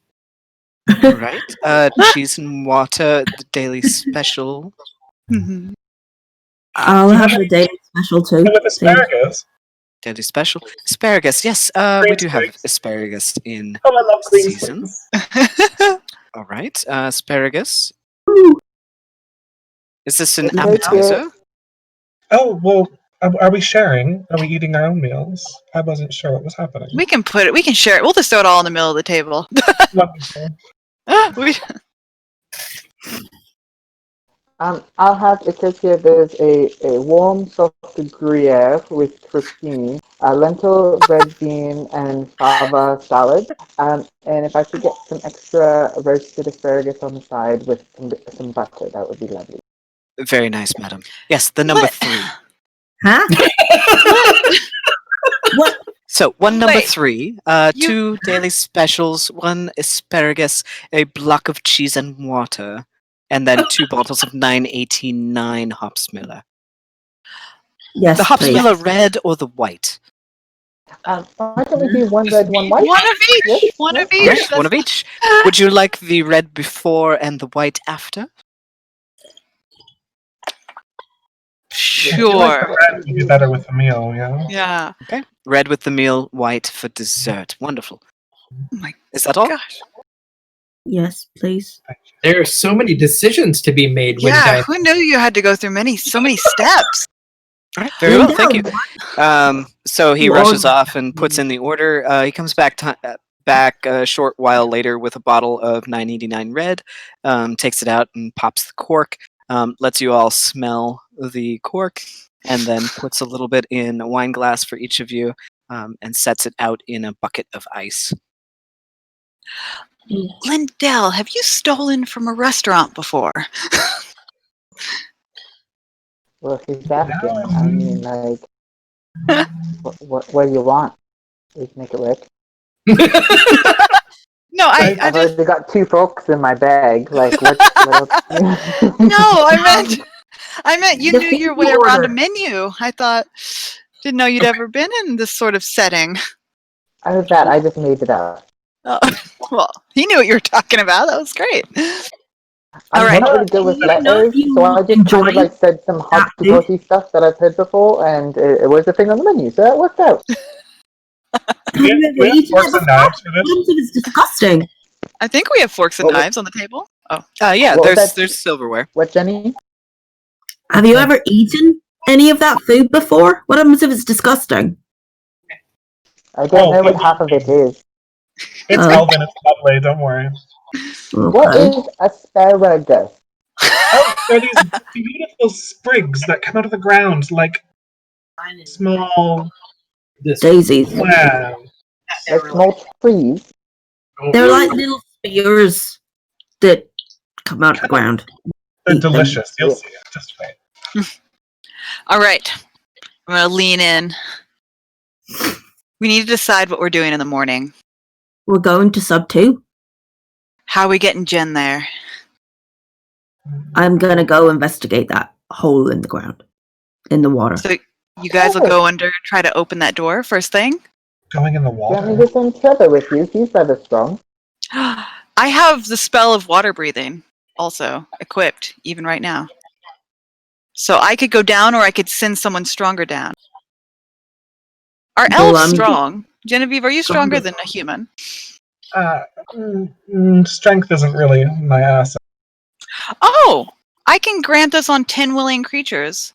All right. Cheese and water, the daily special. Mhm. I'll have the daily special too. And with asparagus. Daily special. Asparagus. Yes, we do have asparagus in Oh, I love green season. sweets. All right. Asparagus. Ooh. Is this an It's like appetizer? Oh, well, are we sharing? Are we eating our own meals? I wasn't sure what was happening. We can share it. We'll just throw it all in the middle of the table. Wonderful. We- I'll have, it says here there's a warm soft Gruyere with crostini, a lentil, red bean, and fava salad. And if I could get some extra roasted asparagus on the side with some butter, that would be lovely. Very nice, madam. Yes, the number What? 3. Huh? What? So, one number Wait. 3, You- 2 daily specials, 1 asparagus, a block of cheese and water, and then 2 bottles of 989 Hopsmiller. Yes, The please. Hopsmiller red or the white? Why don't we do one red, one white? One of each. Yes, One of yes. each. Yes, one of each. Would you like the red before and the white after? I feel like the Sure. red would be better with the meal, yeah? Yeah. Okay. Red with the meal, white for dessert. Wonderful. Oh my Is that all? gosh. Yes, please. There are so many decisions to be made when Yeah. dining. Who knew you had to go through so many steps? All right. Very well. Thank you. So he Lord. rushes off and puts in the order. He comes back a short while later with a bottle of 989 red. Takes it out and pops the cork. Lets you all smell the cork, and then puts a little bit in a wine glass for each of you, and sets it out in a bucket of ice. Lindell, have you stolen from a restaurant before? Well, if he's asking, I mean, like, what do you want? We can make it work. No, I I've just already got 2 forks in my bag. Like, what else? no, I meant you The knew your food way around a order. menu. I thought didn't know you'd ever been in this sort of setting. Out of that, I just made it up. Oh, well, he knew what you were talking about. That was great. I'm All right. not really good with I don't know letters, if you so I just kind enjoy of like said some that hopsy stuff that I've heard before, and it was a thing on the menu, so it worked out. Have you ever We have eaten forks it and before? knives for this. What if it's disgusting? I think we have forks and What was- knives on the table. Oh, Yeah, What was that? there's silverware. What, Jenny? Have you ever eaten any of that food before? What happens if it's disgusting? I don't know what but- half of it is. It's Oh. Elvin, it's lovely, don't worry. What Okay. is asparagus? Oh, they're these beautiful sprigs that come out of the ground like small This Daisies. wow. Like small trees? They're like little spears that come out of the ground. They're Eat them. delicious. You'll see it. Just wait. all right. I'm gonna lean in. We need to decide what we're doing in the morning. We're going to sub 2. How are we getting Jen there? I'm gonna go investigate that hole in the ground, in the water. So you guys will go under and try to open that door first thing. Going in the Do you want me water. to send Trevor with you? He's rather strong. I have the spell of water breathing also equipped, even right now. So I could go down or I could send someone stronger down. Are Well, elves I'm- strong? Genevieve, are you stronger Stronger. than a human? Strength isn't really my asset. Oh, I can grant this on 10 willing creatures.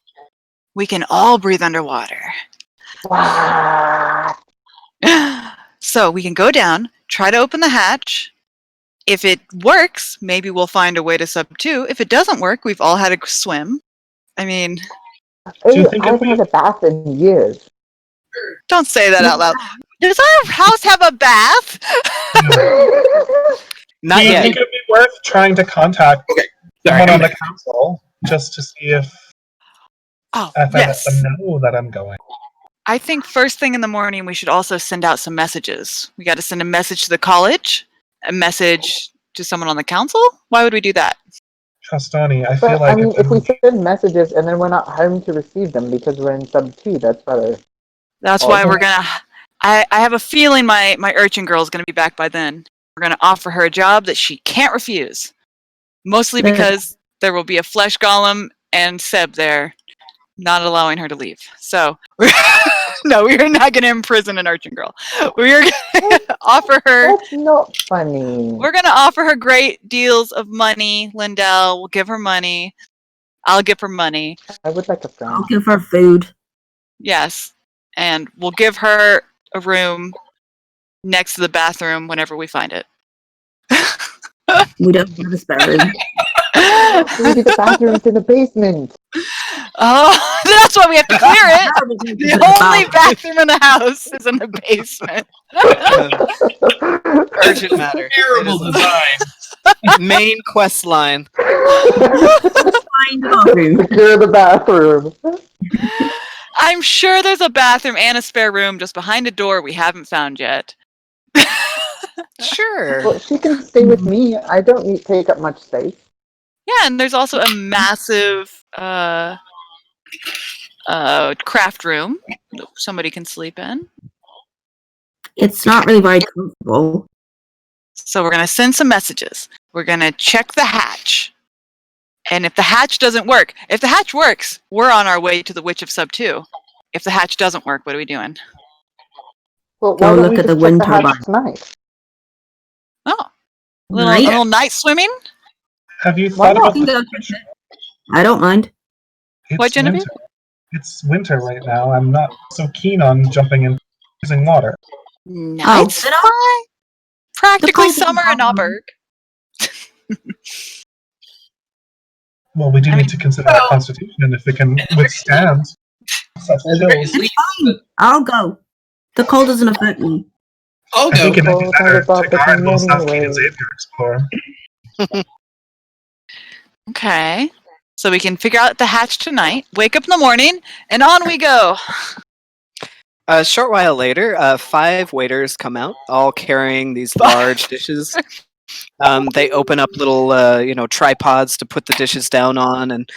We can all breathe underwater. What? So we can go down, try to open the hatch. If it works, maybe we'll find a way to sub 2. If it doesn't work, we've all had a swim. I mean, Do you Ooh, think I if haven't we- had a bath in years. don't say that out loud. Does our house have a bath? Not Do you yet. think it'd be worth trying to contact someone on the council just to see if Oh, I yes. let them know that I'm going? I think first thing in the morning, we should also send out some messages. We got to send a message to the college, a message to someone on the council. Why would we do that? Trustani, I feel But like I mean, if we send messages and then we're not home to receive them because we're in sub 2, that's better. That's why we're gonna. I have a feeling my urchin girl is gonna be back by then. We're gonna offer her a job that she can't refuse. Mostly because there will be a flesh golem and Seb there, not allowing her to leave. So no, we are not gonna imprison an urchin girl. We are gonna offer her. That's not funny. We're gonna offer her great deals of money. Lindell will give her money. I'll give her money. I would like a friend. I'll give her food. Yes. And we'll give her a room next to the bathroom whenever we find it. We don't have a spare room. Maybe the bathroom's in the basement. Oh, that's why we have to clear it. The only bathroom in the house is in the basement. Urgent matter. Terrible It is design. a main quest line. Find a bathroom. Secure the bathroom. I'm sure there's a bathroom and a spare room just behind a door we haven't found yet. Sure. Well, she can stay with me. I don't need take up much space. Yeah, and there's also a massive craft room that somebody can sleep in. It's not really very comfortable. So we're going to send some messages. We're going to check the hatch. And if the hatch doesn't work, if the hatch works, we're on our way to the Witch of Sub 2. If the hatch doesn't work, what are we doing? Well, Go why don't look we at the just check wind the hatch turbine. tonight? Oh, a Night? little night swimming? Have you Why thought not? about I don't mind. It's What, Genevieve? winter. It's winter right now. I'm not so keen on jumping in freezing water. Night's then I'll- fine. Practically cold summer in doesn't Auburg. Well, we do I need mean- to consider our constitution and if it can withstand such chills. It's fine. I'll go. The cold doesn't affect me. I'll I think go. it might be Well, better about to the guard while Safkaen and anyway. Xavier explore. Okay. So we can figure out the hatch tonight, wake up in the morning, and on we go. A short while later, 5 waiters come out, all carrying these large dishes. They open up little, tripods to put the dishes down on, and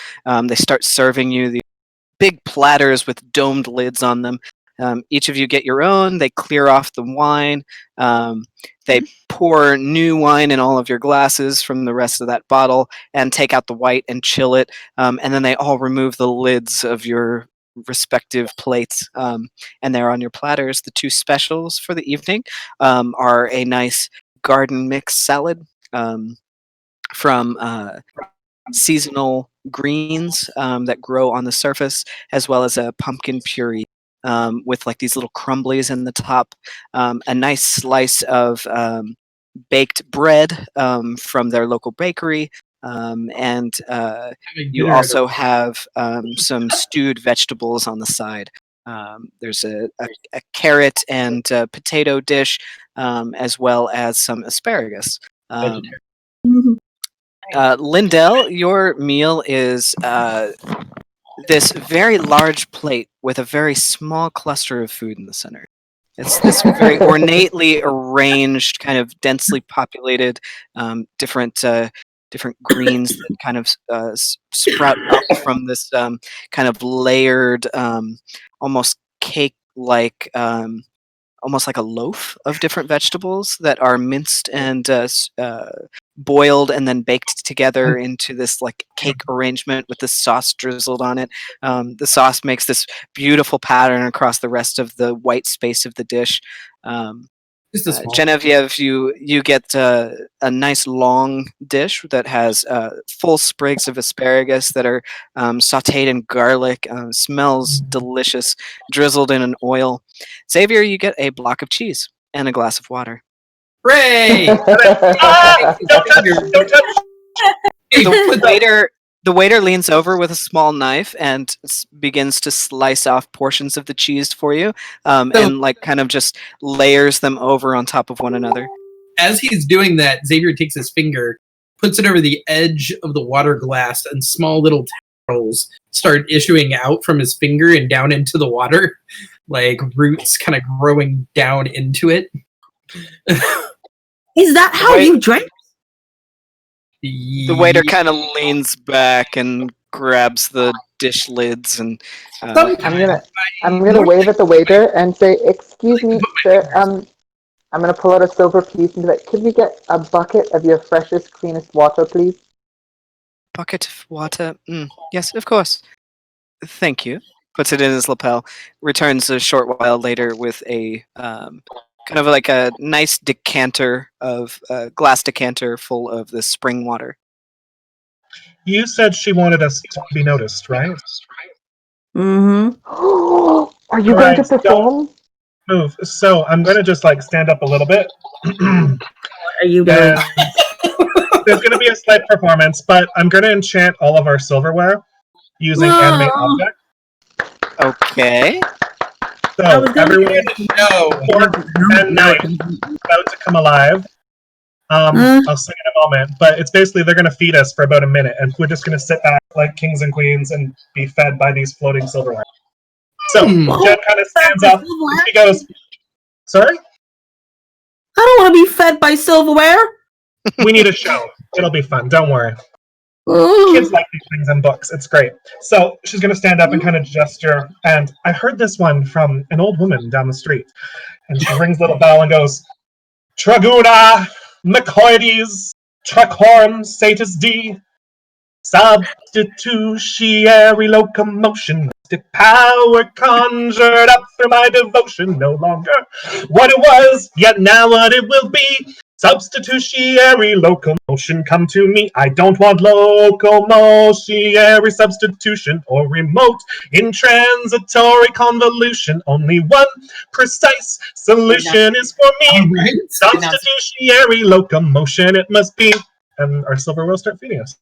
they start serving you these big platters with domed lids on them. Each of you get your own. They clear off the wine. They pour new wine in all of your glasses from the rest of that bottle and take out the white and chill it. And then they all remove the lids of your respective plates, and they're on your platters. The 2 specials for the evening are a nice garden mix salad from seasonal greens that grow on the surface, as well as a pumpkin puree with like these little crumblies in the top, a nice slice of baked bread from their local bakery, and you also have some stewed vegetables on the side. There's a carrot and potato dish, as well as some asparagus. Lindell, your meal is this very large plate with a very small cluster of food in the center. It's this very ornately arranged, kind of densely populated, different greens that kind of sprout up from this kind of layered, almost cake-like, almost like a loaf of different vegetables that are minced and boiled and then baked together into this like cake arrangement with the sauce drizzled on it. The sauce makes this beautiful pattern across the rest of the white space of the dish. Just a small. Genevieve, you get a nice long dish that has full sprigs of asparagus that are sautéed in garlic. Smells delicious, drizzled in an oil. Xavier, you get a block of cheese. and a glass of water. Hooray! Don't touch! The waiter leans over with a small knife and begins to slice off portions of the cheese for you, and like kind of just layers them over on top of one another. As he's doing that, Xavier takes his finger, puts it over the edge of the water glass, and small little tendrils start issuing out from his finger and down into the water, like roots kind of growing down into it. Is that how you drink? The waiter kind of leans back and grabs the dish lids and. I'm gonna wave at the waiter and say, "Excuse me, sir. I'm gonna pull out a silver piece and be like, could we get a bucket of your freshest, cleanest water, please?" Bucket of water? Yes, of course. Thank you. Puts it in his lapel. Returns a short while later with a kind of like a nice decanter of glass decanter full of this spring water. You said she wanted us to be noticed, right? Mm-hmm. Are you going to perform? Move. So I'm going to just like stand up a little bit. What are you doing? There's going to be a slight performance, but I'm going to enchant all of our silverware using animate object. Okay. So everyone, fork and knife about to come alive. I'll sing in a moment, but it's basically they're going to feed us for about a minute, and we're just going to sit back like kings and queens and be fed by these floating silverware. So Jen kind of stands up. And she goes, "Sorry? I don't want to be fed by silverware." We need a show. It'll be fun. Don't worry. Kids like these things in books. It's great. So she's going to stand up and kind of gesture. And I heard this one from an old woman down the street. And she rings a little bell and goes, "Traguna, Macoides, Trachorn, Satis D, substitutionary locomotion, mystic power conjured up through my devotion, no longer what it was, yet now what it will be. Substitutionary locomotion, come to me. I don't want locomotionary substitution or remote intransitory convolution. Only one precise solution is for me. Substitutionary locomotion, it must be." And our silver will start feeding us.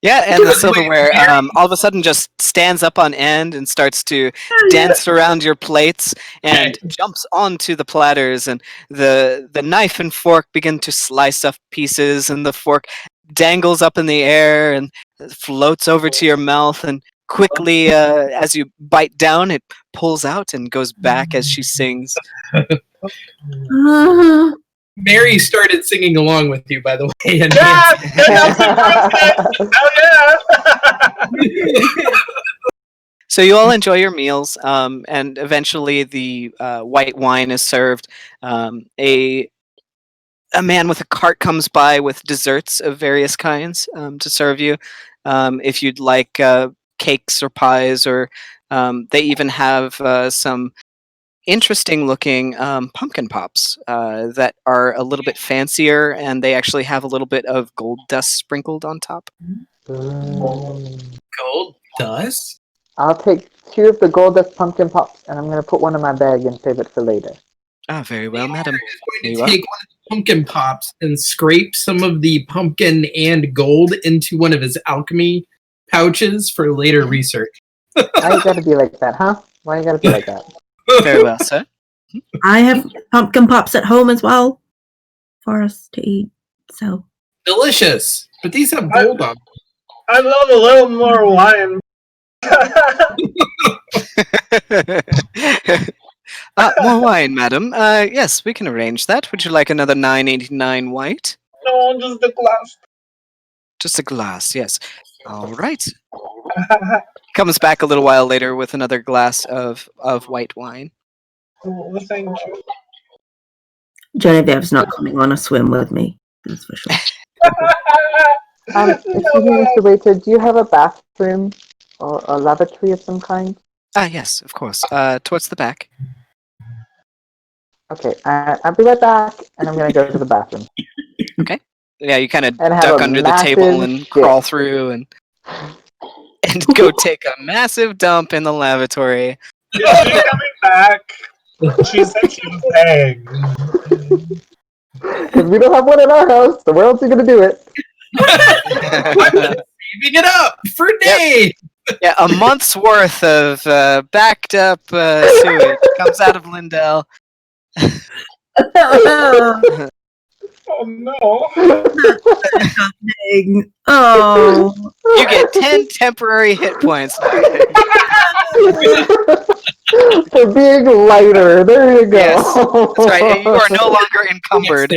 Yeah, and the silverware all of a sudden just stands up on end and starts to dance around your plates and jumps onto the platters, and the knife and fork begin to slice up pieces, and the fork dangles up in the air and floats over to your mouth, and quickly as you bite down it pulls out and goes back as she sings. Mary started singing along with you, by the way. And So you all enjoy your meals, and eventually the white wine is served. A man with a cart comes by with desserts of various kinds to serve you. If you'd like cakes or pies, or they even have some interesting looking pumpkin pops that are a little bit fancier, and they actually have a little bit of gold dust sprinkled on top. Gold dust? I'll take 2 of the gold dust pumpkin pops, and I'm going to put one in my bag and save it for later. Ah, very well, madam. I'm going to take one of the pumpkin pops and scrape some of the pumpkin and gold into one of his alchemy pouches for later research. Why you gotta be like that, huh? Why you gotta be like that? Very well, sir. I have pumpkin pops at home as well for us to eat. So delicious, but these have gold on them. I love a little more wine. More wine, madam. Yes, we can arrange that. Would you like another $9.89 white? No, just a glass. Just a glass, yes. All right. Comes back a little while later with another glass of white wine. Oh, thank you. Genevieve's not coming on a swim with me. That's for sure. Excuse me, Mr. Waiter, do you have a bathroom or a lavatory of some kind? Yes, of course. Towards the back. Okay, I'll be right back, and I'm going to go to the bathroom. Okay. Yeah, you kind of And have duck a under the table and massive crawl shit. through and go take a massive dump in the lavatory. Is she coming back? She said she was paying. Because we don't have one in our house, so where else are you going to do it? Saving it up for Dave. Yeah, a month's worth of backed up sewage comes out of Lindell. Oh no. Oh. You get 10 temporary hit points. For being lighter. There you go. Yes, that's right. You are no longer encumbered.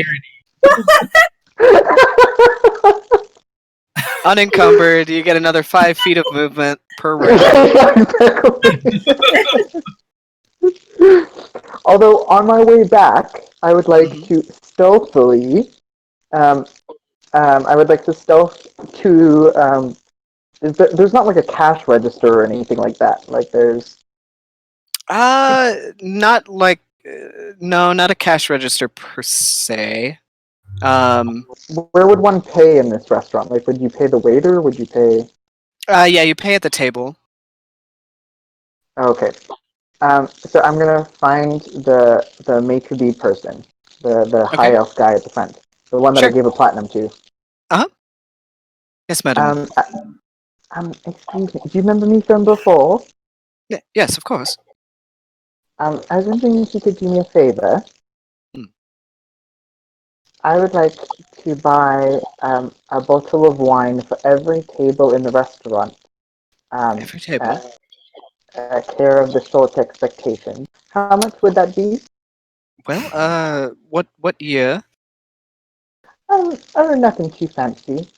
Unencumbered, you get another 5 feet of movement per round. Although on my way back, I would like to stealthily. I would like to stealth to. There's not like a cash register or anything like that. Like there's. Not like no, not a cash register per se. Where would one pay in this restaurant? Like, would you pay the waiter? Would you pay? Yeah, you pay at the table. Okay. So I'm gonna find the maitre d' person, the high elf guy at the front, the one that I Sure. gave a platinum to. Yes, madam. Excuse me. Do you remember me from before? Yes, of course. I was wondering if you could do me a favor. I would like to buy a bottle of wine for every table in the restaurant. Every table. Care of the short expectation. How much would that be? Well, what year? Nothing too fancy.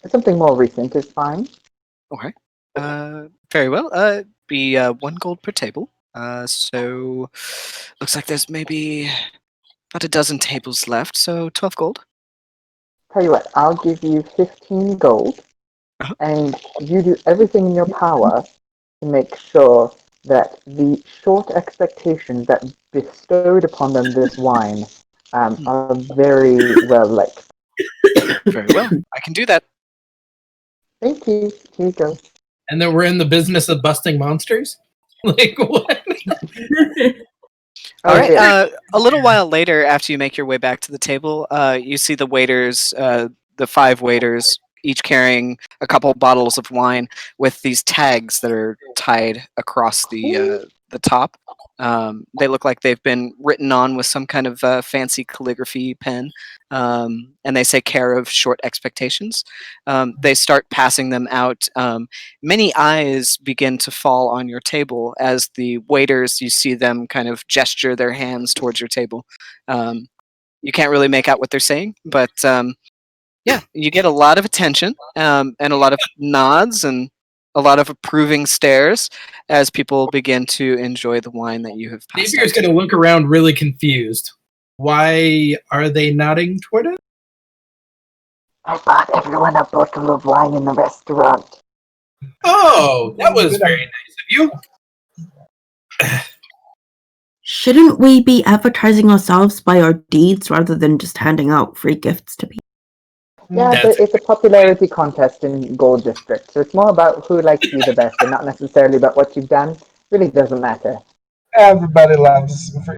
Something more recent is fine. Okay. Very well. Be 1 gold per table. So looks like there's maybe about a dozen tables left. So 12 gold. Tell you what, I'll give you 15 gold, and you do everything in your power to make sure that the short expectations that bestowed upon them this wine are very well liked. Very well. I can do that. Thank you. Here you go. And then we're in the business of busting monsters? Like, what? All right. Okay. A little while later, after you make your way back to the table, you see the waiters, the 5 waiters, each carrying a couple bottles of wine with these tags that are tied across the top. They look like they've been written on with some kind of fancy calligraphy pen, and they say "Care of Short Expectations." They start passing them out. Many eyes begin to fall on your table as the waiters. You see them kind of gesture their hands towards your table. You can't really make out what they're saying, but yeah, you get a lot of attention and a lot of nods and a lot of approving stares as people begin to enjoy the wine that you have passed Xavier's out. going to look around really confused. Why are they nodding toward us? I bought everyone a bottle of wine in the restaurant. Oh, that was very nice of you. Shouldn't we be advertising ourselves by our deeds rather than just handing out free gifts to people? Yeah, but it's a popularity contest in Gold District, so it's more about who likes you the best and not necessarily about what you've done. Really doesn't matter. Everybody loves some free.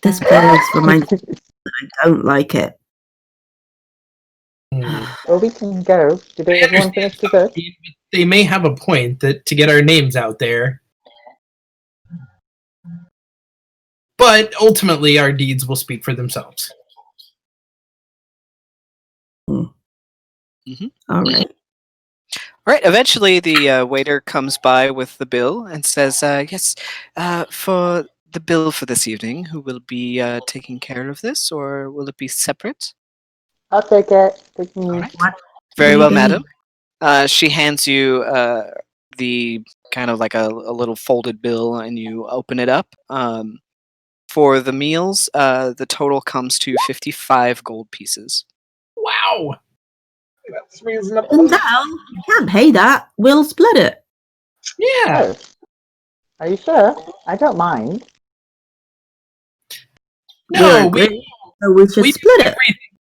This place reminds me that I don't like it. Well, we can go. Did everyone finish dessert? They may have a point that to get our names out there. But ultimately, our deeds will speak for themselves. All right. All right. Eventually, the waiter comes by with the bill and says, "Yes, for the bill for this evening, who will be taking care of this, or will it be separate?" I'll take it. Take me. All right. Very well, madam. She hands you the kind of like a little folded bill, and you open it up. For the meals, the total comes to 55 gold pieces. Wow. That's reasonable. Lindell, you can't pay that. We'll split it. Yeah. Oh. Are you sure? I don't mind. No, We're agreed, so we should split it.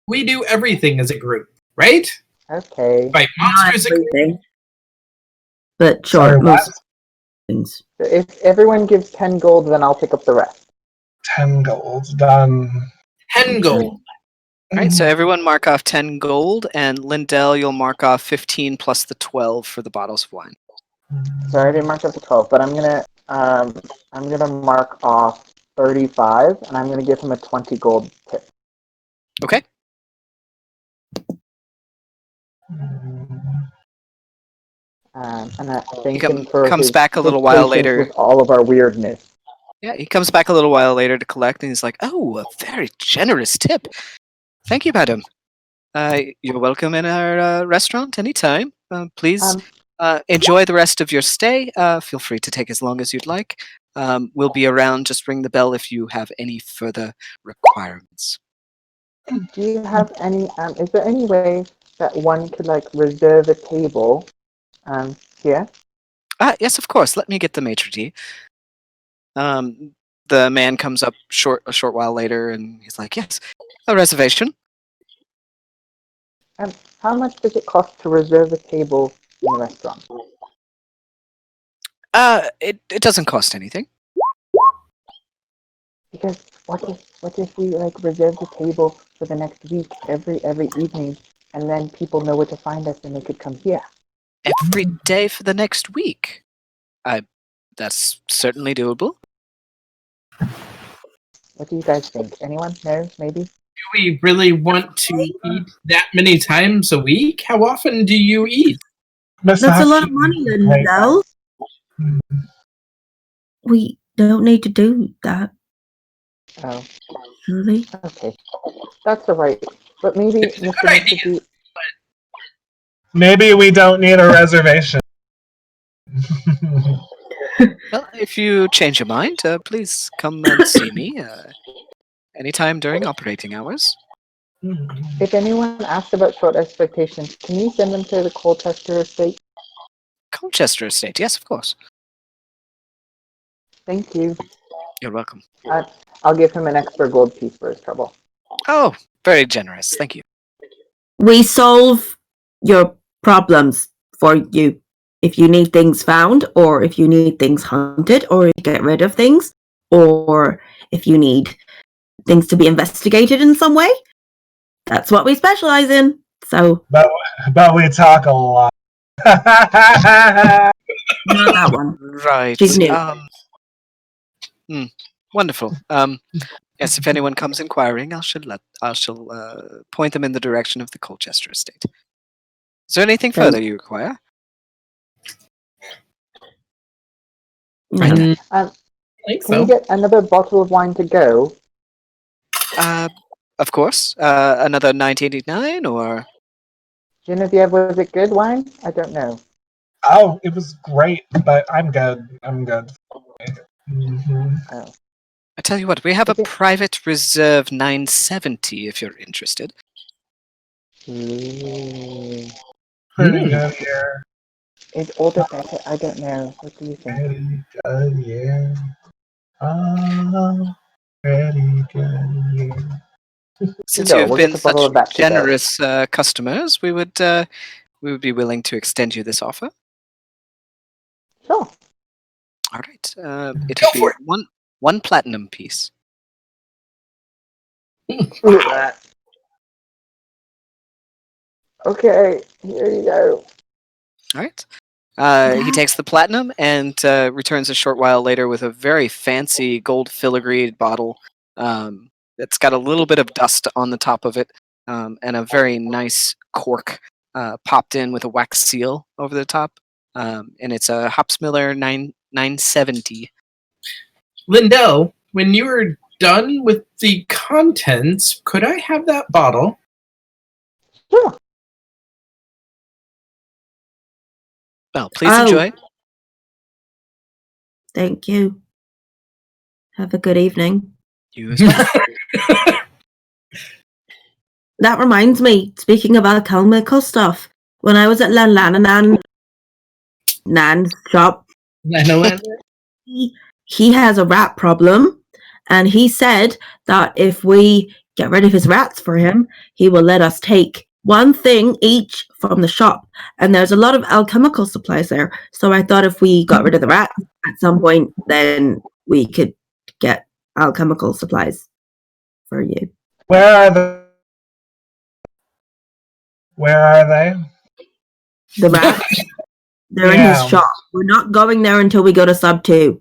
We do everything as a group, right? Okay. By Not monsters. everything. But Sorry, sure, what? most things. If everyone gives 10 gold, then I'll pick up the rest. 10 gold, done. 10 gold. All right, so everyone mark off 10 gold, and Lindell, you'll mark off 15 plus the 12 for the bottles of wine. Sorry, I didn't mark up the 12, but I'm gonna mark off 35, and I'm gonna give him a 20 gold tip. Okay. And I thank him for comes his, back a his little while patience later. with all of our weirdness. Yeah, he comes back a little while later to collect, and he's like, "Oh, a very generous tip. Thank you, madam. You're welcome in our restaurant anytime. Please enjoy the rest of your stay. Feel free to take as long as you'd like. We'll be around. Just ring the bell if you have any further requirements." Do you have any? Is there any way that one could reserve a table? Here. Yes, of course. Let me get the maitre d'. The man comes up a short while later, and he's like, "Yes, a reservation." How much does it cost to reserve a table in a restaurant? It doesn't cost anything. Because what if we reserve the table for the next week every evening, and then people know where to find us and they could come here? Every day for the next week. That's certainly doable. What do you guys think? Anyone? No? Maybe? Do we really want to eat that many times a week? How often do you eat? That's a lot of money, Lindell. We don't need to do that. Oh. Really? Okay. That's alright. But maybe Mr. Maybe we don't need a reservation. Well, if you change your mind, please come and see me anytime during operating hours. If anyone asks about short expectations, can you send them to the Colchester estate? Colchester estate, yes, of course. Thank you. You're welcome. I'll give him an extra gold piece for his trouble. Oh, very generous. Thank you. We solve your problems for you. If you need things found, or if you need things hunted, or if you get rid of things, or if you need things to be investigated in some way, that's what we specialize in. So, but we talk a lot. not that one. Right. She's new. Wonderful. Yes, if anyone comes inquiring, I shall point them in the direction of the Colchester estate. Is there anything further you require? I think Can so. we get another bottle of wine to go? Of course. Another 9.89 or? Genevieve, was it good wine? I don't know. Oh, it was great, but I'm good. Mm-hmm. Oh. I tell you what, we have a private reserve 970 if you're interested. Pretty good, yeah. Is older better? I don't know. What do you think? Pretty good, yeah. Oh, pretty good, yeah. Since Sure, you've we'll been get the bottle such of that to go. generous customers, we would be willing to extend you this offer. Sure. All right. It'll be one platinum piece. Okay, here you go. All right. He takes the platinum and returns a short while later with a very fancy gold filigreed bottle that's got a little bit of dust on the top of it and a very nice cork popped in with a wax seal over the top. And it's a Hopsmiller 970. Lindell, when you are done with the contents, could I have that bottle? Sure. Well, please enjoy. Thank you. Have a good evening. You as well. That reminds me, speaking of alchemical stuff, when I was at Nan's shop, he has a rat problem, and he said that if we get rid of his rats for him, he will let us take one thing each from the shop. And there's a lot of alchemical supplies there. So I thought if we got rid of the rats, some point, then we could get alchemical supplies for you. Where are the? Where are they? The rats, they're in Yeah. his shop. We're not going there until we go to sub 2.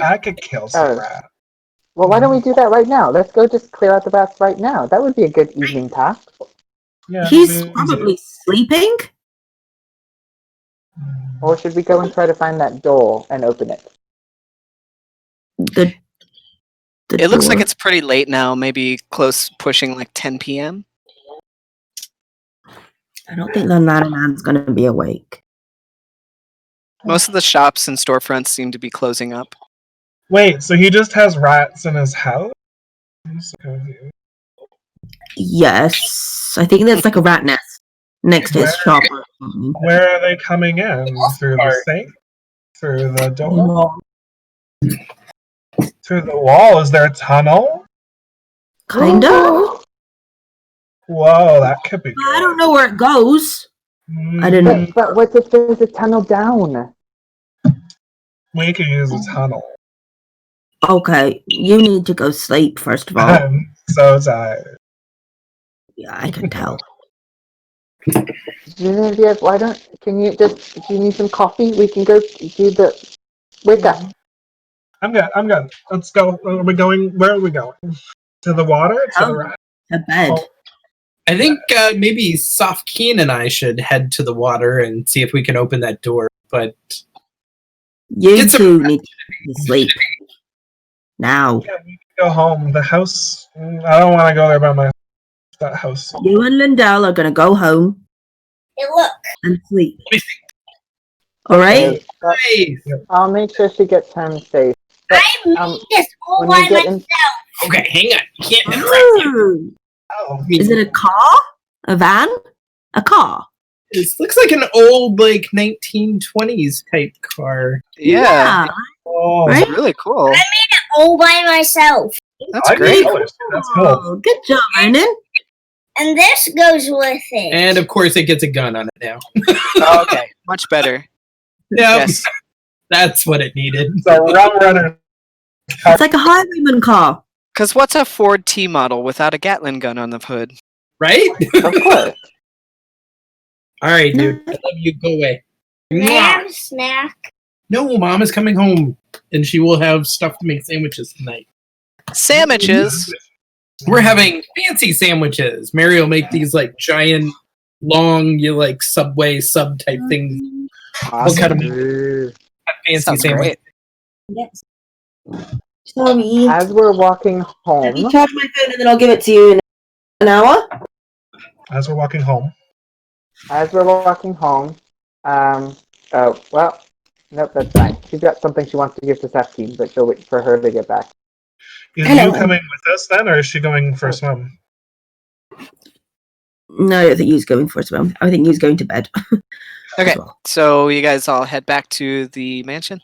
I could kill some Oh. rat. Well, why don't we do that right now? Let's go just clear out the rats right now. That would be a good evening task. Yeah, He's we- probably sleeping. Or should we go and try to find that door and open it? The It looks like door. it's pretty late now, maybe close pushing like 10 p.m. I don't think the ladder man's going to be awake. Most of the shops and storefronts seem to be closing up. Wait, so he just has rats in his house? I'm so confused. Yes, I think there's like a rat nest next to his shop. or something. Where are they coming in? Through the sink? Through the door? Through the wall? Is there a tunnel? Kinda. Whoa, that could be good. I don't know where it goes. Mm, I didn't. But what if there's a tunnel down? We could use a tunnel. Okay, you need to go sleep first of all. I'm so tired. Yeah, I can tell. Genevieve, do you need some coffee? We can go do the, wake up. I'm good. Let's go. Where are we going? To the water? To the rat? To bed. Oh. I think maybe Safkaen and I should head to the water and see if we can open that door. But You Get some two need to sleep. Now. Yeah, we can go home. The house, I don't want to go there by myself. That house. You and Lindell are gonna go home Hey, look. and sleep. Alright? hey, I'll make sure she gets home safe. But, I made this all when by we get myself. in, okay, hang on. You can't interrupt. Ooh. Oh, Is it a car? A van? A car? This looks like an old, like 1920s type car. Yeah, oh, Right? it's really cool. All by myself. That's I great. know it. That's cool. Oh, good job, Vernon. And this goes with it. And of course, it gets a gun on it now. Oh, okay, much better. Yeah, Yes. that's what it needed. So rum runner. It's like a highwayman car. Because what's a Ford T model without a Gatling gun on the hood? Right? of course. All right, dude. I love you. Go away. May I have a snack? No, Mom is coming home, and she will have stuff to make sandwiches tonight. Sandwiches. We're having fancy sandwiches. Mary will make these like giant, long, like Subway sub type things. We'll cut them Ooh. fancy Sounds sandwiches. great. Yes. Sorry. As we're walking Let home, me charge my phone and then I'll give it to you in an hour. As we're walking home. oh, well, nope, that's fine. She's got something she wants to give to Safkaen, but she'll wait for her to get back. Is Hello. you coming with us then, or is she going for a swim? No, I don't think he's going for a swim. I think he's going to bed. Okay, As well. so you guys all head back to the mansion.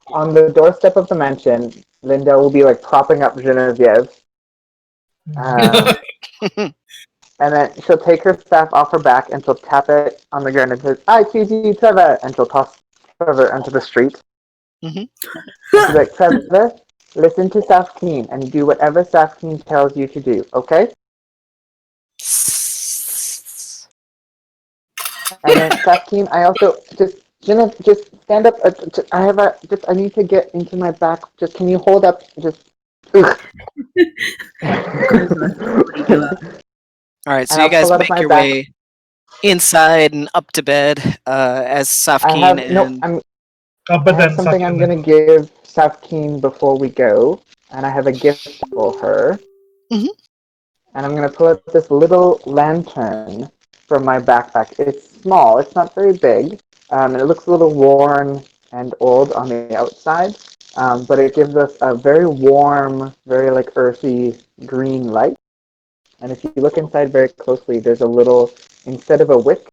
On the doorstep of the mansion, Linda will be like propping up Genevieve. And then she'll take her staff off her back and she'll tap it on the ground and says, I choose you, Trevor! And she'll toss Trevor into the street. Mhm. She'll be like, Trevor, listen to Safkaen and do whatever Safkaen tells you to do, okay? And then Safkaen, I also Jenna, just stand up. I need to get into my back. Just can you hold up? Just. Ugh. All right, so And you I'll guys pull out of make my your back. way inside and up to bed as I Safkaen have no. and Oh, but I then have something I'm Safkaen- gonna give Safkaen before we go, and I have a gift for her. Mhm. And I'm gonna pull out this little lantern from my backpack. It's small. It's not very big, and it looks a little worn and old on the outside. But it gives us a very warm, very like earthy green light. And if you look inside very closely, there's a little, instead of a wick,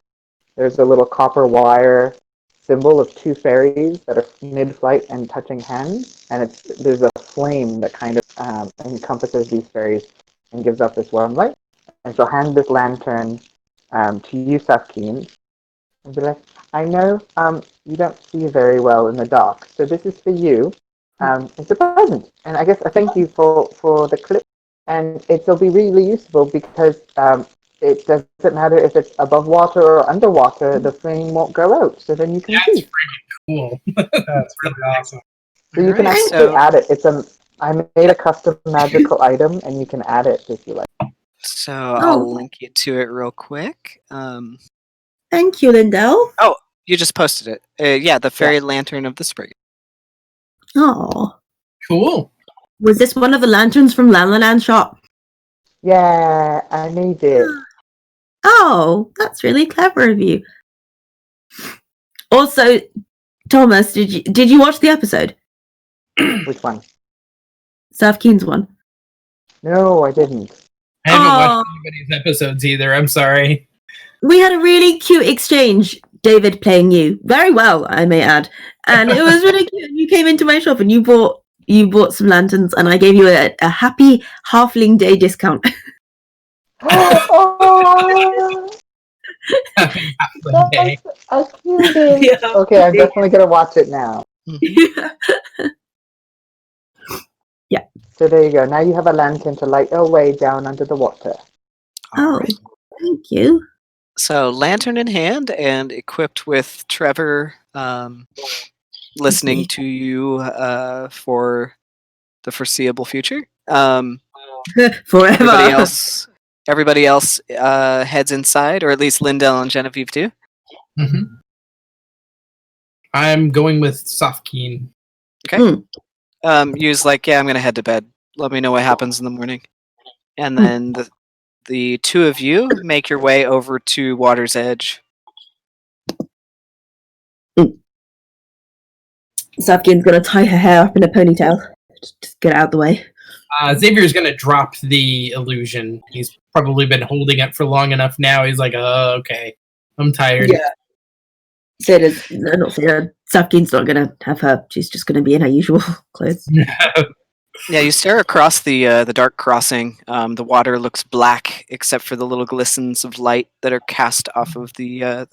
there's a little copper wire symbol of two fairies that are mid-flight and touching hands. And there's a flame that kind of encompasses these fairies and gives off this warm light. And she'll hand this lantern to you, Safkaen. and be like, I know you don't see very well in the dark, so this is for you. It's a present, and I guess a thank you for the clip, and it'll be really useful because it doesn't matter if it's above water or underwater, the flame won't go out, so then you can That's see. pretty cool. That's really awesome. So you can Alright, actually so- add it. I made a custom magical item, and you can add it if you like. So Oh. I'll link you to it real quick. Thank you, Lindell. You just posted it. Yeah, the fairy lantern of the spring. Oh, Cool. was this one of the lanterns from Land shop? Yeah, I made it. Oh, that's really clever of you. Also, Thomas, did you watch the episode? Which one? Safkaen's one. No, I didn't. I haven't watched anybody's episodes either. I'm sorry. We had a really cute exchange. David playing you very well, I may add, and it was really cute. You came into my shop and you bought some lanterns, and I gave you a happy halfling day discount. Oh, Happy that's day. a cutie. Yeah. Okay, I'm definitely gonna watch it now. So there you go. Now you have a lantern to light your way down under the water. Oh, Alright. thank you. So lantern in hand and equipped with Trevor listening to you for the foreseeable future. Forever. Everybody else heads inside, or at least Lindell and Genevieve do. Mm-hmm. I'm going with Safkaen. Yu's like, yeah, I'm gonna head to bed. Let me know what happens in the morning. And then the two of you make your way over to Water's Edge. Safkaen's gonna tie her hair up in a ponytail. Just get out of the way. Xavier's going to drop the illusion. He's probably been holding it for long enough now. He's like, okay, I'm tired. Yeah. Safkaen's not gonna have her. She's just gonna be in her usual clothes. Yeah, you stare across the dark crossing. The water looks black, except for the little glistens of light that are cast off of the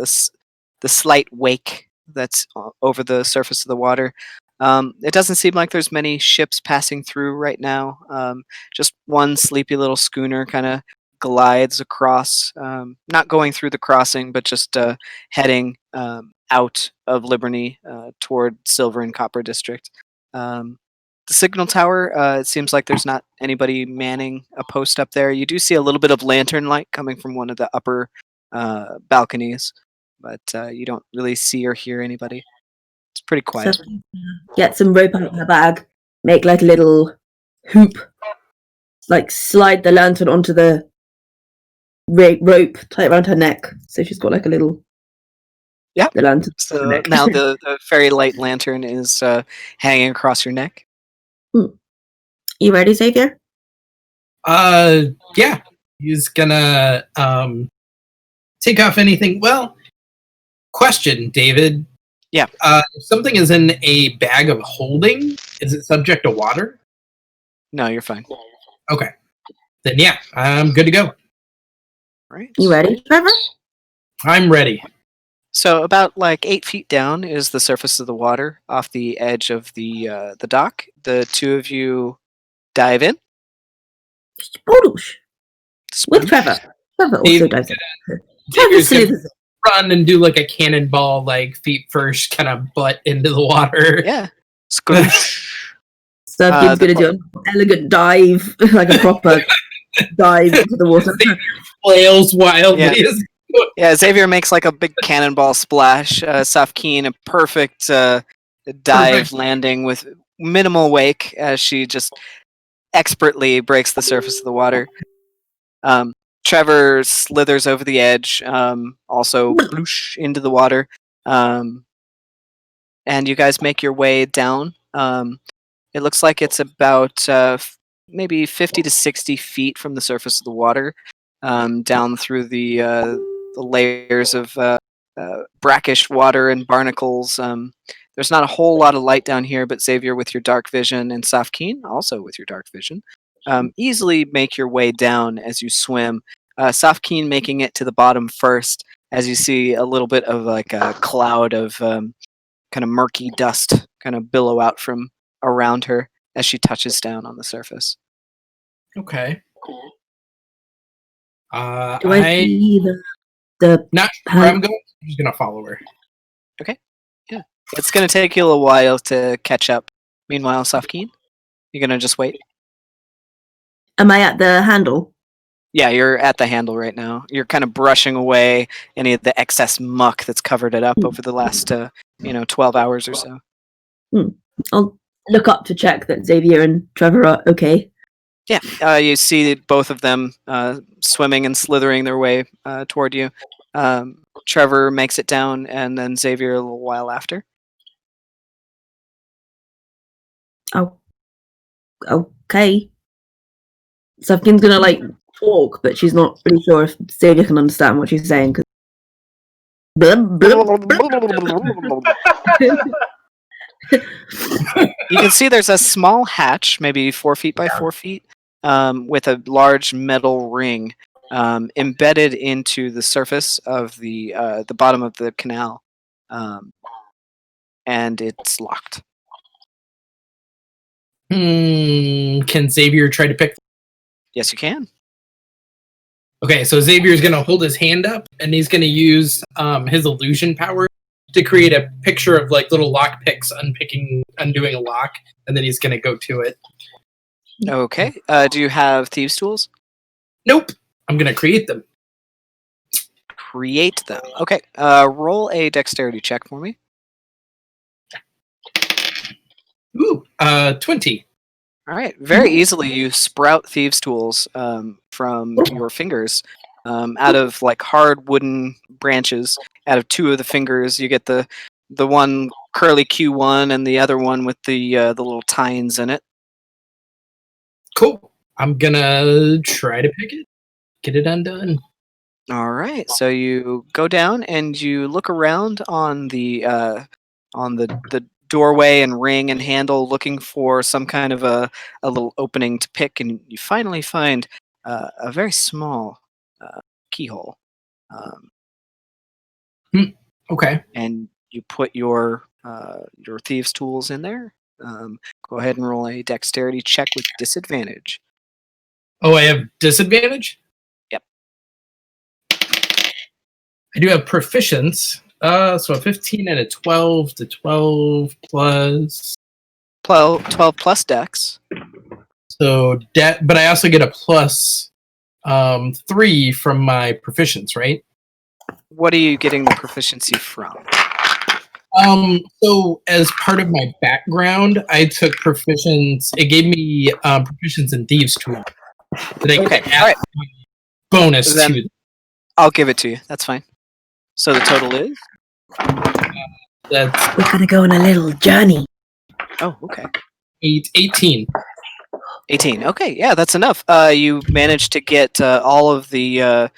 slight wake that's over the surface of the water. It doesn't seem like there's many ships passing through right now. Just one sleepy little schooner kind of glides across, not going through the crossing, but just heading out of Liberty toward Silver and Copper District. The signal tower, it seems like there's not anybody manning a post up there. You do see a little bit of lantern light coming from one of the upper balconies, but you don't really see or hear anybody. It's pretty quiet. Safkaen's gonna get some rope out of her bag, make like a little hoop, like slide the lantern onto the rope, tie it around her neck, so she's got like a little the lantern. So neck. now the fairy light lantern is hanging across your neck. You ready, Xavier? Yeah. He's gonna take off anything. Well, question, David. Yeah. If something is in a bag of holding, is it subject to water? No, you're fine. Okay. Then yeah, I'm good to go. Right. You ready, Trevor? I'm ready. So about like 8 feet down is the surface of the water off the edge of the dock. The two of you dive in. Boodoosh. Swim. With Trevor. Trevor also David- dives in. Xavier's Trevor gonna slithers in. run and do like a cannonball, like feet first, kind of butt into the water. Yeah. Squish. Safkaen's the gonna do an elegant dive, like a proper dive into the water. Flails wildly. Yeah. as- Yeah, Xavier makes like a big cannonball splash. Safkaen, a perfect dive Perfect. landing with minimal wake as she just expertly breaks the surface of the water. Trevor slithers over the edge, also bloosh into the water. And you guys make your way down. It looks like it's about maybe 50 to 60 feet from the surface of the water, down through the layers of brackish water and barnacles. There's not a whole lot of light down here, but Xavier, with your dark vision, and Safkaen, also with your dark vision, easily make your way down as you swim. Safkaen making it to the bottom first, as you see a little bit of like a cloud of kind of murky dust kind of billow out from around her as she touches down on the surface. Okay. Do I see the not sure where I'm going. I'm just gonna follow her. Okay. Yeah. It's gonna take you a while to catch up. Meanwhile, Safkaen, you're gonna just wait? Am I at the handle? Yeah, you're at the handle right now. You're kind of brushing away any of the excess muck that's covered it up over the last 12 hours or so. I'll look up to check that Xavier and Trevor are okay. Yeah, you see both of them swimming and slithering their way toward you. Trevor makes it down, and then Xavier a little while after. Oh, okay. Safkaen's gonna talk, but she's not really sure if Xavier can understand what she's saying. You can see there's a small hatch, maybe 4 feet by 4 feet, with a large metal ring embedded into the surface of the bottom of the canal, and it's locked. Can Xavier try to pick? Yes, you can. Okay, so Xavier's gonna hold his hand up, and he's gonna use his illusion power to create a picture of little lock picks undoing a lock, and then he's gonna go to it. Okay. Do you have thieves' tools? Nope. I'm gonna create them. Create them. Okay. Roll a dexterity check for me. Ooh, 20. All right. Very easily, you sprout thieves' tools from your fingers out of hard wooden branches. Out of 2 of the fingers, you get the one curly Q1 and the other one with the little tines in it. Cool. I'm gonna try to pick it. Get it undone. All right. So you go down and you look around on the doorway and ring and handle, looking for some kind of a little opening to pick, and you finally find a very small keyhole. Okay. And you put your thieves' tools in there. Go ahead and roll a dexterity check with disadvantage. Oh, I have disadvantage? Yep. I do have proficiency. So a 15 and a 12 to 12 plus. 12 plus dex. So, but I also get a plus 3 from my proficiency, right? What are you getting the proficiency from? So as part of my background, I took proficiency. It gave me proficiency in thieves' tools. Okay, all right. Bonus Then to. I'll give it to you. That's fine. So the total is? That's We're gonna go on a little journey. Oh, okay. 18. 18. Okay, yeah, that's enough. You managed to get all of the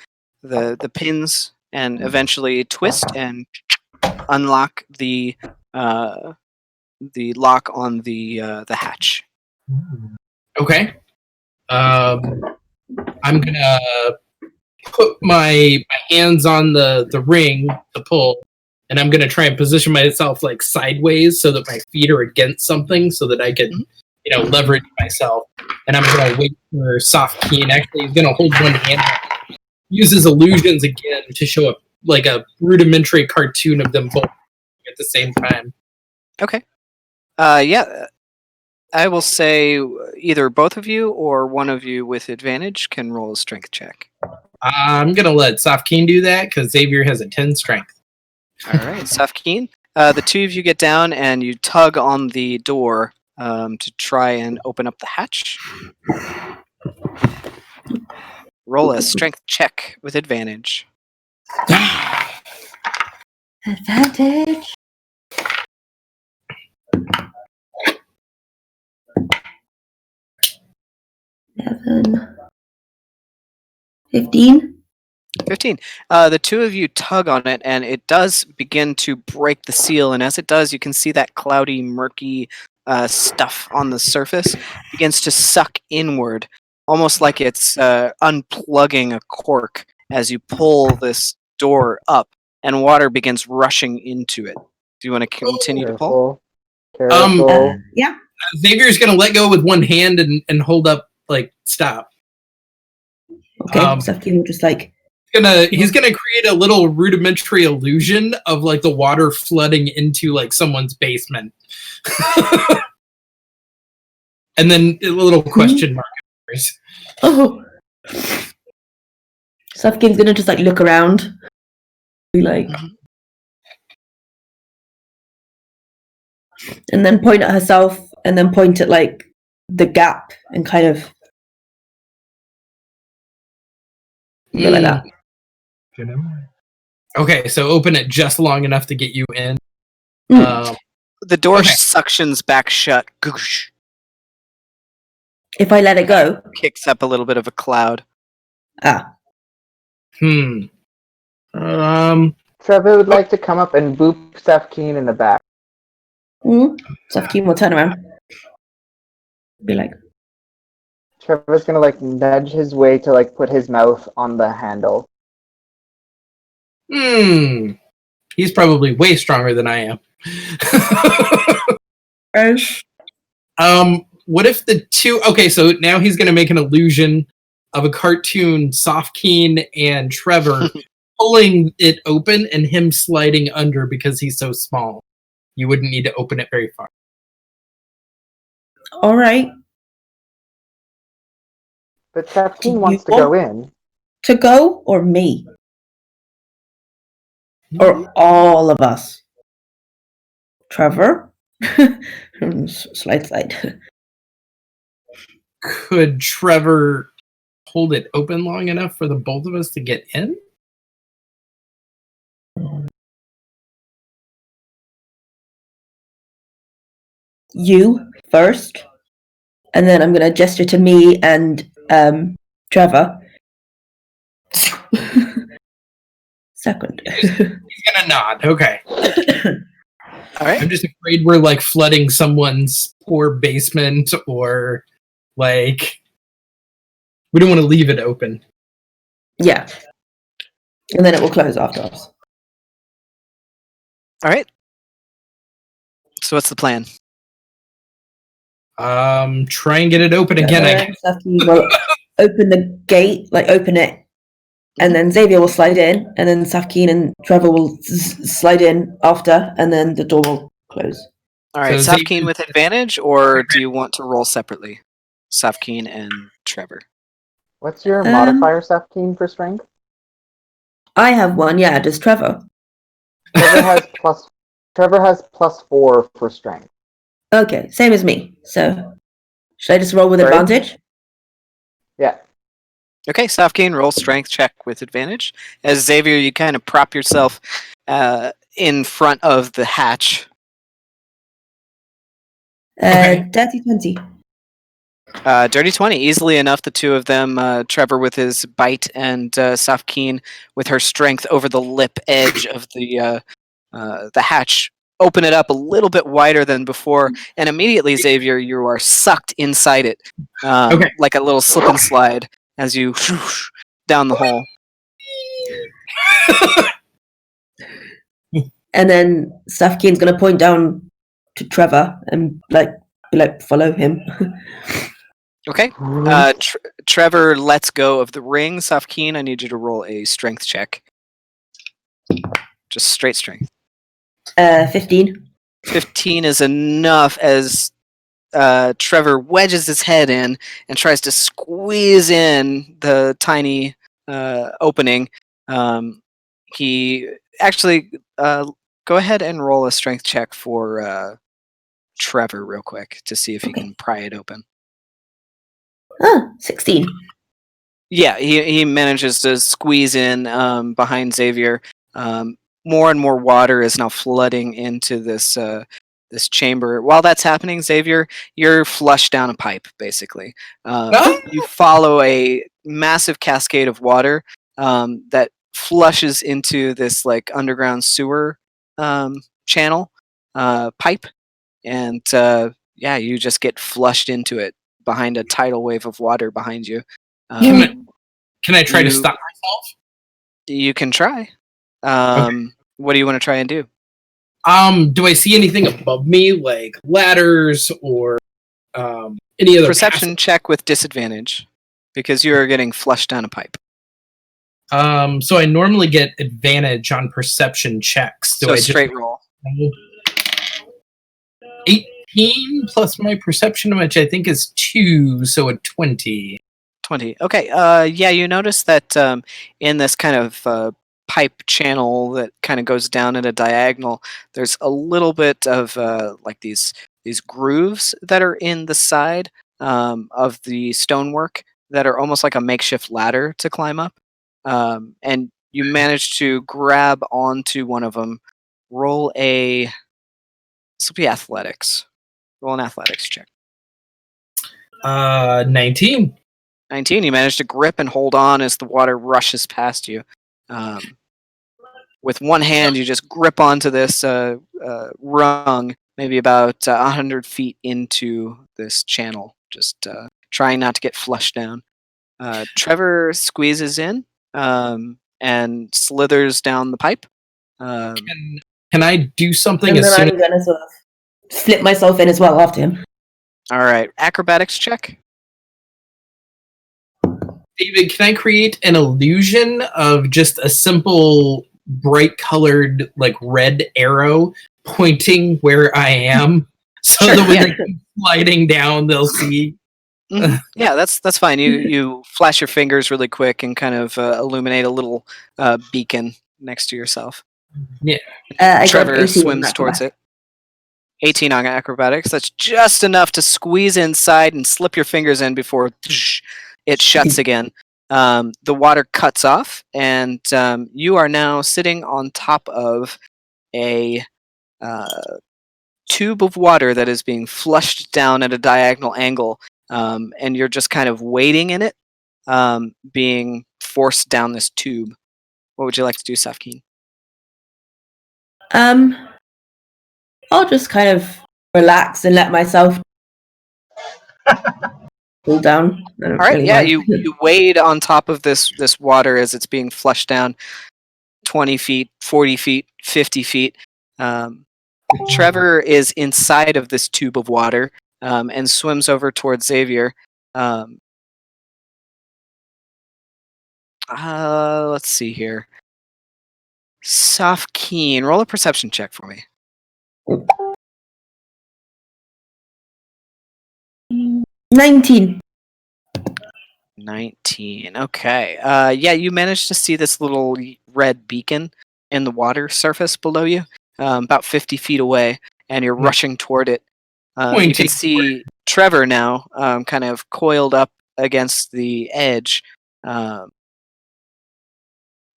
pins and eventually twist and unlock the lock on the hatch. Okay. I'm gonna put my hands on the ring to pull, and I'm gonna try and position myself sideways so that my feet are against something, so that I can, leverage myself. And I'm gonna wait for Safkaen. Actually, he's gonna hold one hand, use his illusions again to show up a rudimentary cartoon of them both at the same time. Okay. Yeah. I will say either both of you or one of you with advantage can roll a strength check. I'm gonna let Safkaen do that because Xavier has a 10 strength. All right, Safkaen. The 2 of you get down and you tug on the door to try and open up the hatch. Roll a strength check with advantage. Advantage. 15. 15. The 2 of you tug on it, and it does begin to break the seal. And as it does, you can see that cloudy, murky stuff on the surface begins to suck inward, almost like it's unplugging a cork as you pull this door up, and water begins rushing into it. Do you want to continue to pull? Careful. Yeah. Xavier's gonna let go with one hand and hold up like stop. Okay. Safkaen will just like. He's gonna create a little rudimentary illusion of like the water flooding into like someone's basement. And then a little question mark. Oh. Safkaen's gonna just like look around. Be like. And then point at herself, and then point at like the gap, and kind of go like that. Okay, so open it just long enough to get you in. The door suctions back shut. Goosh. If I let it go, Kicks up a little bit of a cloud. ah, Trevor Trevor would like to come up and boop Safkaen in the back. Safkaen will turn around, be like, Trevor's gonna like nudge his way to like put his mouth on the handle. He's probably way stronger than I am. What if the two... Okay, so now he's going to make an illusion of a cartoon Safkaen and Trevor pulling it open and him sliding under because he's so small. You wouldn't need to open it very far. all right, But Safkaen wants to go in. to go or me or all of us. Trevor, slide. Could Trevor hold it open long enough for the both of us to get in? You first, and then I'm gonna gesture to me and Trevor. Second. He's gonna nod. Okay. All right. I'm just afraid we're like flooding someone's poor basement, or like we don't want to leave it open. Yeah, and then it will close after us. All right. So what's the plan? Try and get it open again. I guess. Safkaen will open the gate, like open it, and then Xavier will slide in, and then Safkaen and Trevor will slide in after, and then the door will close. All right, So Safkaen with advantage, or do you want to roll separately? Safkaen and Trevor. What's your modifier, Safkaen, for strength? I have one. Yeah, does Trevor? Trevor has +4 for strength. Okay, same as me. So, should I just roll with Sorry? advantage? Yeah. Okay, Safkaen, roll strength check with advantage. As Xavier, you kind of prop yourself in front of the hatch. Dirty 20. Dirty 20, easily enough. The two of them, Trevor with his bite and Safkaen with her strength over the lip edge of the hatch, open it up a little bit wider than before, and immediately, Xavier, you are sucked inside it, like a little slip and slide as you whoosh down the hole. And then Safkaen's gonna point down to Trevor and be like, follow him. Okay. Trevor lets go of the ring. Safkaen, I need you to roll a strength check. Just straight strength. 15. 15 is enough as Trevor wedges his head in and tries to squeeze in the tiny opening. He actually go ahead and roll a strength check for Trevor real quick to see if he can pry it open. 16. Yeah, he manages to squeeze in behind Xavier. More and more water is now flooding into this chamber. While that's happening, Xavier, you're flushed down a pipe, basically. You follow a massive cascade of water that flushes into this like underground sewer channel pipe, and you just get flushed into it behind a tidal wave of water behind you. Can I try to stop myself? You can try. What do you want to try and do? Do I see anything above me, like ladders or any other Perception check with disadvantage, because you are getting flushed down a pipe. So I normally get advantage on perception checks. So straight roll. 18 plus my perception, which I think is 2, so a 20. 20. Okay. Yeah, you notice that in this kind of pipe channel that kind of goes down at a diagonal, there's a little bit of like these grooves that are in the side of the stonework that are almost like a makeshift ladder to climb up. And you manage to grab onto one of them. Roll a... This will be athletics. Roll an athletics check. 19. 19. You manage to grip and hold on as the water rushes past you. With one hand, you just grip onto this rung, maybe about 100 feet into this channel, just trying not to get flushed down. Trevor squeezes in and slithers down the pipe. Can I do something And as then soon I'm gonna sort of slip myself in as well after him. All right, acrobatics check. David, can I create an illusion of just a simple bright colored like red arrow pointing where I am so Sure, that when yeah. they come sliding down they'll see? Yeah, that's fine. You flash your fingers really quick and kind of illuminate a little beacon next to yourself. Yeah. I got Trevor 18 swims on towards that. it. 18 on acrobatics. That's just enough to squeeze inside and slip your fingers in before it shuts again. The water cuts off, and you are now sitting on top of a tube of water that is being flushed down at a diagonal angle, and you're just kind of waiting in it, being forced down this tube. What would you like to do, Safkaen? I'll just kind of relax and let myself cool down. I don't All right, really yeah, mind. you wade on top of this water as it's being flushed down 20 feet, 40 feet, 50 feet. Trevor is inside of this tube of water and swims over towards Xavier. Let's see here. Safkaen, roll a perception check for me. 19. 19. Okay. Yeah, you managed to see this little red beacon in the water surface below you, about 50 feet away, and you're rushing toward it. You Pointing can see Trevor now, kind of coiled up against the edge,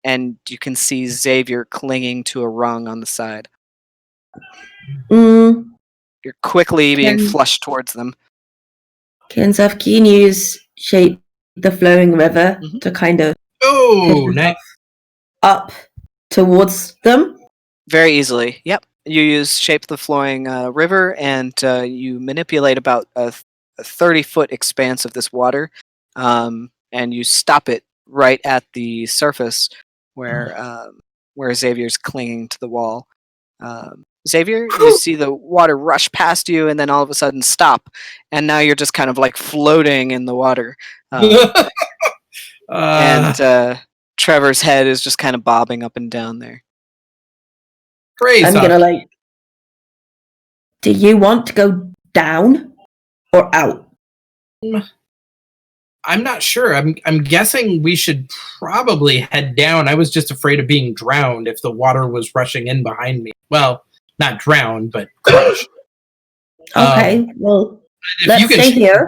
and you can see Xavier clinging to a rung on the side. Mm, You're quickly being Can- flushed towards them. can Safkaen use shape the flowing river Mhm. to kind of Oh, nice. up towards them? Very easily. Yep. You use shape the flowing river, and you manipulate about a 30-foot expanse of this water, and you stop it right at the surface where Xavier's clinging to the wall. Xavier, you see the water rush past you, and then all of a sudden stop, and now you're just kind of like floating in the water. And Trevor's head is just kind of bobbing up and down there. Great. I'm gonna like. Do you want to go down or out? I'm not sure. I'm guessing we should probably head down. I was just afraid of being drowned if the water was rushing in behind me. Well, not drowned, but crushed. Okay, well, If let's you can stay shape the here.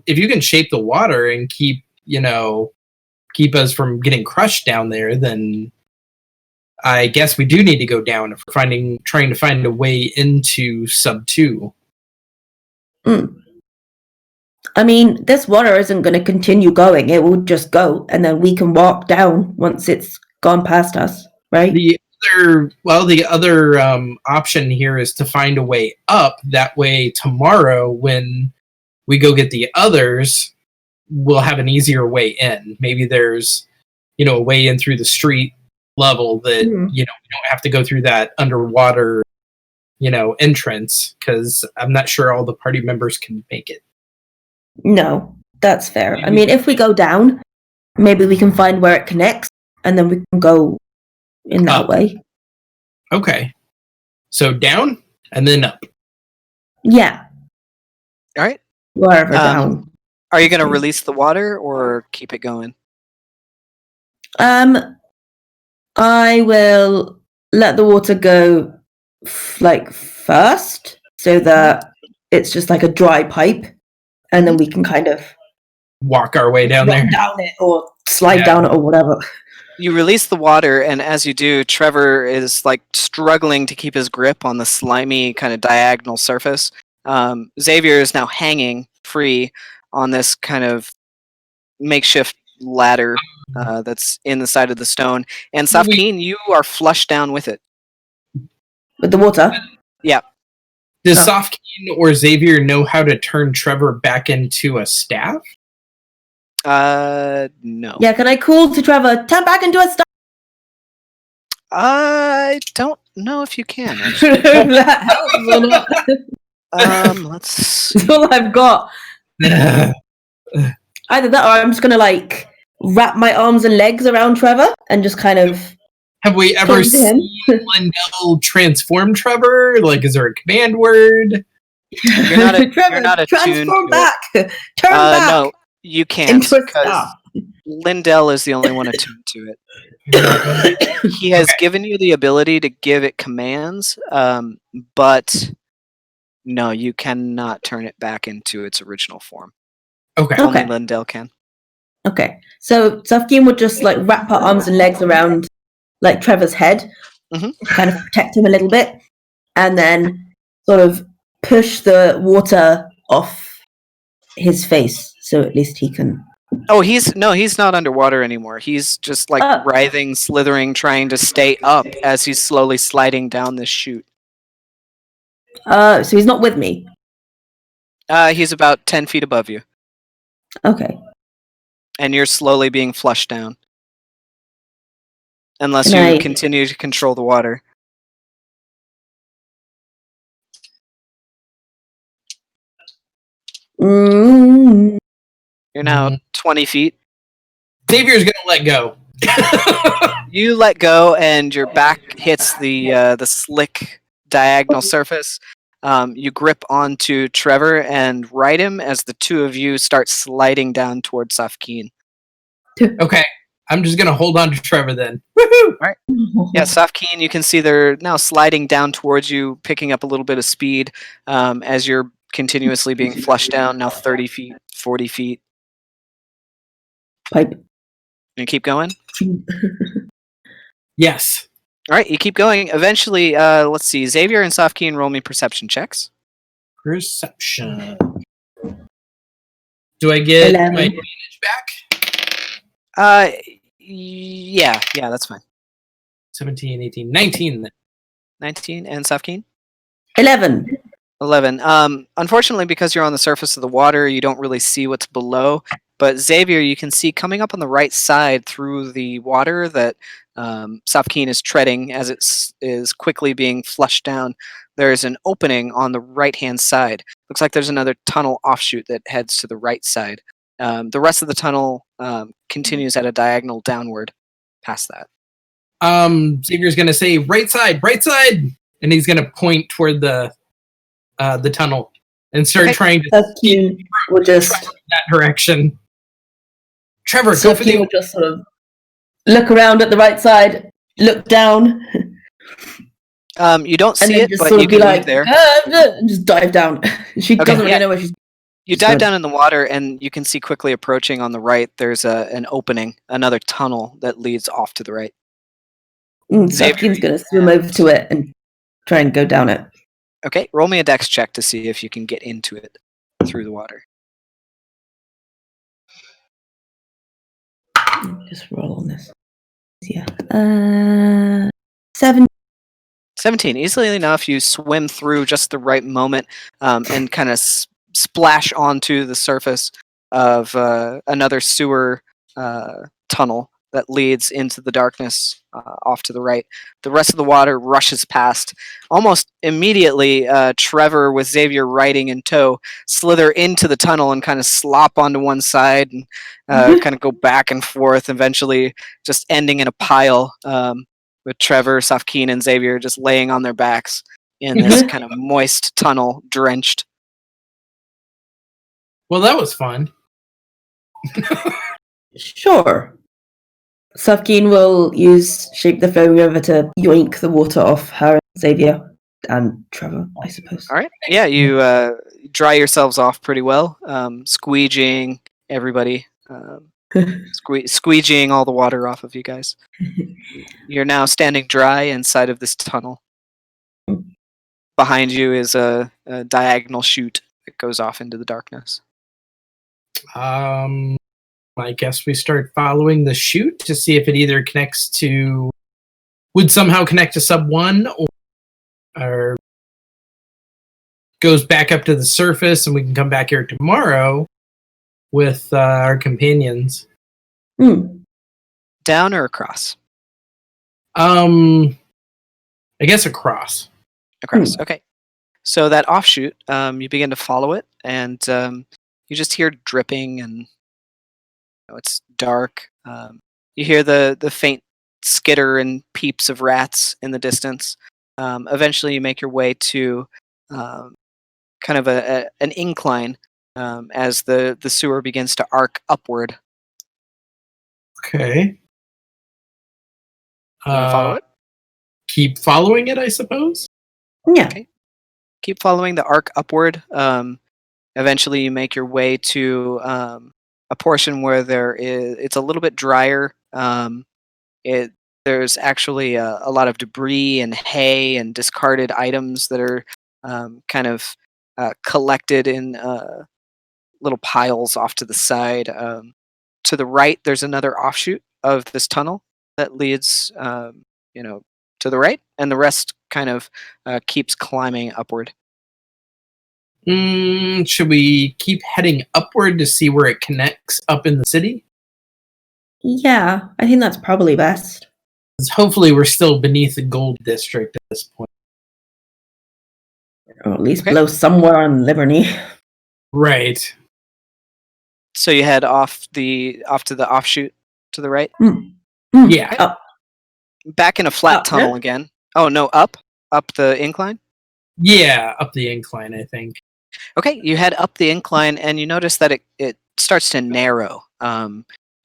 if you can shape the water and keep us from getting crushed down there, then I guess we do need to go down if we're trying to find a way into sub 2. I mean, this water isn't going to continue going. It will just go, and then we can walk down once it's gone past us, right? The other option here is to find a way up. That way, tomorrow when we go get the others, we'll have an easier way in. Maybe there's, a way in through the street level that Mhm. we don't have to go through that underwater entrance, because I'm not sure all the party members can make it. No, that's fair. I mean, if we go down, maybe we can find where it connects, and then we can go in that Up. way. Okay, so down and then up. Yeah, All right. wherever down. Are you going to release the water or keep it going? I will let the water go first, so that it's just like a dry pipe, and then we can kind of Walk our way down run there. down it or slide Yeah. down it or whatever. You release the water, and as you do, Trevor is like struggling to keep his grip on the slimy kind of diagonal surface. Xavier is now hanging free on this kind of makeshift ladder that's in the side of the stone. And Safkaen, you are flushed down with it. With the water. Does Oh. Safkaen or Xavier know how to turn Trevor back into a staff? No. Yeah, can I call to Trevor, turn back into a star? I don't know if you can. Actually. That helps or not. Let's see. That's all I've got. Either that or I'm just gonna wrap my arms and legs around Trevor and just kind of Have we ever cling to him. seen Lindell transform Trevor? Like, is there a command word? You're not a- Trevor, you're not attuned transform to it. back. Turn back No, you can't. into a Because star. Lindell is the only one attuned to it. He has given you the ability to give it commands, but no, you cannot turn it back into its original form. Okay. Okay. Only Lindell can. Okay, so Safkaen would just wrap her arms and legs around Trevor's head, Mhm. kind of protect him a little bit, and then sort of push the water off his face, so at least he can. Oh, he's not underwater anymore. He's just Oh. writhing, slithering, trying to stay up as he's slowly sliding down this chute. So he's not with me. He's about 10 feet above you, Okay. and you're slowly being flushed down. Unless Can you I- continue to control the water. Mm, You're now 20 feet. Xavier's gonna let go. You let go, and your back hits the slick diagonal surface. You grip onto Trevor and ride him as the two of you start sliding down towards Safkaen. Okay, I'm just gonna hold on to Trevor then. Woohoo! Yeah, Safkaen, you can see they're now sliding down towards you, picking up a little bit of speed as you're continuously being flushed down, now 30 feet, 40 feet. Pipe. You keep going? Yes. All right, you keep going. Eventually, let's see. Xavier and Safkaen roll me perception checks. Perception. Do I get 11. my advantage back? Yeah, that's fine. 17, 18, 19 then. 19, and Safkaen? 11. 11. Unfortunately, because you're on the surface of the water, you don't really see what's below. But Xavier, you can see coming up on the right side through the water that Safkaen is treading as it is quickly being flushed down. There is an opening on the right-hand side. Looks like there's another tunnel offshoot that heads to the right side. The rest of the tunnel continues at a diagonal downward past that. Xavier's gonna say right side, and he's gonna point toward the tunnel and start Okay. trying to Safkaen will just that direction. Trevor, go for Safkaen the. will just sort of look around at the right side, look down, You don't and see then it, just but sort you of be can like, move there. and just dive down. She Okay, doesn't really yeah. know where she's. You dive Good. down in the water, and you can see quickly approaching on the right. There's an opening, another tunnel that leads off to the right. Xavier, Safkaen's going to swim over to it and try and go down it. Okay, roll me a dex check to see if you can get into it through the water. Just roll on this. Yeah. 7. 17. Easily enough, you swim through just the right moment and kind of splash onto the surface of another sewer tunnel that leads into the darkness off to the right. The rest of the water rushes past. Almost immediately, Trevor, with Xavier riding in tow, slither into the tunnel and kind of slop onto one side and kind of go back and forth, eventually just ending in a pile with Trevor, Safkaen, and Xavier just laying on their backs in this kind of moist tunnel, drenched. Well, that was fun. Sure. Safkaen will use Shape the Flowing River to yoink the water off her, Xavier, and Trevor, I suppose. All right. Yeah, you dry yourselves off pretty well, squeegeeing everybody, squeegeeing all the water off of you guys. You're now standing dry inside of this tunnel. Behind you is a diagonal chute that goes off into the darkness. I guess we start following the chute to see if it either would somehow connect to sub 1 or goes back up to the surface, and we can come back here tomorrow with our companions. Down or across? I guess across. Across. Okay. So that offshoot, you begin to follow it, and you just hear dripping, and it's dark. You hear the faint skitter and peeps of rats in the distance. Eventually, you make your way to kind of an incline as the sewer begins to arc upward. Okay. You wanna follow it? Keep following it, I suppose. Yeah. Okay. Keep following the arc upward. Eventually, you make your way to a portion where it's a little bit drier. There's actually a lot of debris and hay and discarded items that are kind of collected in little piles off to the side. To the right, there's another offshoot of this tunnel that leads, to the right, and the rest kind of keeps climbing upward. Should we keep heading upward to see where it connects up in the city? Yeah, I think that's probably best. 'Cause hopefully we're still beneath the gold district at this point. Or at least Okay. below somewhere on Liberty. Right. So you head off to the offshoot to the right, Yeah. Up. back in a flat Up, tunnel yeah. again. Oh no, up the incline. Yeah, up the incline, I think. Okay, you head up the incline, and you notice that it starts to narrow.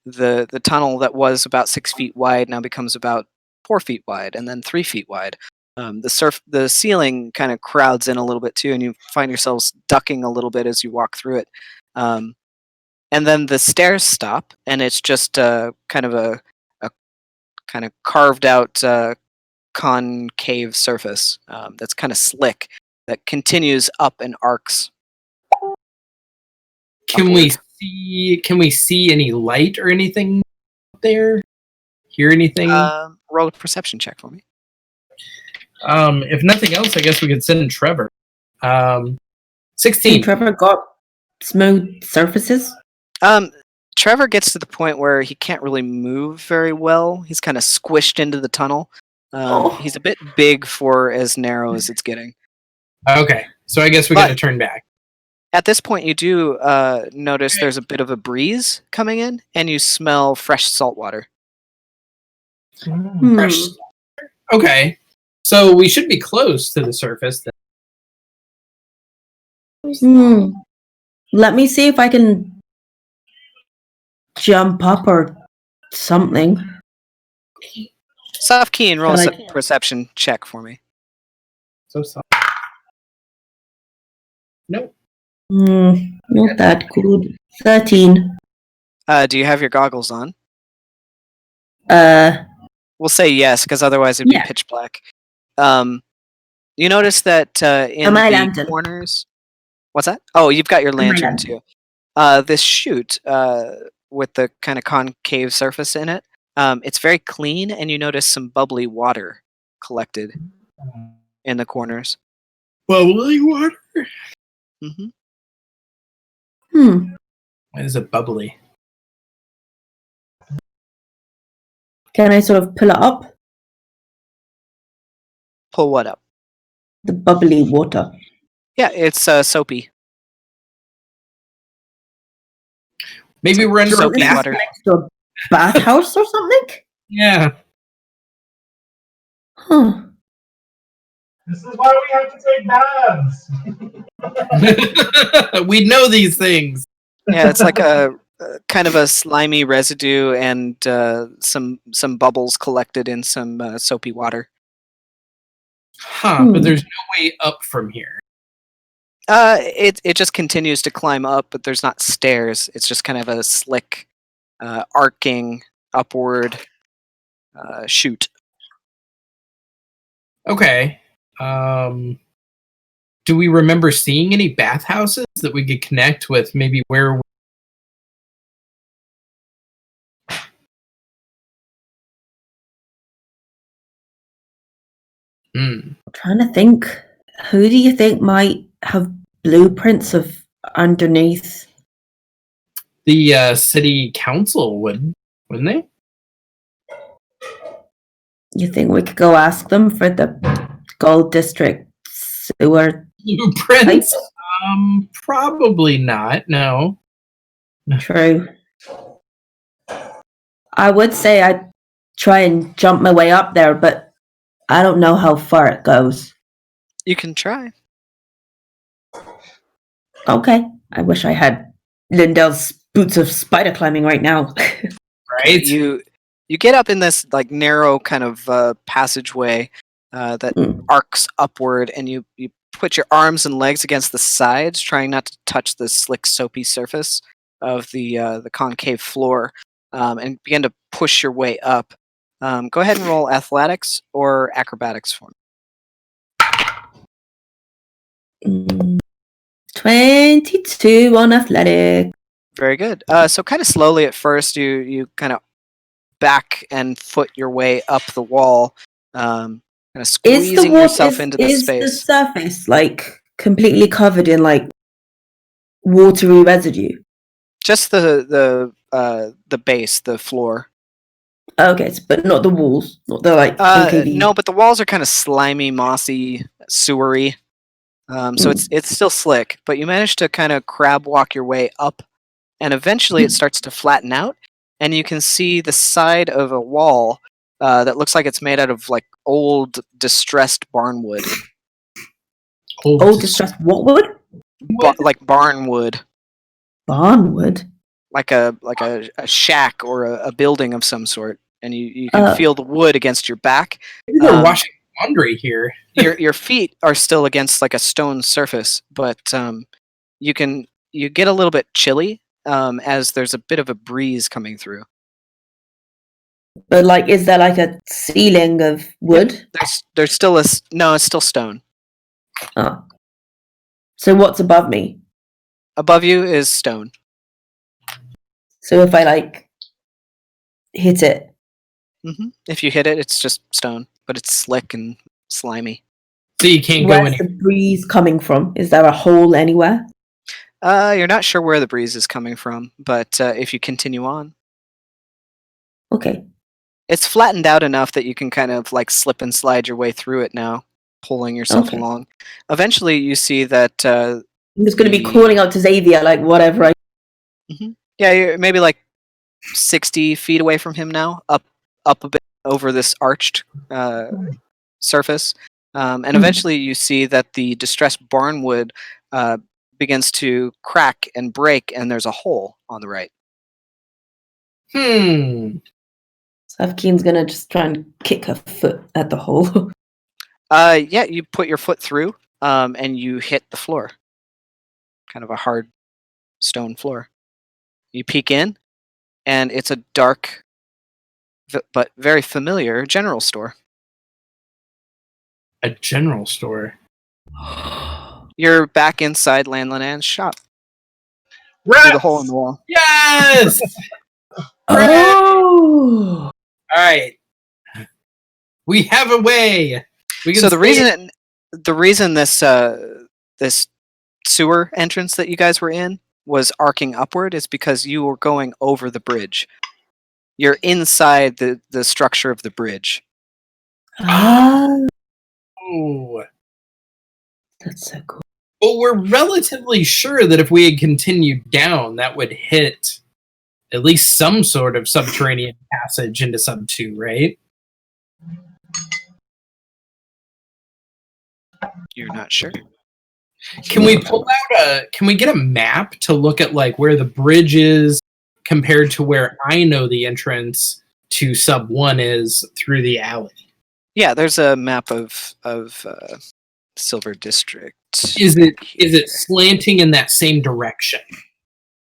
The tunnel that was about 6 feet wide now becomes about 4 feet wide, and then 3 feet wide. The ceiling kind of crowds in a little bit too, and you find yourselves ducking a little bit as you walk through it. And then the stairs stop, and it's just kind of a kind of carved out concave surface that's kind of slick that continues up and arcs. Can we see any light or anything up there? Hear anything? Roll a perception check for me. If nothing else, I guess we could send Trevor. 16. See, Trevor got smooth surfaces. Trevor gets to the point where he can't really move very well. He's kind of squished into the tunnel. He's a bit big for as narrow as it's getting. Okay, so I guess we gotta turn back. At this point, you do notice there's a bit of a breeze coming in, and you smell fresh salt water. Fresh. Okay, so we should be close to the surface then. Let me see if I can jump up or something. Safkaen, roll Can a perception check for me. So sorry. Nope. Not that good. 13. Do you have your goggles on? Uh, We'll say yes, because otherwise it'd be Yeah. pitch black. You notice that in my the lantern. corners. What's that? Oh, you've got your my lantern lantern. too. This chute with the kind of concave surface in it, it's very clean, and you notice some bubbly water collected in the corners. Bubbly water? Mm-hmm. Why is it bubbly? Can I sort of pull it up? Pull what up? The bubbly water. Yeah, it's soapy. Maybe we're under a soapy bath. water. Next to a bathhouse or something? Yeah. Huh. This is why we have to take baths. We know these things. Yeah, it's like a kind of a slimy residue and some bubbles collected in some soapy water. Huh, but there's no way up from here. It just continues to climb up, but there's not stairs. It's just kind of a slick, arcing upward chute. Okay. Do we remember seeing any bathhouses that we could connect with? Maybe where? I'm trying to think. Who do you think might have blueprints of underneath? The city council wouldn't they? You think we could go ask them for the Gold District sewer? Blueprints? Probably not. No. True. I would say I'd try and jump my way up there, but I don't know how far it goes. You can try. Okay. I wish I had Lindel's boots of spider climbing right now. Right. You get up in this like narrow kind of passageway that arcs upward, and you put your arms and legs against the sides, trying not to touch the slick, soapy surface of the concave floor, and begin to push your way up. Go ahead and roll athletics or acrobatics for me. 22 on athletic. Very good. So kind of slowly at first, you kind of back and foot your way up the wall, kind of squeezing yourself into the space. Is the surface like completely covered in like watery residue? Just the base, the floor. Okay, but not the walls, not the like. No, but the walls are kind of slimy, mossy, sewery. So it's still slick, but you manage to kind of crab walk your way up, and eventually it starts to flatten out, and you can see the side of a wall that looks like it's made out of like old, distressed barn wood. Old distressed what wood? Like barn wood. Barn wood? Like a shack or a building of some sort, and you can feel the wood against your back. We're washing laundry here. your feet are still against like a stone surface, but you get a little bit chilly as there's a bit of a breeze coming through. But like, is there like a ceiling of wood? Yeah, there's still no, it's still stone. Oh. So what's above me? Above you is stone. So if I like hit it, if you hit it, it's just stone, but it's slick and slimy. So you can't where's go any. the breeze coming from? Is there a hole anywhere? You're not sure where the breeze is coming from, but if you continue on, okay, it's flattened out enough that you can kind of like slip and slide your way through it now, pulling yourself along. Eventually, you see that I'm just going to be calling out to Xavier, like whatever. Yeah, you're maybe like 60 feet away from him now, up a bit over this arched surface. And eventually you see that the distressed barnwood begins to crack and break, and there's a hole on the right. Safkaen's going to just try and kick her foot at the hole. Yeah, you put your foot through, and you hit the floor. Kind of a hard stone floor. You peek in, and it's a dark but very familiar general store. A general store? You're back inside Landlan's shop. Rats! Through the hole in the wall. Yes! Oh! Alright. We have a way! So the reason this this sewer entrance that you guys were in was arcing upward is because you were going over the bridge. You're inside the structure of the bridge. Oh, Oh. that's so cool. Well, we're relatively sure that if we had continued down, that would hit at least some sort of subterranean passage into Sub 2, right? You're not sure. Can we pull out can we get a map to look at like where the bridge is compared to where I know the entrance to Sub 1 is through the alley? Yeah, there's a map of Silver District. Is it slanting in that same direction?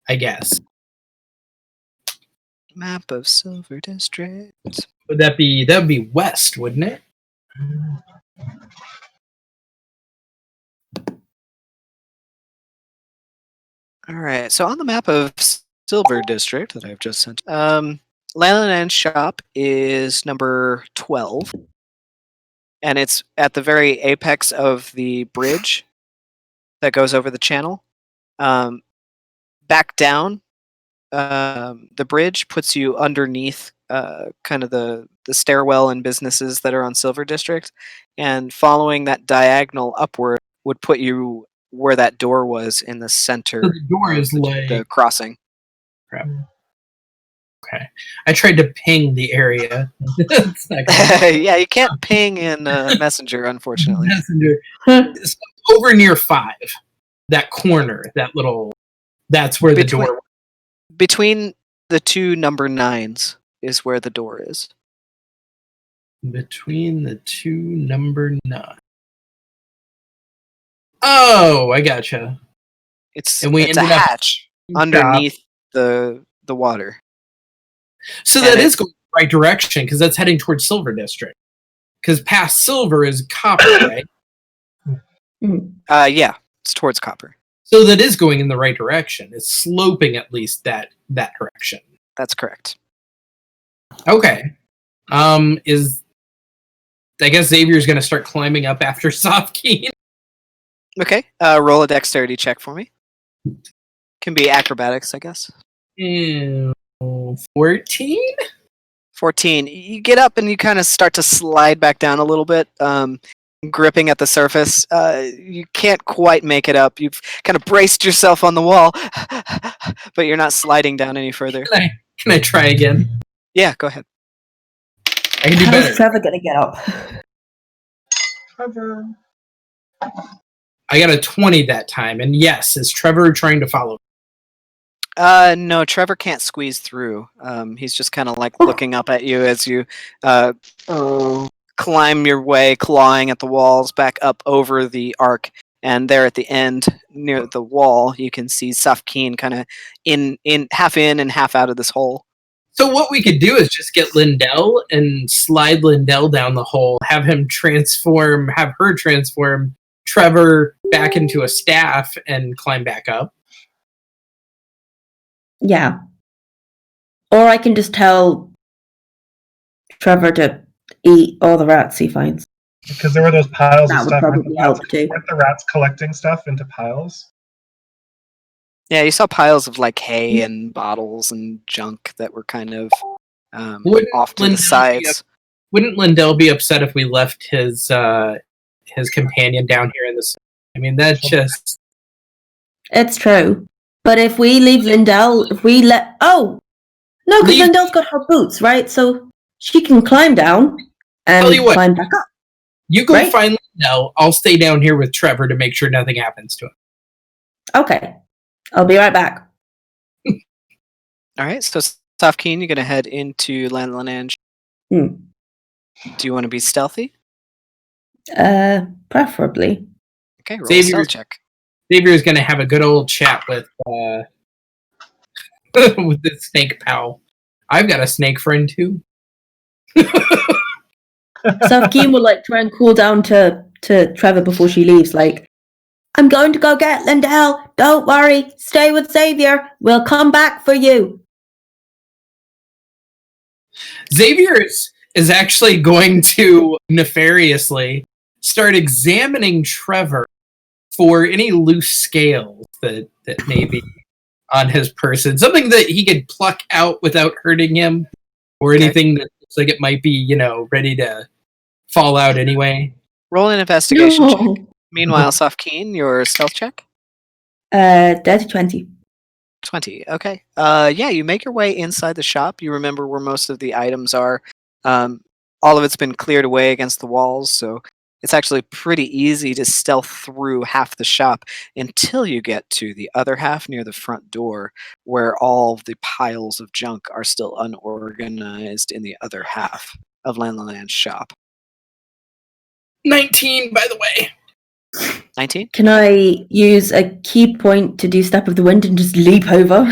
I guess. Map of Silver District. That'd be west, wouldn't it? All right. So on the map of Silver District that I've just sent, Landland Shop is number 12, and it's at the very apex of the bridge that goes over the channel. Back down, the bridge puts you underneath kind of the stairwell and businesses that are on Silver District, and following that diagonal upward would put you where that door was in the center. So the door is like the crossing. crap. Okay, I tried to ping the area. It's not gonna- Yeah, you can't ping in Messenger, unfortunately. Messenger. It's over near 5. That corner, that's where the door. Between the two number 9s is where the door is. Between the two number 9. Oh, I gotcha. It's And we it's a ended up- hatch underneath the water. So And that it's- is going the right direction because that's heading towards Silver District. Because past Silver is Copper, right? Yeah, it's towards Copper. So that is going in the right direction. It's sloping at least that direction. That's correct. Okay. I guess Xavier's going to start climbing up after Safkaen. Okay, roll a dexterity check for me. Can be acrobatics, I guess. 14? 14. You get up and you kind of start to slide back down a little bit, gripping at the surface. You can't quite make it up. You've kind of braced yourself on the wall, but you're not sliding down any further. Can I try again? Yeah, go ahead. I can do How's better. Trevor gonna get up? Trevor. I got a 20 that time. And yes, is Trevor trying to follow? No, Trevor can't squeeze through. He's just kind of like looking up at you as you Oh. climb your way, clawing at the walls, back up over the arc. And there at the end, near the wall, you can see Safkaen kind of in half in and half out of this hole. So what we could do is just get Lindel and slide Lindel down the hole, have her transform Trevor back into a staff and climb back up. Yeah. Or I can just tell Trevor to eat all the rats he finds. Because there were those piles That of would stuff. probably help too. Weren't the rats collecting stuff into piles? Yeah, you saw piles of like hay and bottles and junk that were kind of Wouldn't off to Lindell the be sides. Wouldn't Lindell be upset if we left his companion down here in the? I mean, that's just. It's true. But if we leave Lindell, no, because Leave- Lindell's got her boots, right? So she can climb down and Tell you what. climb back up. You go Right? find Lindell. I'll stay down here with Trevor to make sure nothing happens to him. Okay. I'll be right back. All right, so Safkaen, you're going to head into Lanlanange. Hmm. Do you want to be stealthy? Preferably. Okay, roll a Xavier- stealth check. Xavier is going to have a good old chat with with the snake pal. I've got a snake friend too. Safkaen will try and cool down to Trevor before she leaves. I'm going to go get Lindell. Don't worry. Stay with Xavier. We'll come back for you. Xavier is actually going to nefariously start examining Trevor for any loose scales that may be on his person. Something that he could pluck out without hurting him. or Okay. anything that looks like it might be, ready to fall out anyway. Roll an investigation check. No. Meanwhile, Safkaen, your stealth check. Dirty 20. 20. Okay. Yeah, you make your way inside the shop. You remember where most of the items are. All of it's been cleared away against the walls, so it's actually pretty easy to stealth through half the shop until you get to the other half near the front door, where all of the piles of junk are still unorganized in the other half of Landland's shop. 19, by the way. 19? Can I use a key point to do Step of the Wind and just leap over?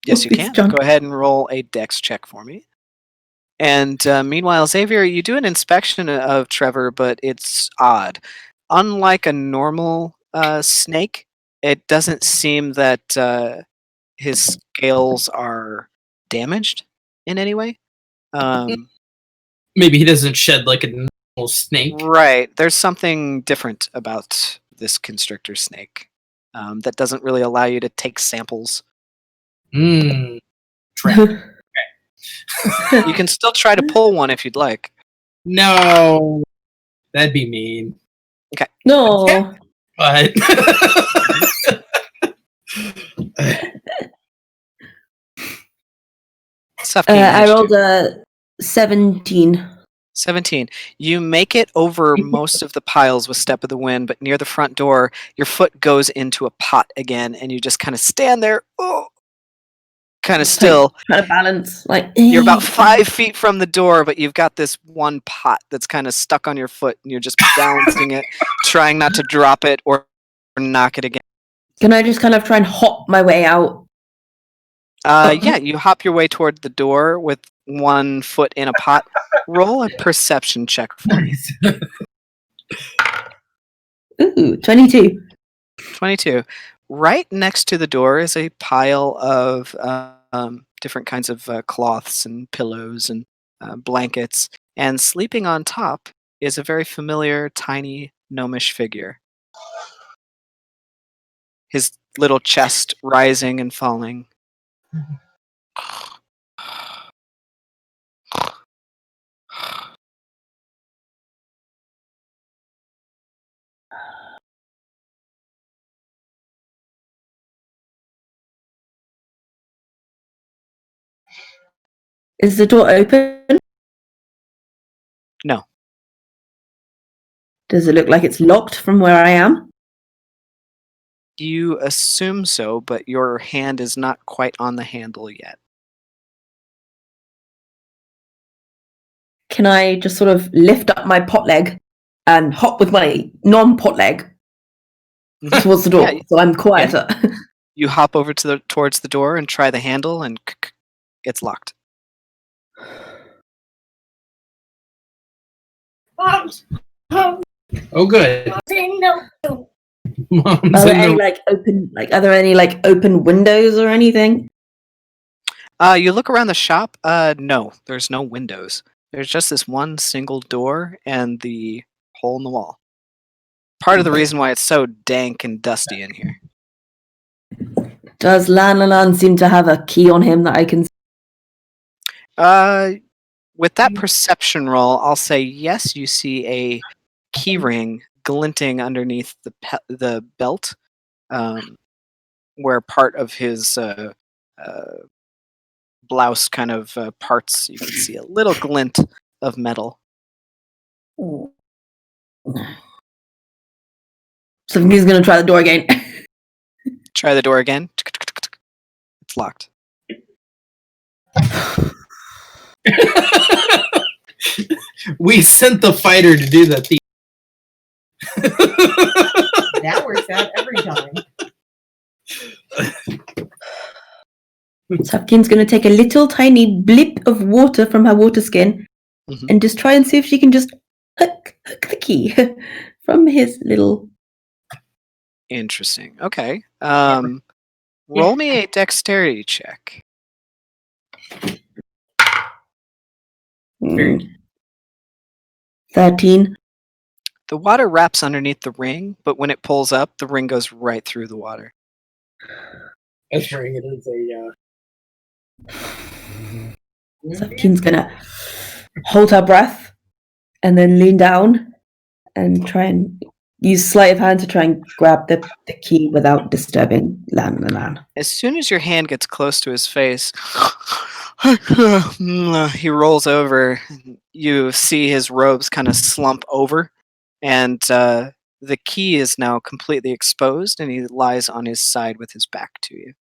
Yes, you This can. junk. Go ahead and roll a dex check for me. And meanwhile, Xavier, you do an inspection of Trevor, but it's odd. Unlike a normal snake, it doesn't seem that his scales are damaged in any way. Maybe he doesn't shed like a normal snake. Right. There's something different about this constrictor snake that doesn't really allow you to take samples. You can still try to pull one if you'd like. No, that'd be mean. No. Yeah. But I rolled a 17. 17. You make it over most of the piles with Step of the Wind, but near the front door, your foot goes into a pot again, and you just kind of stand there, kind of still. Trying to balance. You're about 5 feet from the door, but you've got this one pot that's kind of stuck on your foot, and you're just balancing it, trying not to drop it or knock it again. Can I just kind of try and hop my way out? Yeah, you hop your way toward the door with one foot in a pot. Roll a perception check for me. Ooh, 22. 22. Right next to the door is a pile of different kinds of cloths and pillows and blankets. And sleeping on top is a very familiar, tiny, gnomish figure. His little chest rising and falling. Is the door open? No. Does it look like it's locked from where I am? You assume so, but your hand is not quite on the handle yet. Can I just sort of lift up my pot leg and hop with my non-pot leg towards the door Yeah, so I'm quieter? You hop over towards the door and try the handle, and it's locked. Mom's home. oh, good. Mom's in the room. Mom's Are there in any the- are there any open windows or anything? You look around the shop. No, there's no windows. There's just this one single door and the hole in the wall. Part of the reason why it's so dank and dusty in here. Does Lan seem to have a key on him that I can? With that perception roll, I'll say yes. You see a key ring glinting underneath the belt, where part of his blouse kind of parts. You can see a little glint of metal. So he's going to try the door again. Try the door again. It's locked. We sent the fighter to do the thief. That works out every time. Safkaen's going to take a little tiny blip of water from her water skin and just try and see if she can just hook the key from his little... Interesting. Okay. Roll me a dexterity check. 13. The water wraps underneath the ring, but when it pulls up, the ring goes right through the water. That's ring. It is Safkaen's gonna hold her breath and then lean down and try and use sleight of hand to try and grab the key without disturbing Lan. As soon as your hand gets close to his face, he rolls over. You see his robes kind of slump over, and the key is now completely exposed, and he lies on his side with his back to you.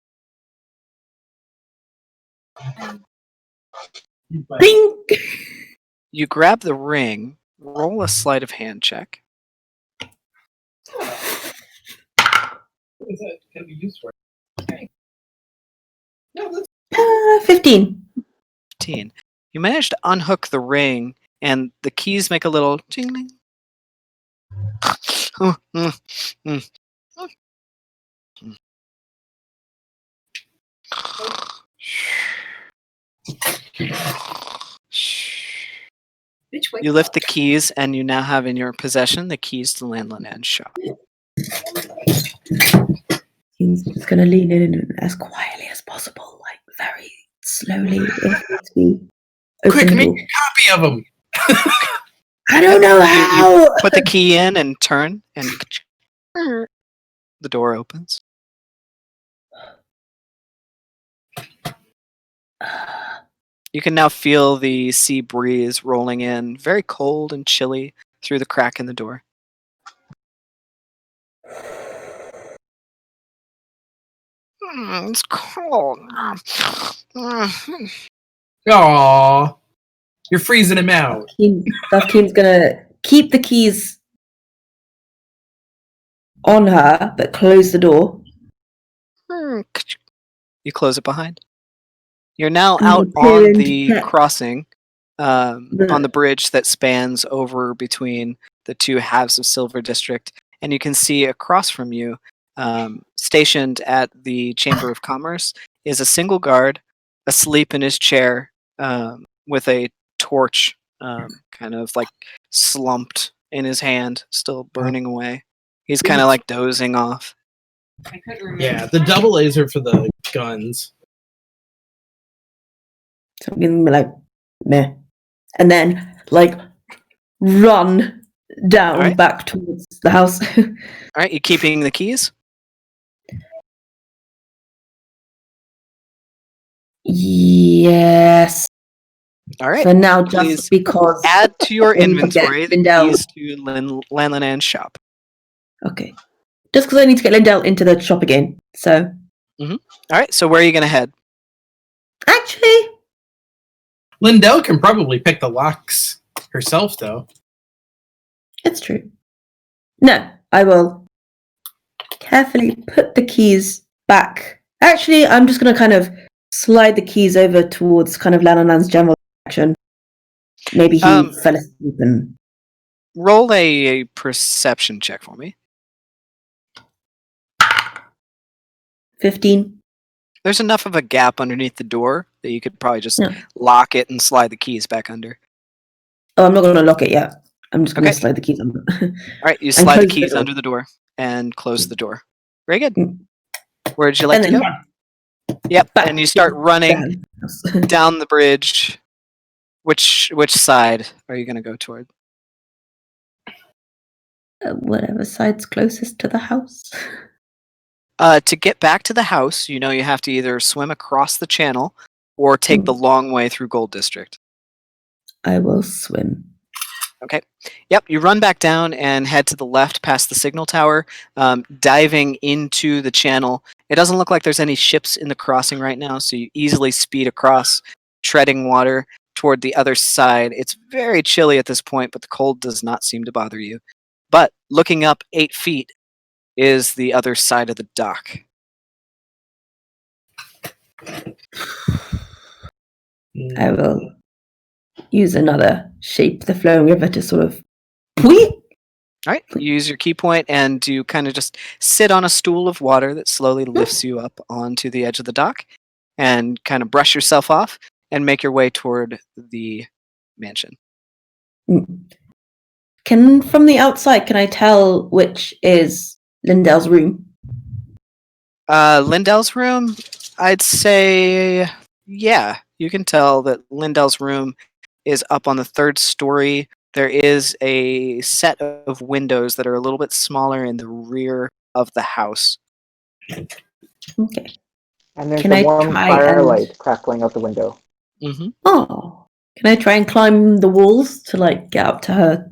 Bing! You grab the ring, roll a sleight of hand check. What is that going to be used for? Okay. No, that's 15. 15. You manage to unhook the ring, and the keys make a little jingling. Which way? You lift the keys, and you now have in your possession the keys to Landlan's shop. He's just gonna lean in as quietly as possible, like very slowly. If it's me. quick, make a copy of them. I don't know how. You put the key in and turn, and the door opens. You can now feel the sea breeze rolling in, very cold and chilly, through the crack in the door. It's cold. Aww. You're freezing him out. Safkaen's gonna keep the keys on her, but close the door. You close it behind. You're now I'm out gonna peer on into the check. crossing, on the bridge that spans over between the two halves of Silver District, and you can see across from you, stationed at the Chamber of Commerce, is a single guard asleep in his chair with a torch kind of like slumped in his hand, still burning away. He's kind of like dozing off. I couldn't remember. Yeah, the double laser for the guns. So I'm gonna be like, meh. And then, like, run down Alright. back towards the house. All right, you keeping the keys? Yes. All right. For now, Please just because. Add to your I need to get inventory the Lindell. keys to Landlan's shop. Okay. Just because I need to get Lindell into the shop again. So, All right, so where are you going to head? actually, Lindell can probably pick the locks herself, though. it's true. No, I will carefully put the keys back. Actually, I'm just going to kind of slide the keys over towards kind of Lanonan's general direction. Maybe he fell asleep and... Roll a perception check for me. 15. There's enough of a gap underneath the door that you could probably just Yeah. lock it and slide the keys back under. Oh, I'm not going to lock it yet. I'm just going to Okay. slide the keys under. All right, you And slide the close the keys door. under the door and close the door. Very good. Mm. Where'd you like And to then go? Yep, back and you start running down. down the bridge. Which side are you going to go toward? Whatever side's closest to the house. To get back to the house, you know you have to either swim across the channel or take the long way through Gold District. I will swim. Okay. Yep, you run back down and head to the left past the signal tower, diving into the channel. It doesn't look like there's any ships in the crossing right now, so you easily speed across, treading water toward the other side. It's very chilly at this point, but the cold does not seem to bother you. But looking up 8 feet is the other side of the dock. I will use another shape the flowing river to sort of... Whee! All right, you use your key point and you kind of just sit on a stool of water that slowly lifts you up onto the edge of the dock and kind of brush yourself off and make your way toward the mansion. From the outside, can I tell which is Lindell's room? Lindell's room, I'd say, yeah, you can tell that Lindel's room is up on the 3rd story. There is a set of windows that are a little bit smaller in the rear of the house. Okay. And there's Can a I warm try firelight crackling out the window. Mm-hmm. Oh. Can I try and climb the walls to like get up to her?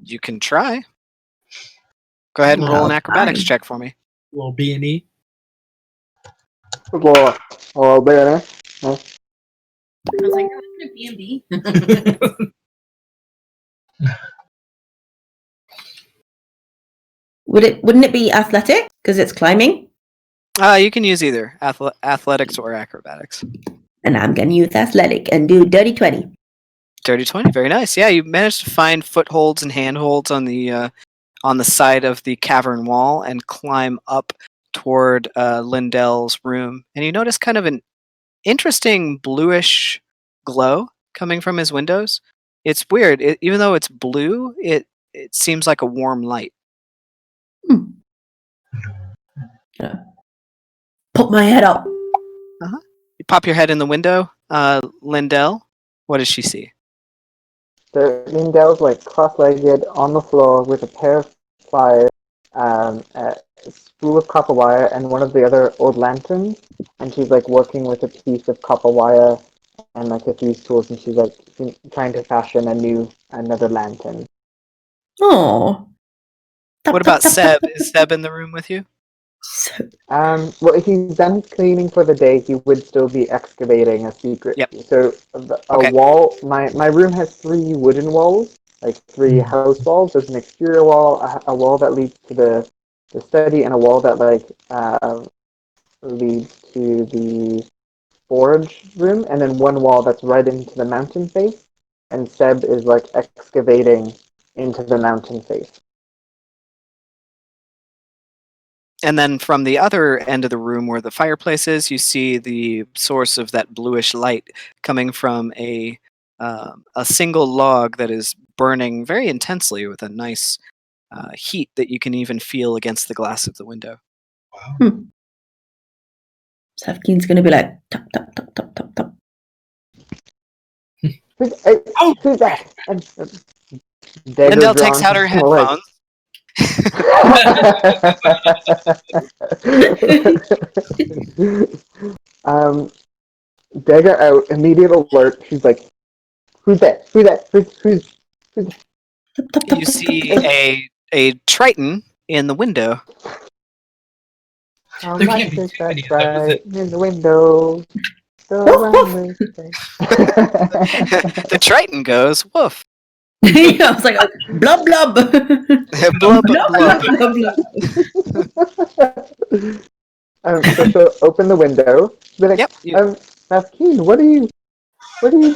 You can try. Go ahead and roll an I'll acrobatics try. check for me. Little B&E. Oh, there. I was like, oh, it's a B&B. Wouldn't it be athletic because it's climbing? You can use either athletics or acrobatics. And I'm gonna use athletic and do dirty 20. Dirty 20, very nice. Yeah, you managed to find footholds and handholds on the side of the cavern wall and climb up toward Lindel's room. And you notice kind of an interesting bluish glow coming from his windows. It's weird. Even though it's blue, it seems like a warm light. Put my head up. You pop your head in the window. Lindel, what does she see? Lindel's like cross-legged on the floor with a pair of pliers, a spool of copper wire, and one of the other old lanterns. And she's like working with a piece of copper wire and like a few tools, and she's like trying to fashion another lantern. Oh. What about Seb? Is Seb in the room with you? Well, if he's done cleaning for the day, he would still be excavating a secret. Yep. So Okay. wall. My room has 3 wooden walls, like 3 house walls. There's an exterior wall, a wall that leads to the study, and a wall that leads to the forge room, and then one wall that's right into the mountain face. And Seb is like excavating into the mountain face. And then from the other end of the room where the fireplace is, you see the source of that bluish light coming from a single log that is burning very intensely with a nice heat that you can even feel against the glass of the window. Wow. Safkaen's gonna be like, tap, tap, tap, tap, tap, tap. Who's that? Lindel takes out her headphones. Dagger out, immediate alert. She's like, who's that? Who's that? Who's Tap, tap, tap, You tap, see a Triton in the window. how There much can't be is too that many of those, bright in the window? The Triton goes, woof. I was like, blub, blub. Blub, blub, blub. blub, blub. So she'll open the window. Be like, Yep. Safkaen, what are you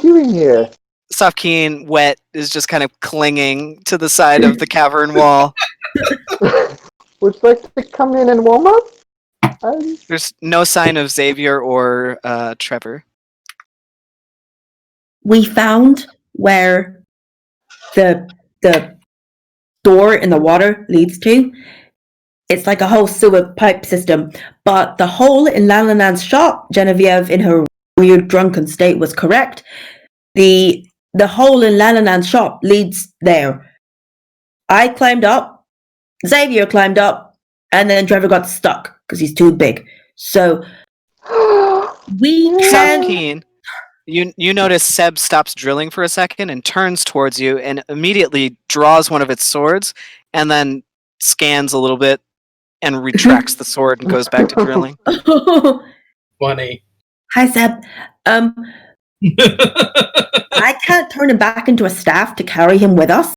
doing here? Safkaen, wet, is just kind of clinging to the side of the cavern wall. Would you like to come in and warm up? There's no sign of Xavier or Trevor. We found where the door in the water leads to. It's like a whole sewer pipe system. But the hole in Lalanan's shop, Genevieve, in her weird drunken state, was correct. The hole in Lalanan's shop leads there. I climbed up, Xavier climbed up, and then Trevor got stuck because he's too big. So we can. Safkaen, you notice Seb stops drilling for a second and turns towards you and immediately draws one of its swords and then scans a little bit and retracts the sword and goes back to drilling. Funny. Hi, Seb. I can't turn him back into a staff to carry him with us.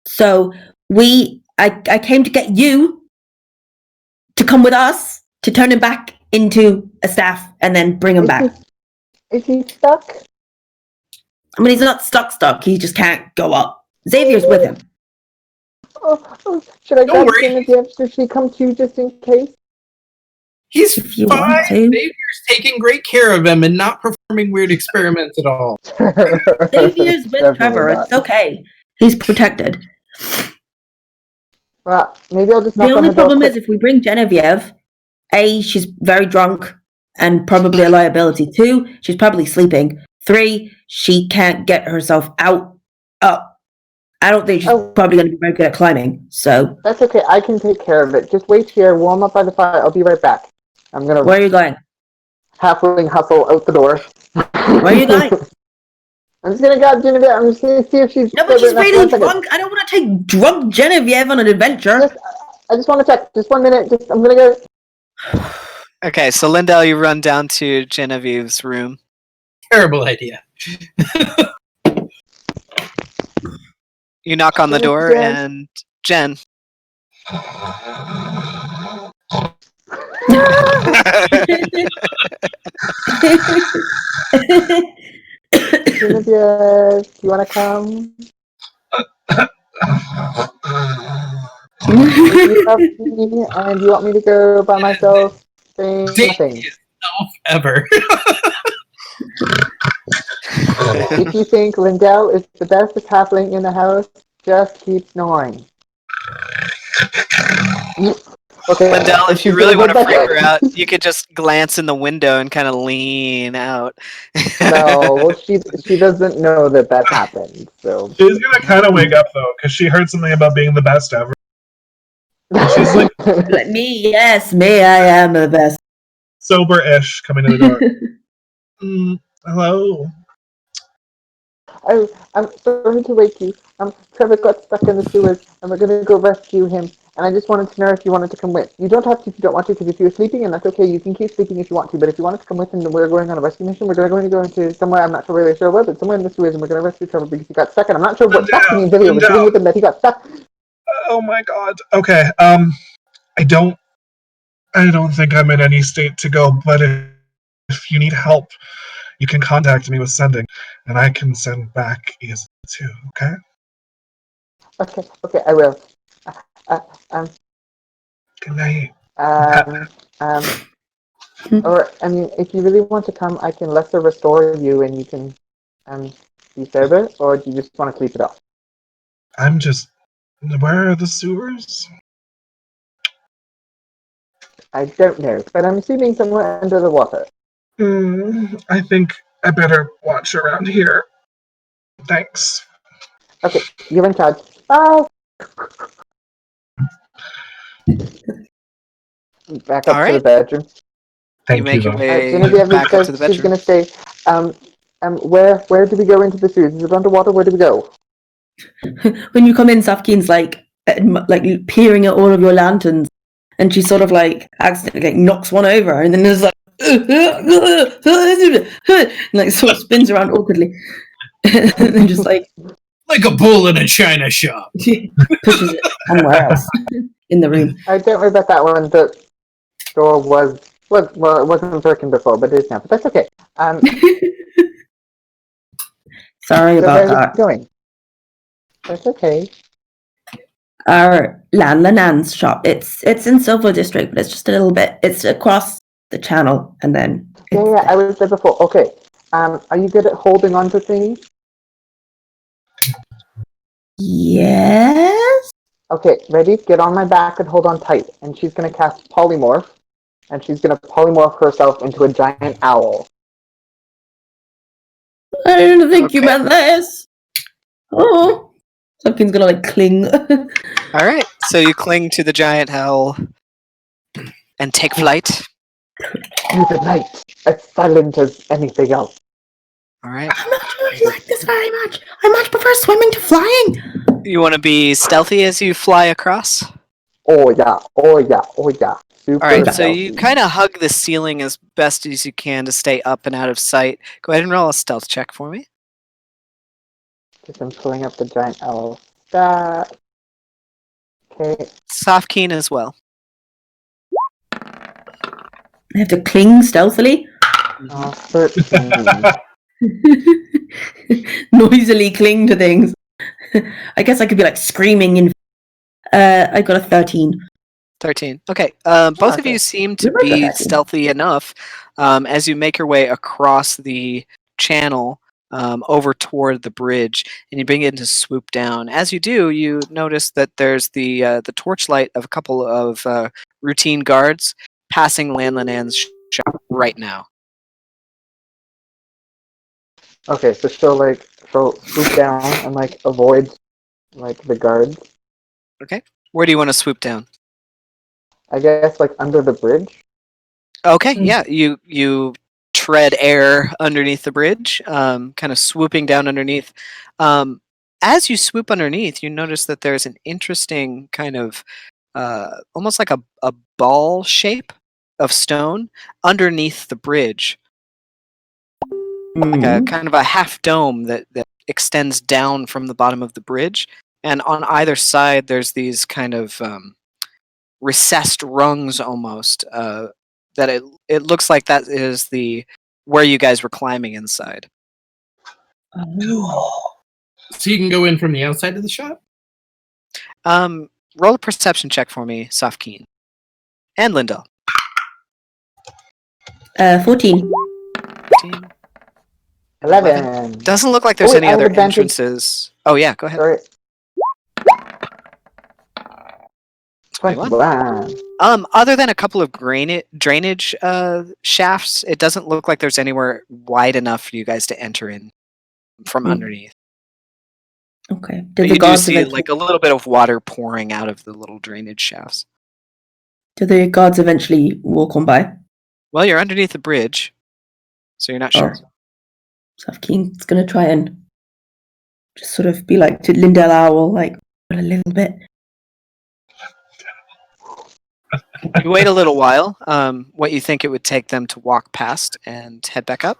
So I came to get you to come with us to turn him back into a staff and then bring him back. Is he stuck? I mean, he's not stuck. He just can't go up. Xavier's with him. Oh, should I Don't grab worry. Genevieve so she come too just in case? He's If you fine. want to. Xavier's taking great care of him and not performing weird experiments at all. Xavier's with Definitely Trevor. not. It's okay. He's protected. Well, maybe I'll just The knock on only the door problem quick. is if we bring Genevieve, A, she's very drunk, and probably a liability. 2, she's probably sleeping. 3, she can't get herself out up. I don't think she's probably going to be very good at climbing. So That's okay. I can take care of it. Just wait here. Warm up by the fire. I'll be right back. I'm gonna. Where are you going? Halfling hustle out the door. Where are you going? I'm just gonna grab Genevieve. I'm just gonna see if she's. No, but she's really drunk. I don't want to take drunk Genevieve on an adventure. I just want to check. Just 1 minute. I'm gonna go. Okay, so Lindell, you run down to Genevieve's room. Terrible idea. You knock on the door, and Jen. Genevieve, you want to come? You love me, and you want me to go by myself? Saying nothing. Ever. If you think Lindell is the bestest halfling in the house, just keep snoring. Okay. Lindell, if you really want to freak her out, you could just glance in the window and kind of lean out. No, she doesn't know that happened. So She's gonna kind of wake up though, because she heard something about being the best ever. She's like me, yes, me, I am the best. Sober-ish coming to the door. Hello. I'm sorry to wake you. Trevor got stuck in the sewers, and we're gonna go rescue him. And I just wanted to know if you wanted to come with. You don't have to if you don't want to, because if you're sleeping, and that's okay, you can keep sleeping if you want to. But if you wanted to come with, and we're going on a rescue mission, we're going to go into somewhere. I'm not really sure where, but somewhere in the sewers, and we're going to rescue Trevor because he got stuck. And I'm not sure what stuck means. Video was doing with him that he got stuck. Oh my god. Okay. I don't think I'm in any state to go, but if you need help, you can contact me with sending, and I can send back easily too, okay? Okay, I will. Good night. Or, I mean, if you really want to come, I can lesser restore you and you can be sober, or do you just want to sleep it off? I'm just... Where are the sewers? I don't know, but I'm assuming somewhere under the water. I think I better watch around here. Thanks. Okay, you're in charge. Bye! Back up to the bedroom. You make your way Genevieve back up to the bedroom. She's going to say, where do we go into the sewers? Is it underwater? Where do we go? When you come in, Safkaen's like peering at all of your lanterns, and she sort of like accidentally knocks one over, and then there's like and like sort of spins around awkwardly, and then just like a bull in a china shop. Pushes it somewhere else in the room. I don't worry about that one. The door was well, it wasn't working before, but it is now. But that's okay. Sorry about where are that. you going? That's okay. Our Nan's shop. It's in Silver District, but it's just a little bit. It's across the channel, and then. Yeah, I was there before. Okay. Are you good at holding on to things? Yes. Okay, ready? Get on my back and hold on tight. And she's going to cast polymorph, and she's going to polymorph herself into a giant owl. I didn't think you meant this. Oh. Something's gonna like cling. All right, so you cling to the giant owl and take flight. Through the night, as silent as anything else. All right. I'm not really like this very much. I much prefer swimming to flying. You want to be stealthy as you fly across? Oh yeah. Super All right, so stealthy. you kind of hug the ceiling as best as you can to stay up and out of sight. Go ahead and roll a stealth check for me. Because I'm pulling up the giant owl. Okay. Safkaen as well. I have to cling stealthily. 13. Noisily cling to things. I guess I could be like screaming in. I got a 13. 13. Okay. Both of you seem to be stealthy enough as you make your way across the channel over toward the bridge, and you begin to swoop down. As you do, you notice that there's the torchlight of a couple of routine guards passing Landlanan's shop. right now. Okay, so she'll swoop down and like avoid like the guards. Okay. Where do you want to swoop down? I guess like under the bridge. Okay, yeah, you tread air underneath the bridge, kind of swooping down underneath. As you swoop underneath, you notice that there's an interesting kind of almost like a ball shape of stone underneath the bridge, like a kind of a half dome that extends down from the bottom of the bridge, and on either side there's these kind of recessed rungs almost. That it looks like that is the where you guys were climbing inside. Oh. So you can go in from the outside of the shop? Roll a perception check for me, Safkaen. And Lindel. 14. 15. 11. Doesn't look like there's Oh, wait, any I have other advantage. entrances. Oh yeah, go ahead. Sorry. 21. 21. Other than a couple of drainage shafts, it doesn't look like there's anywhere wide enough for you guys to enter in from underneath. Okay. But Did you the do guards see eventually, like a little bit of water pouring out of the little drainage shafts. do the guards eventually walk on by? Well, you're underneath the bridge, so you're not sure. Safkaen's gonna try and just sort of be like to Lindell Owl, like a little bit. You wait a little while. What you think it would take them to walk past and head back up?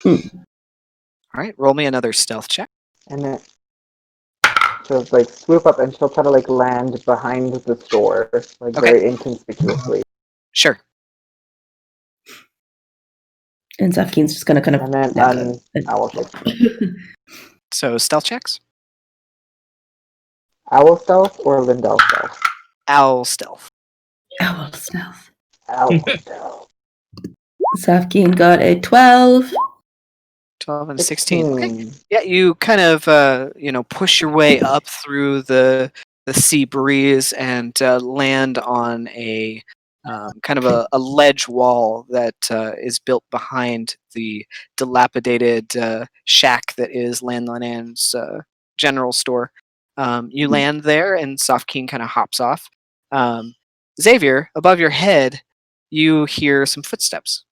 All right, roll me another stealth check. And then she'll like swoop up and she'll try to like land behind the store, like Okay. very inconspicuously. Sure. And Safkaen's just gonna kind of And then owl shape. So stealth checks. Owl stealth or Lindell stealth? Owl stealth. owl stealth. Owl stealth. Safkaen got a 12. 12 and 16. Okay. 16. Yeah, you kind of push your way up through the sea breeze and land on a kind of a ledge wall that is built behind the dilapidated shack that is Landlan's general store. You land there, and Safkaen kind of hops off. Xavier, above your head, you hear some footsteps.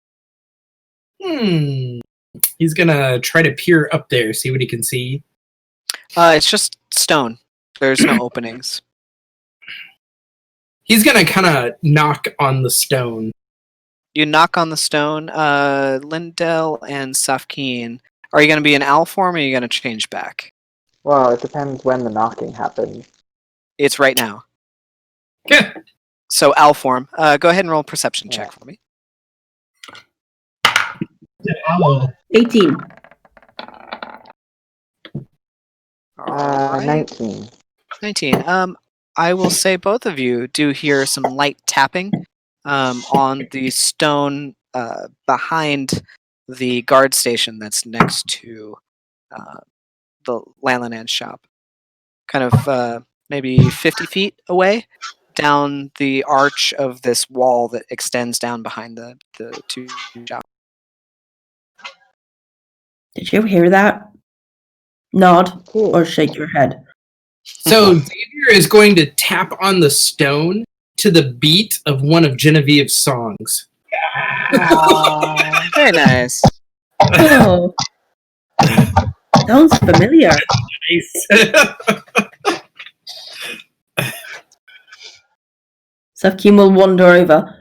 He's gonna try to peer up there, see what he can see. It's just stone. There's no openings. He's gonna kind of knock on the stone. You knock on the stone. Lindell and Safkaen, are you going to be in owl form, or are you going to change back? Well, it depends when the knocking happens. It's right now. Yeah. So owl form. Go ahead and roll a perception check for me. 18. Alright. 19. 19. I will say both of you do hear some light tapping on the stone behind the guard station that's next to the Landland shop. Kind of maybe 50 feet away down the arch of this wall that extends down behind the two shops. Did you hear that? Nod Okay. or shake your head. So Xavier is going to tap on the stone to the beat of one of Genevieve's songs. Very nice. Oh. Sounds familiar. Safkaen will wander over.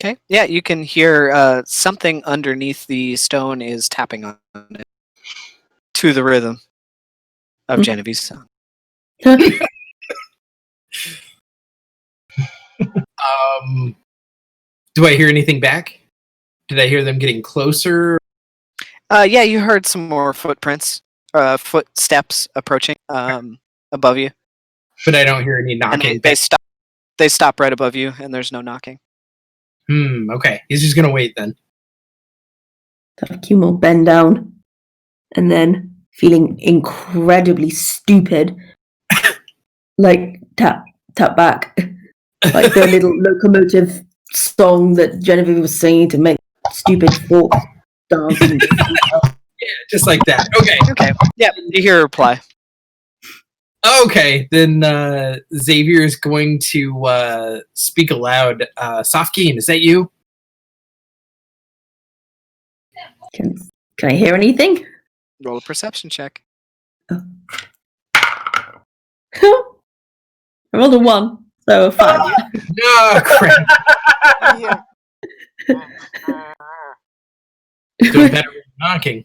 Okay. Yeah, you can hear something underneath the stone is tapping on it to the rhythm of Genevieve's song. Do I hear anything back? Did I hear them getting closer? Yeah, you heard some more footprints, footsteps approaching above you. But I don't hear any And knocking. they stop. They stop right above you, and there's no knocking. Okay. He's just gonna wait then. Safkaen will bend down and then, feeling incredibly stupid, like tap back. Like the little locomotive song that Genevieve was singing to make stupid folk dance. And Yeah, just like that. Okay. Okay. Yep. You hear a reply. Okay, then Xavier is going to speak aloud. Safkaen, is that you? can I hear anything? Roll a perception check. I rolled a 1, so a 5. No, crap. Doing better with knocking.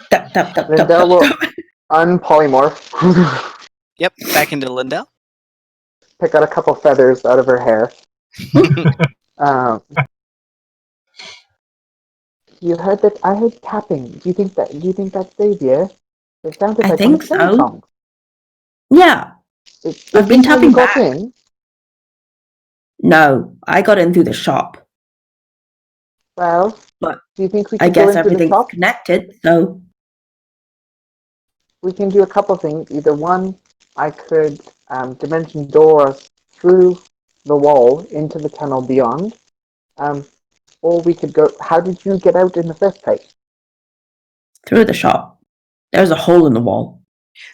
Tap, tap, tap, tap, Lindell will tap. unpolymorph, Yep. Back into Lindell. pick out a couple feathers out of her hair. You heard that? I heard tapping. Do you think that's Xavier? It sounded I like think one of so. songs. Yeah. I've been tapping got back. in. No, I got in through the shop. Well, But do you think we I could go guess into the everything's shop? connected, so We can do a couple things. Either one, I could dimension door us through the wall into the tunnel beyond, or we could go. How did you get out in the first place? through the shop. There's a hole in the wall.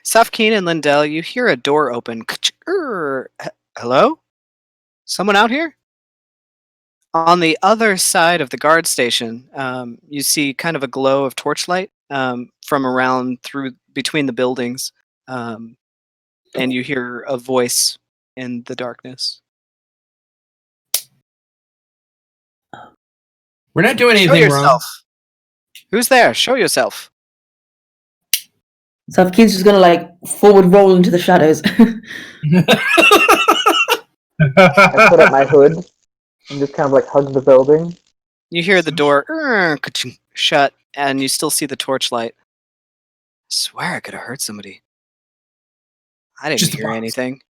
Safkaen and Lindell, you hear a door open. Hello? Someone out here? On the other side of the guard station, you see kind of a glow of torchlight from around through between the buildings, and you hear a voice in the darkness. We're not doing Show anything wrong. yourself. Who's there? Show yourself. So Keith's just gonna like forward roll into the shadows. I put up my hood and just kind of like hug the building. You hear the door shut, and you still see the torchlight. I swear I could have heard somebody. I didn't Just a hear box. anything.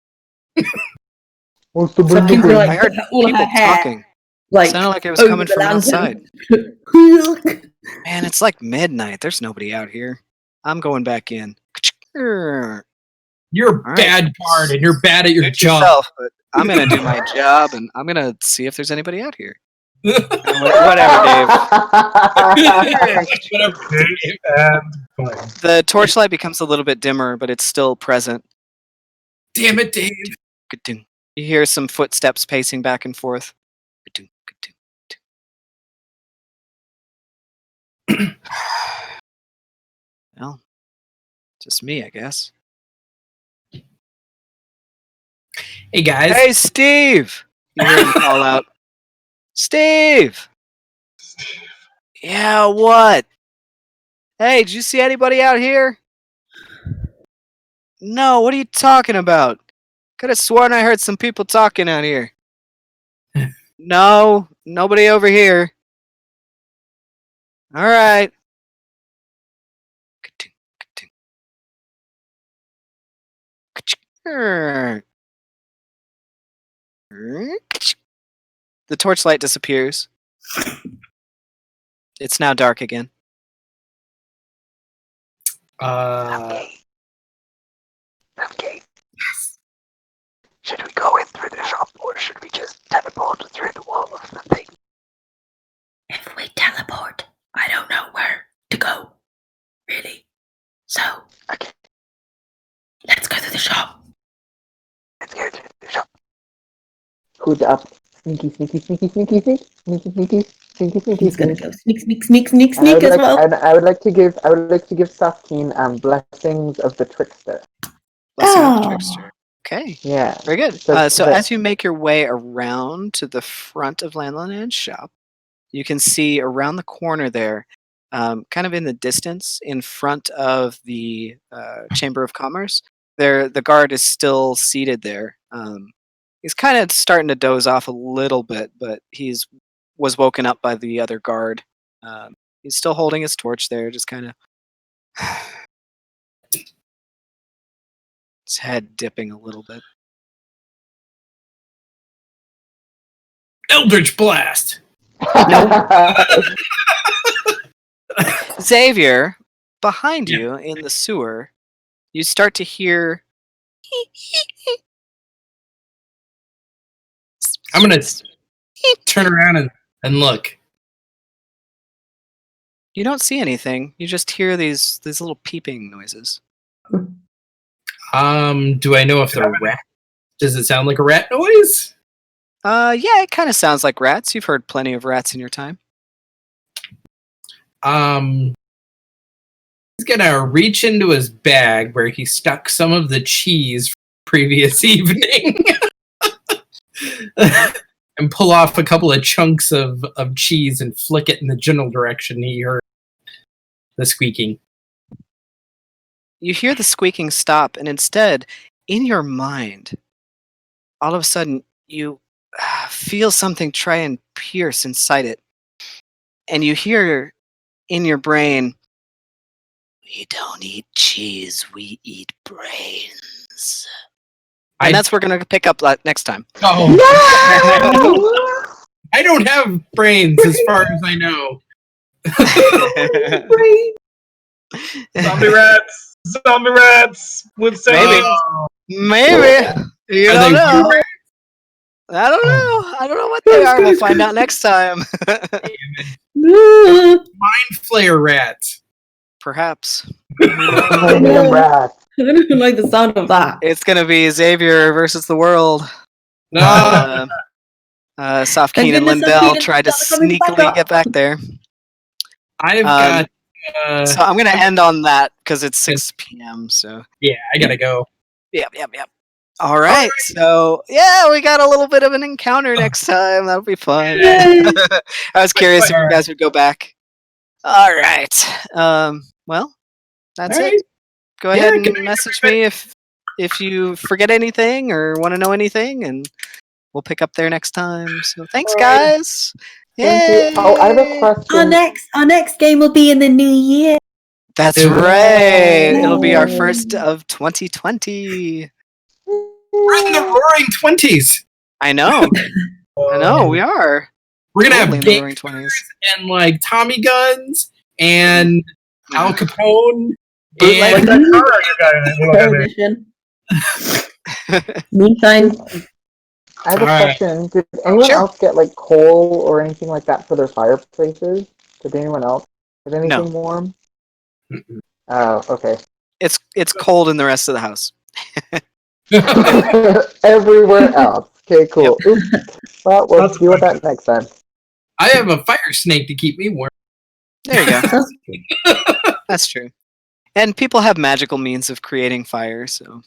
What's the So Keith's gonna, like, I heard all people her hair, talking. like Sounded like it was over coming the from lantern. outside. Man, it's like midnight. There's nobody out here. I'm going back in. You're a All right. bad bard and you're bad at your Suit job. yourself, but I'm gonna do my job, and I'm gonna see if there's anybody out here. Whatever, Dave. Whatever. Dave and Glenn. The torchlight becomes a little bit dimmer, but it's still present. Damn it, Dave. Ka-ding. You hear some footsteps pacing back and forth. Ka-ding, ka-ding, ka-ding. Well, just me, I guess. Hey, guys. Hey, Steve! You hear him call out. Steve! Yeah, what? Hey, did you see anybody out here? No, what are you talking about? Could have sworn I heard some people talking out here. No, nobody over here. All right. Ka-ting, ka-ting. Ka-ching. The torchlight disappears. It's now dark again. Okay. Should we go in through the shop or should we just teleport through the wall of the thing? If we teleport, I don't know where to go, really. So Okay, let's go to the shop. let's go to the shop. Hood up. Sneaky, sneaky, sneaky, sneaky, sneaky, sneaky, sneaky, sneaky, sneaky. He's gonna go sneak, sneak, sneak, sneak, And sneak as well. And I would like to give Safkaen blessings of the trickster. Blessing of the Oh. trickster. Okay, Yeah. very good. So So the- as you make your way around to the front of Landland's shop, you can see around the corner there, kind of in the distance, in front of the Chamber of Commerce, there the guard is still seated there. He's kind of starting to doze off a little bit, but was woken up by the other guard. He's still holding his torch there, just kind of his head dipping a little bit. Eldritch Blast. Xavier, behind you in the sewer, you start to hear I'm gonna turn around and look. You don't see anything. You just hear these little peeping noises. Do I know if they're rat? Does it sound like a rat noise? Yeah, it kind of sounds like rats. You've heard plenty of rats in your time. He's gonna reach into his bag where he stuck some of the cheese from the previous evening and pull off a couple of chunks of cheese and flick it in the general direction he heard the squeaking. You hear the squeaking stop, and instead, in your mind, all of a sudden, you feel something try and pierce inside it. And you hear in your brain, "We don't eat cheese, we eat brains." And that's what we're going to pick up next time. Oh. I don't have brains as far as I know. Zombie rats with Maybe. Maybe. You Are don't they know. blue I don't know. I don't know what they are. We'll find out next time. Mind flayer rats. Perhaps. Medium rat. I don't even like the sound of that. It's going to be Xavier versus the world. No. Safkaen and goodness, Lindell Safkaen tried to coming back sneakily up. get back there. I've got. So I'm going to end on that because it's 6 p.m. So Yeah, I gotta go. Yep. All right. So yeah, we got a little bit of an encounter next time. That'll be fun. I was curious if you guys would go back. All right. Well, that's it. Go ahead and message me if you forget anything or want to know anything, and we'll pick up there next time. So thanks, guys. Thank you. Oh, I have a question. Our next game will be in the new year. That's right. It'll be our first of 2020. We're in the roaring 20s. I know. I know. We are. We're gonna Totally have in the roaring gangsters 20s. and like Tommy guns and Al Capone. Like And that car you got in it. Meantime, I have a Alright. question. Did anyone Sure. else get like coal or anything like that for their fireplaces? Did anyone else get anything warm? Oh, okay. It's cold in the rest of the house. Everywhere else. Okay, cool. Yep. Oops. Well, we'll That's deal with that next time. I have a fire snake to keep me warm. There you go. That's true. And people have magical means of creating fire, so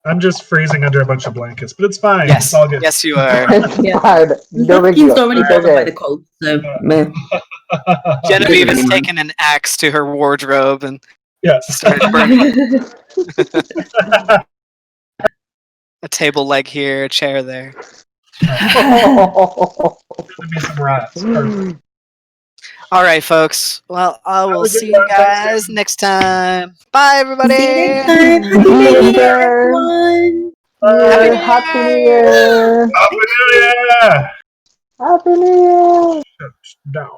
I'm just freezing under a bunch of blankets, but it's fine. yes, It's all good. yes, you are. It's Yeah. fine. No big Safkaen's deal. already It's bothered by okay. the cold, so meh. Genevieve has taken an axe to her wardrobe and Yes. started burning a table leg here, a chair there. Gonna be some rats. Perfect. All right, folks. Well, I will a good see you one. Thanks, guys next time. Bye, everybody. See you next time. Happy New Year, everyone. Bye. Happy New Year! Happy New Year! Happy New Year! Down.